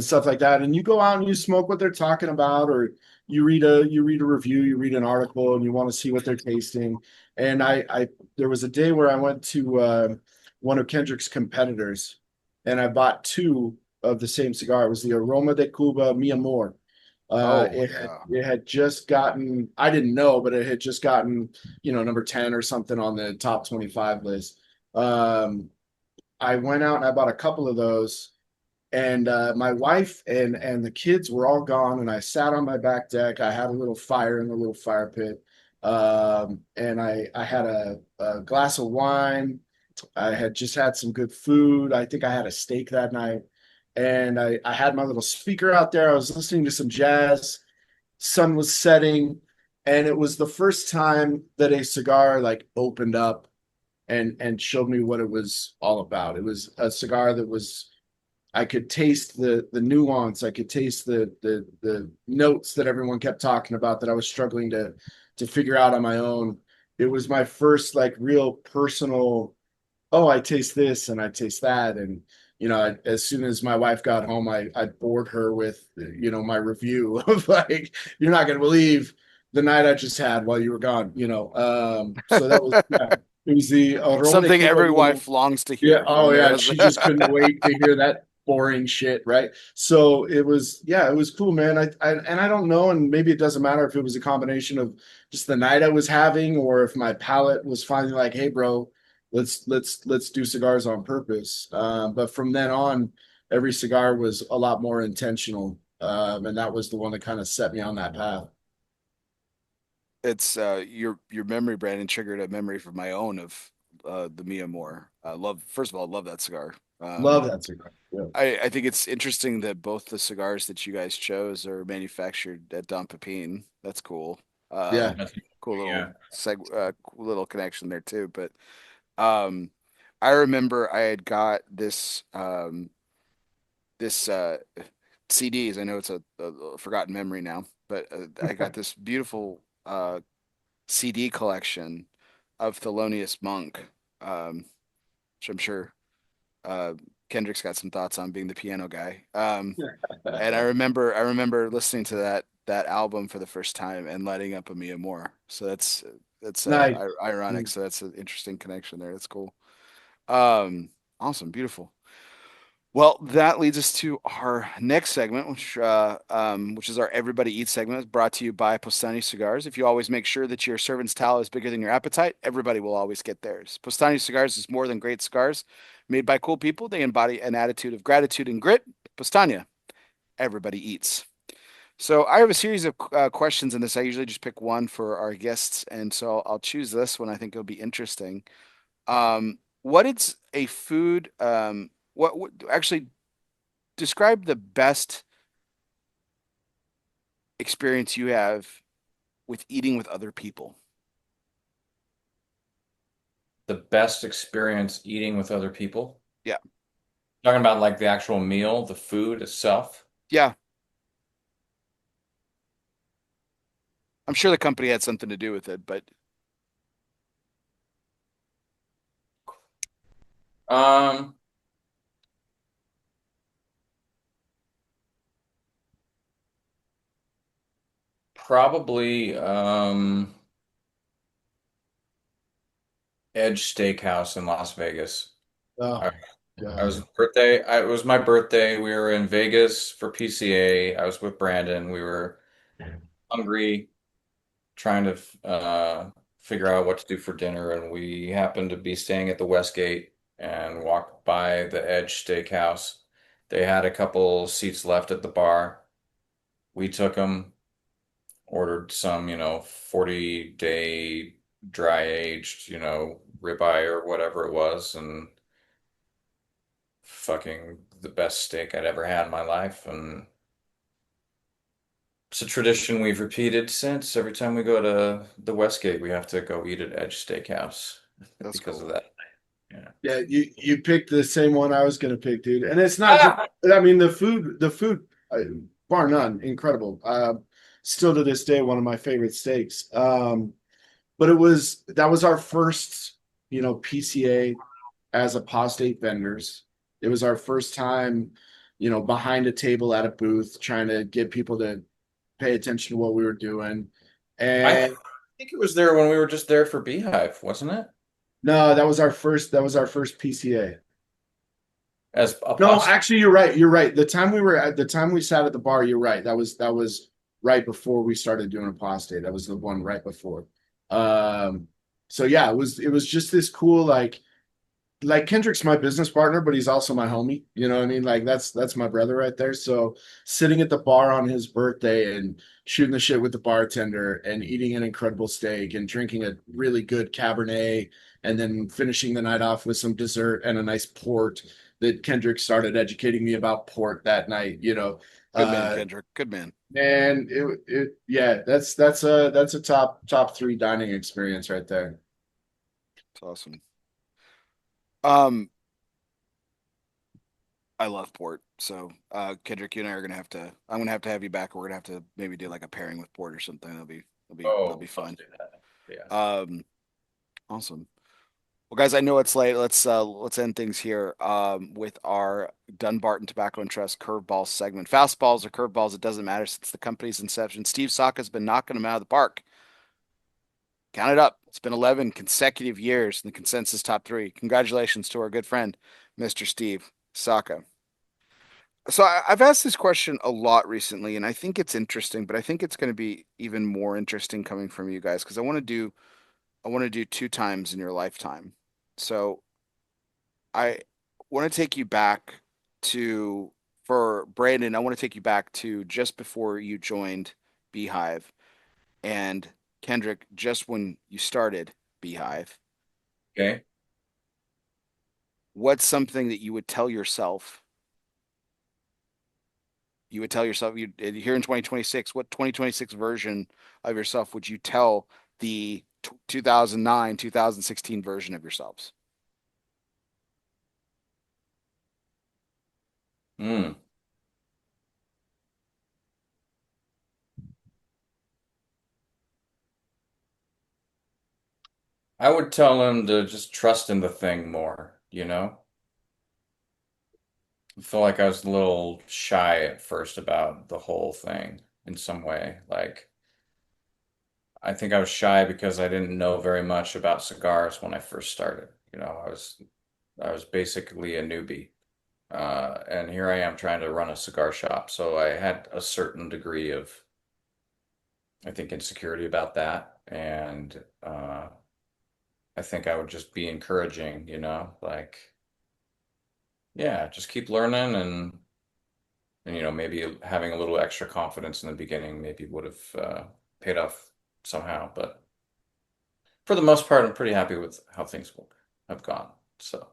B: stuff like that. And you go out and you smoke what they're talking about, or you read a review, you read an article, and you want to see what they're tasting. And I there was a day where I went to one of Kendrick's competitors, and I bought two of the same cigar. It was the Aroma de Cuba Mi Amor.
A: Oh,
B: It had
A: yeah.
B: it had just gotten, I didn't know, but it had just gotten, number 10 or something on the top 25 list. Um, I went out and I bought a couple of those, and my wife and the kids were all gone, and I sat on my back deck. I had a little fire in the little fire pit, and I had a glass of wine. I had just had some good food. I think I had a steak that night, and I had my little speaker out there. I was listening to some jazz. Sun was setting, and it was the first time that a cigar like opened up and showed me what it was all about. It was a cigar that was, I could taste the nuance. I could taste the notes that everyone kept talking about that I was struggling to figure out on my own. It was my first like real personal, oh, I taste this and I taste that. And, as soon as my wife got home, I bored her with, my review of like, you're not going to believe the night I just had while you were gone. So that was, yeah, it was the Aroma de
A: Something
B: Cuba.
A: every wife longs to
B: Yeah.
A: hear
B: Oh,
A: when there
B: yeah.
A: is.
B: She just couldn't wait to hear that boring shit. Right. So it was, yeah, it was cool, man. And I don't know. And maybe it doesn't matter if it was a combination of just the night I was having, or if my palate was finally like, hey, bro, let's do cigars on purpose. But from then on, every cigar was a lot more intentional. And that was the one that kind of set me on that path.
A: It's your memory, Brandon, triggered a memory from my own of the Mia Moore. Love First of all, love that cigar.
B: Love that cigar. Yeah.
A: I think it's interesting that both the cigars that you guys chose are manufactured at Don Pepin. That's cool.
B: Yeah.
A: Um, cool little
C: Yeah.
A: cool little connection there too. But um, I remember I had got this CDs. I know it's a forgotten memory now, but I got this beautiful CD collection of Thelonious Monk, which I'm sure uh, Kendrick's got some thoughts on being the piano guy. And I remember listening to that album for the first time and lighting up a Mia Moore. So that's
B: Nice.
A: ironic. So that's an interesting connection there. That's cool. Um, awesome, beautiful. Well, that leads us to our next segment, which is our Everybody Eats segment. It's brought to you by Postani Cigars. If you always make sure that your servant's towel is bigger than your appetite, everybody will always get theirs. Postani Cigars is more than great cigars. Made by cool people, they embody an attitude of gratitude and grit. Postania, everybody eats. So I have a series of questions in this. I usually just pick one for our guests, and so I'll choose this one. I think it'll be interesting. What is a food? What actually describe the best experience you have with eating with other people?
C: The best experience eating with other people.
A: Yeah,
C: Talking about like the actual meal, the food itself.
A: yeah. I'm sure the company had something to do with it, but
C: Um, Probably Edge Steakhouse in Las Vegas.
B: Oh,
C: I, I
B: God.
C: was birthday. It was my birthday. We were in Vegas for PCA. I was with Brandon. We were hungry, trying to figure out what to do for dinner, and we happened to be staying at the Westgate and walked by the Edge Steakhouse. They had a couple seats left at the bar. We took them, ordered some, 40-day dry aged, ribeye or whatever it was, and fucking the best steak I'd ever had in my life. And it's a tradition we've repeated since. Every time we go to the Westgate, we have to go eat at Edge Steakhouse
A: that's
C: because of
A: cool.
C: that. Yeah.
B: Yeah, you picked the same one I was gonna pick, dude. And it's not just,
C: Ah!
B: I mean, the food, bar none, incredible. Still to this day, one of my favorite steaks. But that was our first, PCA as apostate vendors. It was our first time, behind a table at a booth trying to get people to pay attention to what we were doing.
C: I
B: And
C: think it was there when we were just there for Beehive, wasn't it?
B: no, that was our first PCA.
C: As
B: No,
C: apostle.
B: actually, you're right. You're right. The time we sat at the bar, you're right. That was right before we started doing apostate. That was the one right before. Um, so yeah, it was just this cool, like Kendrick's my business partner, but he's also my homie. You know what I mean? Like that's my brother right there. So sitting at the bar on his birthday and shooting the shit with the bartender and eating an incredible steak and drinking a really good Cabernet and then finishing the night off with some dessert and a nice port that Kendrick started educating me about port that night.
A: Good man,
B: Uh,
A: Kendrick. Good man.
B: and yeah, that's a top three dining experience right there.
A: It's awesome. Um, I love port. So, Kendrick, you and I are gonna have to. I'm gonna have you back. We're gonna have to maybe do like a pairing with port or something. That'll be
C: Oh,
A: fun.
C: yeah.
A: Um, awesome. Well, guys, I know it's late. Let's end things here with our Dunbarton Tobacco and Trust curveball segment. Fastballs or curveballs, it doesn't matter since the company's inception. Steve Saka's been knocking them out of the park. Count it up. It's been 11 consecutive years in the consensus top three. Congratulations to our good friend, Mr. Steve Saka. So I've asked this question a lot recently, and I think it's interesting, but I think it's going to be even more interesting coming from you guys because I want to do two times in your lifetime. So I want to take you back to for Brandon. I want to take you back to just before you joined Beehive, and Kendrick, just when you started Beehive.
C: Okay.
A: what's something that you would tell yourself? You would tell yourself you here in 2026, what 2026 version of yourself would you tell the 2009, 2016 version of yourselves?
C: Mm. I would tell him to just trust in the thing more, you know? I feel like I was a little shy at first about the whole thing in some way. Like, I think I was shy because I didn't know very much about cigars when I first started. You know, I was basically a newbie. And here I am trying to run a cigar shop. So I had a certain degree of, I think, insecurity about that. And I think I would just be encouraging, you know, like, yeah, just keep learning and you know, maybe having a little extra confidence in the beginning maybe would have paid off somehow. But for the most part, I'm pretty happy with how things have gone. So,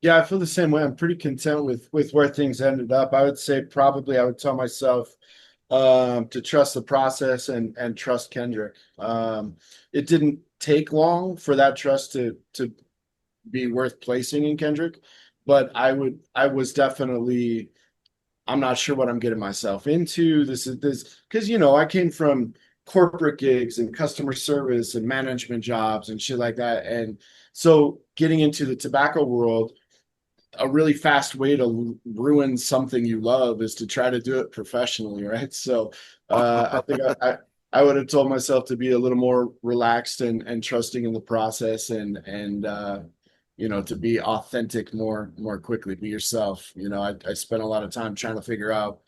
B: Yeah, I feel the same way. I'm pretty content with where things ended up. I would say probably I would tell myself to trust the process and trust Kendrick. It didn't take long for that trust to be worth placing in Kendrick, but I was definitely I'm not sure what I'm getting myself into. This because I came from corporate gigs and customer service and management jobs and shit like that. And so getting into the tobacco world, a really fast way to ruin something you love is to try to do it professionally, right? So I think I would have told myself to be a little more relaxed and trusting in the process and to be authentic more quickly, be yourself. I spent a lot of time trying to figure out,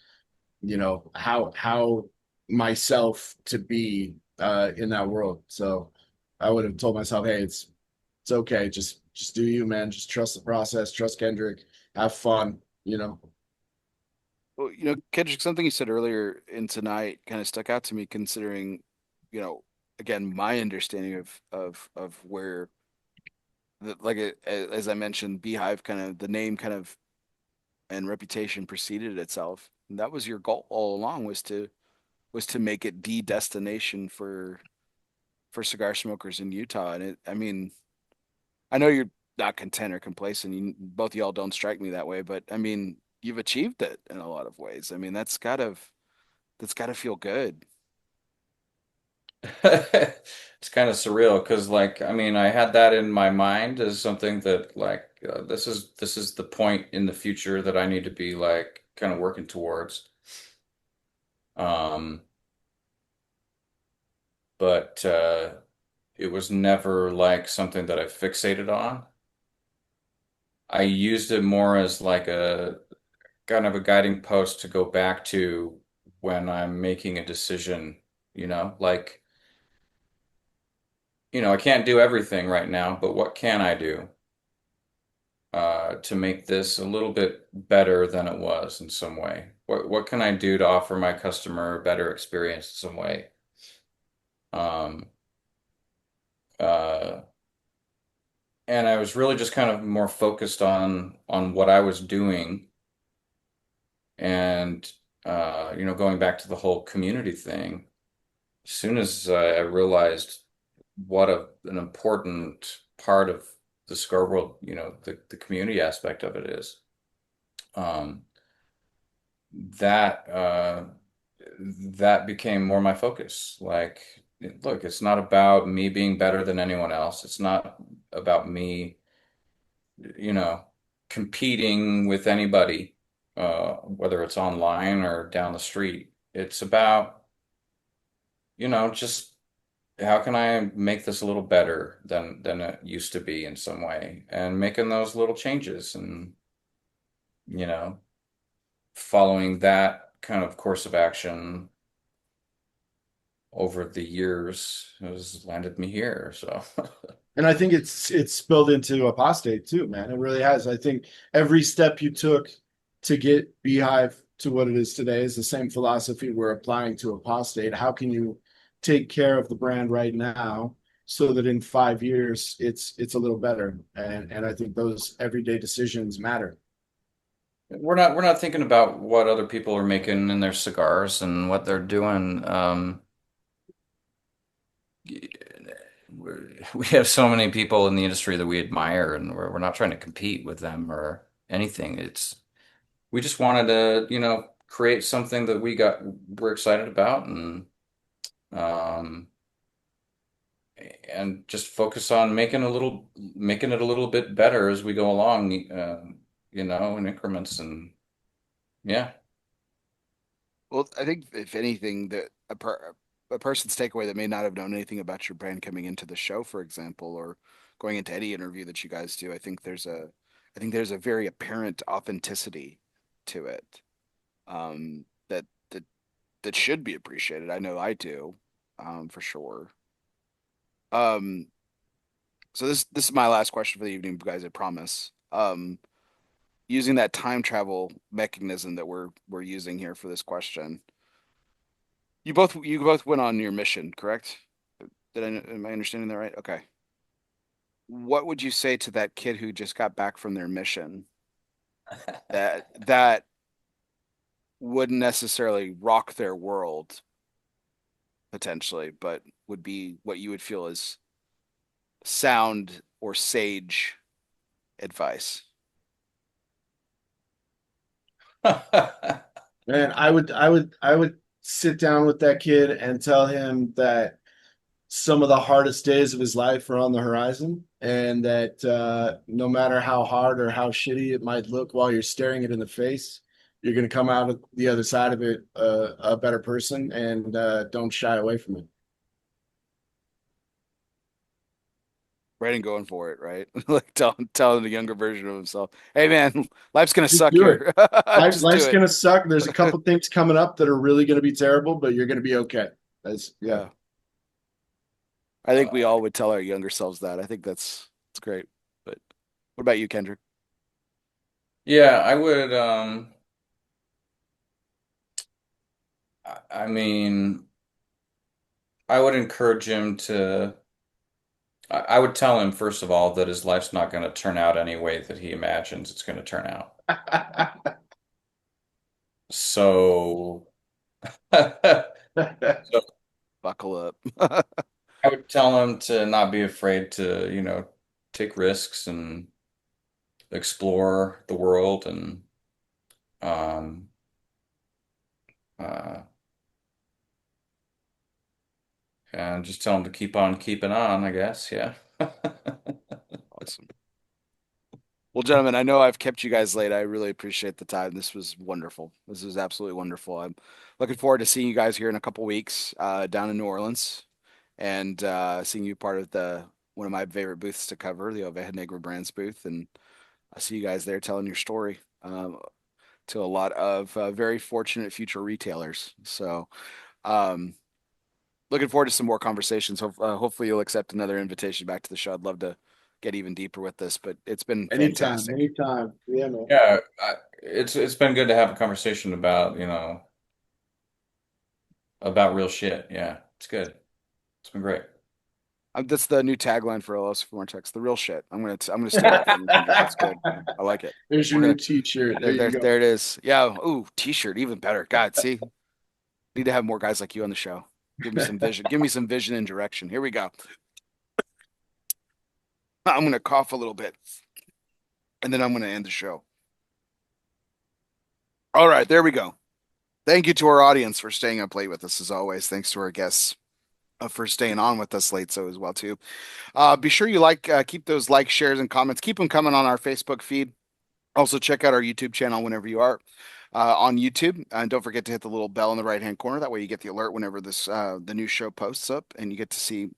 B: how myself to be in that world. So I would have told myself, hey, it's okay. Just do you, man. Just trust the process, trust Kendrick, have fun.
A: Well, Kendrick, something you said earlier in tonight kind of stuck out to me, considering, you know, again, my understanding of where, as I mentioned, Beehive kind of the name kind of and reputation preceded itself. And that was your goal all along was to make it the destination for cigar smokers in Utah. And I mean, I know you're not content or complacent. Both of y'all don't strike me that way, but I mean, you've achieved it in a lot of ways. I mean, that's gotta feel good.
C: it's kind of surreal because like I mean I had that in my mind as something that like this is the point in the future that I need to be like kind of working towards. Um, but it was never like something that I fixated on. I used it more as like a kind of a guiding post to go back to when I'm making a decision, you know, like, you know, I can't do everything right now, but what can I do to make this a little bit better than it was in some way? What can I do to offer my customer a better experience in some way? Um, uh, and I was really just kind of more focused on what I was doing and you know, going back to the whole community thing. As soon as I realized what an important part of the cigar world, you know, the community aspect of it is, um, that that became more my focus. Like, look, it's not about me being better than anyone else. It's not about me, you know, competing with anybody, whether it's online or down the street. It's about, you know, just how can I make this a little better than it used to be in some way, and making those little changes and, you know, following that kind of course of action over the years has landed me here. So,
B: And I think it's spilled into Apostate too, man. It really has. I think every step you took to get Beehive to what it is today is the same philosophy we're applying to Apostate. How can you take care of the brand right now so that in 5 years it's a little better. And I think those everyday decisions matter.
C: We're not thinking about what other people are making in their cigars and what they're doing. We have so many people in the industry that we admire, and we're not trying to compete with them or anything. We just wanted to, create something that we're excited about, um, and just focus on making it a little bit better as we go along, in increments, and yeah.
A: Well, I think if anything, that a person's takeaway that may not have known anything about your brand coming into the show, for example, or going into any interview that you guys do, I think there's a very apparent authenticity to it, that that should be appreciated. I know I do, for sure. Um, so this is my last question for the evening, guys. I promise. Using that time travel mechanism that we're using here for this question. You both went on your mission, correct? Am I understanding that right? Okay. What would you say to that kid who just got back from their mission that wouldn't necessarily rock their world potentially, but would be what you would feel is sound or sage advice?
B: And I would sit down with that kid and tell him that some of the hardest days of his life are on the horizon, and that no matter how hard or how shitty it might look while you're staring it in the face, you're going to come out of the other side of it a better person, and don't shy away from it.
A: Right, and going for it, right? Like telling the younger version of himself, "Hey, man, life's gonna
B: Just
A: suck
B: do it.
A: here. Just do
B: Life's
A: it."
B: going to suck. There's a couple things coming up that are really going to be terrible, but you're going to be okay. That's yeah.
A: Yeah, I think we all would tell our younger selves that. I think that's great. But what about you, Kendrick?
C: Yeah, I would. I mean, I would encourage him to. I would tell him, first of all, that his life's not going to turn out any way that he imagines it's going to turn out. So, so
A: Buckle up.
C: I would tell him to not be afraid to, take risks and explore the world, um, uh, and just tell him to keep on keeping on, I guess. Yeah.
A: Awesome. Well, gentlemen, I know I've kept you guys late. I really appreciate the time. This was wonderful. This was absolutely wonderful. I'm looking forward to seeing you guys here in a couple weeks, down in New Orleans, and seeing you part of the one of my favorite booths to cover, the Oveja Negra Brands booth, and I see you guys there telling your story, to a lot of very fortunate future retailers. So, um, looking forward to some more conversations. Hopefully, you'll accept another invitation back to the show. I'd love to get even deeper with this, but it's been
B: Anytime,
A: fantastic.
B: anytime. Yeah, man.
C: Yeah, it's been good to have a conversation about real shit. Yeah, it's good. It's been great.
A: That's the new tagline for ELOSOFUMARTAKES, the real shit. I'm gonna steal that from you, Kendrick. That's good. I like it.
B: There's your
A: We're
B: new
A: gonna
B: t-shirt. There you go.
A: there it is. Yeah. Ooh, t-shirt, even better. God, see, need to have more guys like you on the show. Give me some vision. Give me some vision and direction. Here we go. I'm gonna cough a little bit, and then I'm gonna end the show. All right, there we go. Thank you to our audience for staying up late with us as always. Thanks to our guests, for staying on with us late so as well too. Be sure you keep those likes, shares, and comments. Keep them coming on our Facebook feed. Also, check out our YouTube channel whenever you are on YouTube, and don't forget to hit the little bell in the right hand corner. That way, you get the alert whenever the new show posts up, and you get to see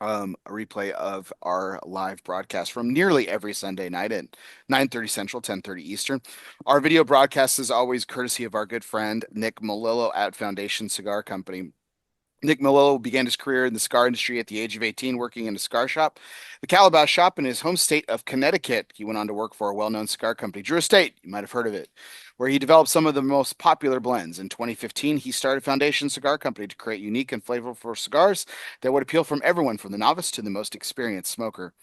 A: a replay of our live broadcast from nearly every Sunday night at 9:30 Central, 10:30 Eastern. Our video broadcast is always courtesy of our good friend Nick Melillo at Foundation Cigar Company. Nick Melillo began his career in the cigar industry at the age of 18, working in a cigar shop, the Calabash shop in his home state of Connecticut. He went on to work for a well-known cigar company, Drew Estate. You might have heard of it, where he developed some of the most popular blends. In 2015, he started Foundation Cigar Company to create unique and flavorful cigars that would appeal from everyone from the novice to the most experienced smoker.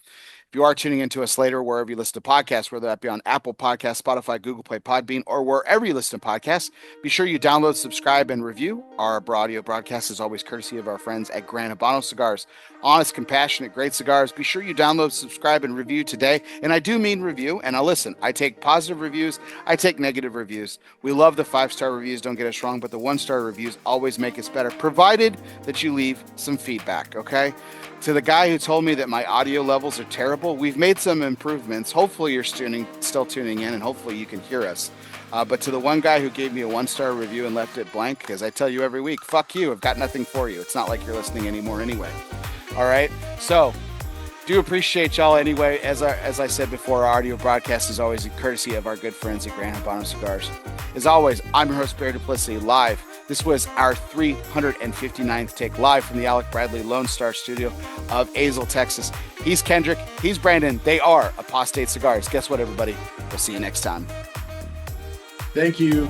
A: If you are tuning into us later, wherever you listen to podcasts, whether that be on Apple Podcasts, Spotify, Google Play, Podbean, or wherever you listen to podcasts, be sure you download, subscribe, and review. Our audio broadcast is always courtesy of our friends at Gran Habano Cigars. Honest, compassionate, great cigars. Be sure you download, subscribe, and review today. And I do mean review. And now listen, I take positive reviews. I take negative reviews. We love the 5-star reviews, don't get us wrong, but the 1-star reviews always make us better, provided that you leave some feedback, okay? To the guy who told me that my audio levels are terrible, we've made some improvements. Hopefully you're still tuning in, and hopefully you can hear us. But to the one guy who gave me a 1-star review and left it blank, because I tell you every week, fuck you, I've got nothing for you. It's not like you're listening anymore anyway. All right? So, do appreciate y'all anyway. As I said before, our audio broadcast is always a courtesy of our good friends at Gran Habano Cigars. As always, I'm your host, Barry Duplessis, live. This was our 359th take, live from the Alec Bradley Lone Star studio of Azle, Texas. He's Kendrick. He's Brandon. They are Apostate Cigars. Guess what, everybody? We'll see you next time.
B: Thank you.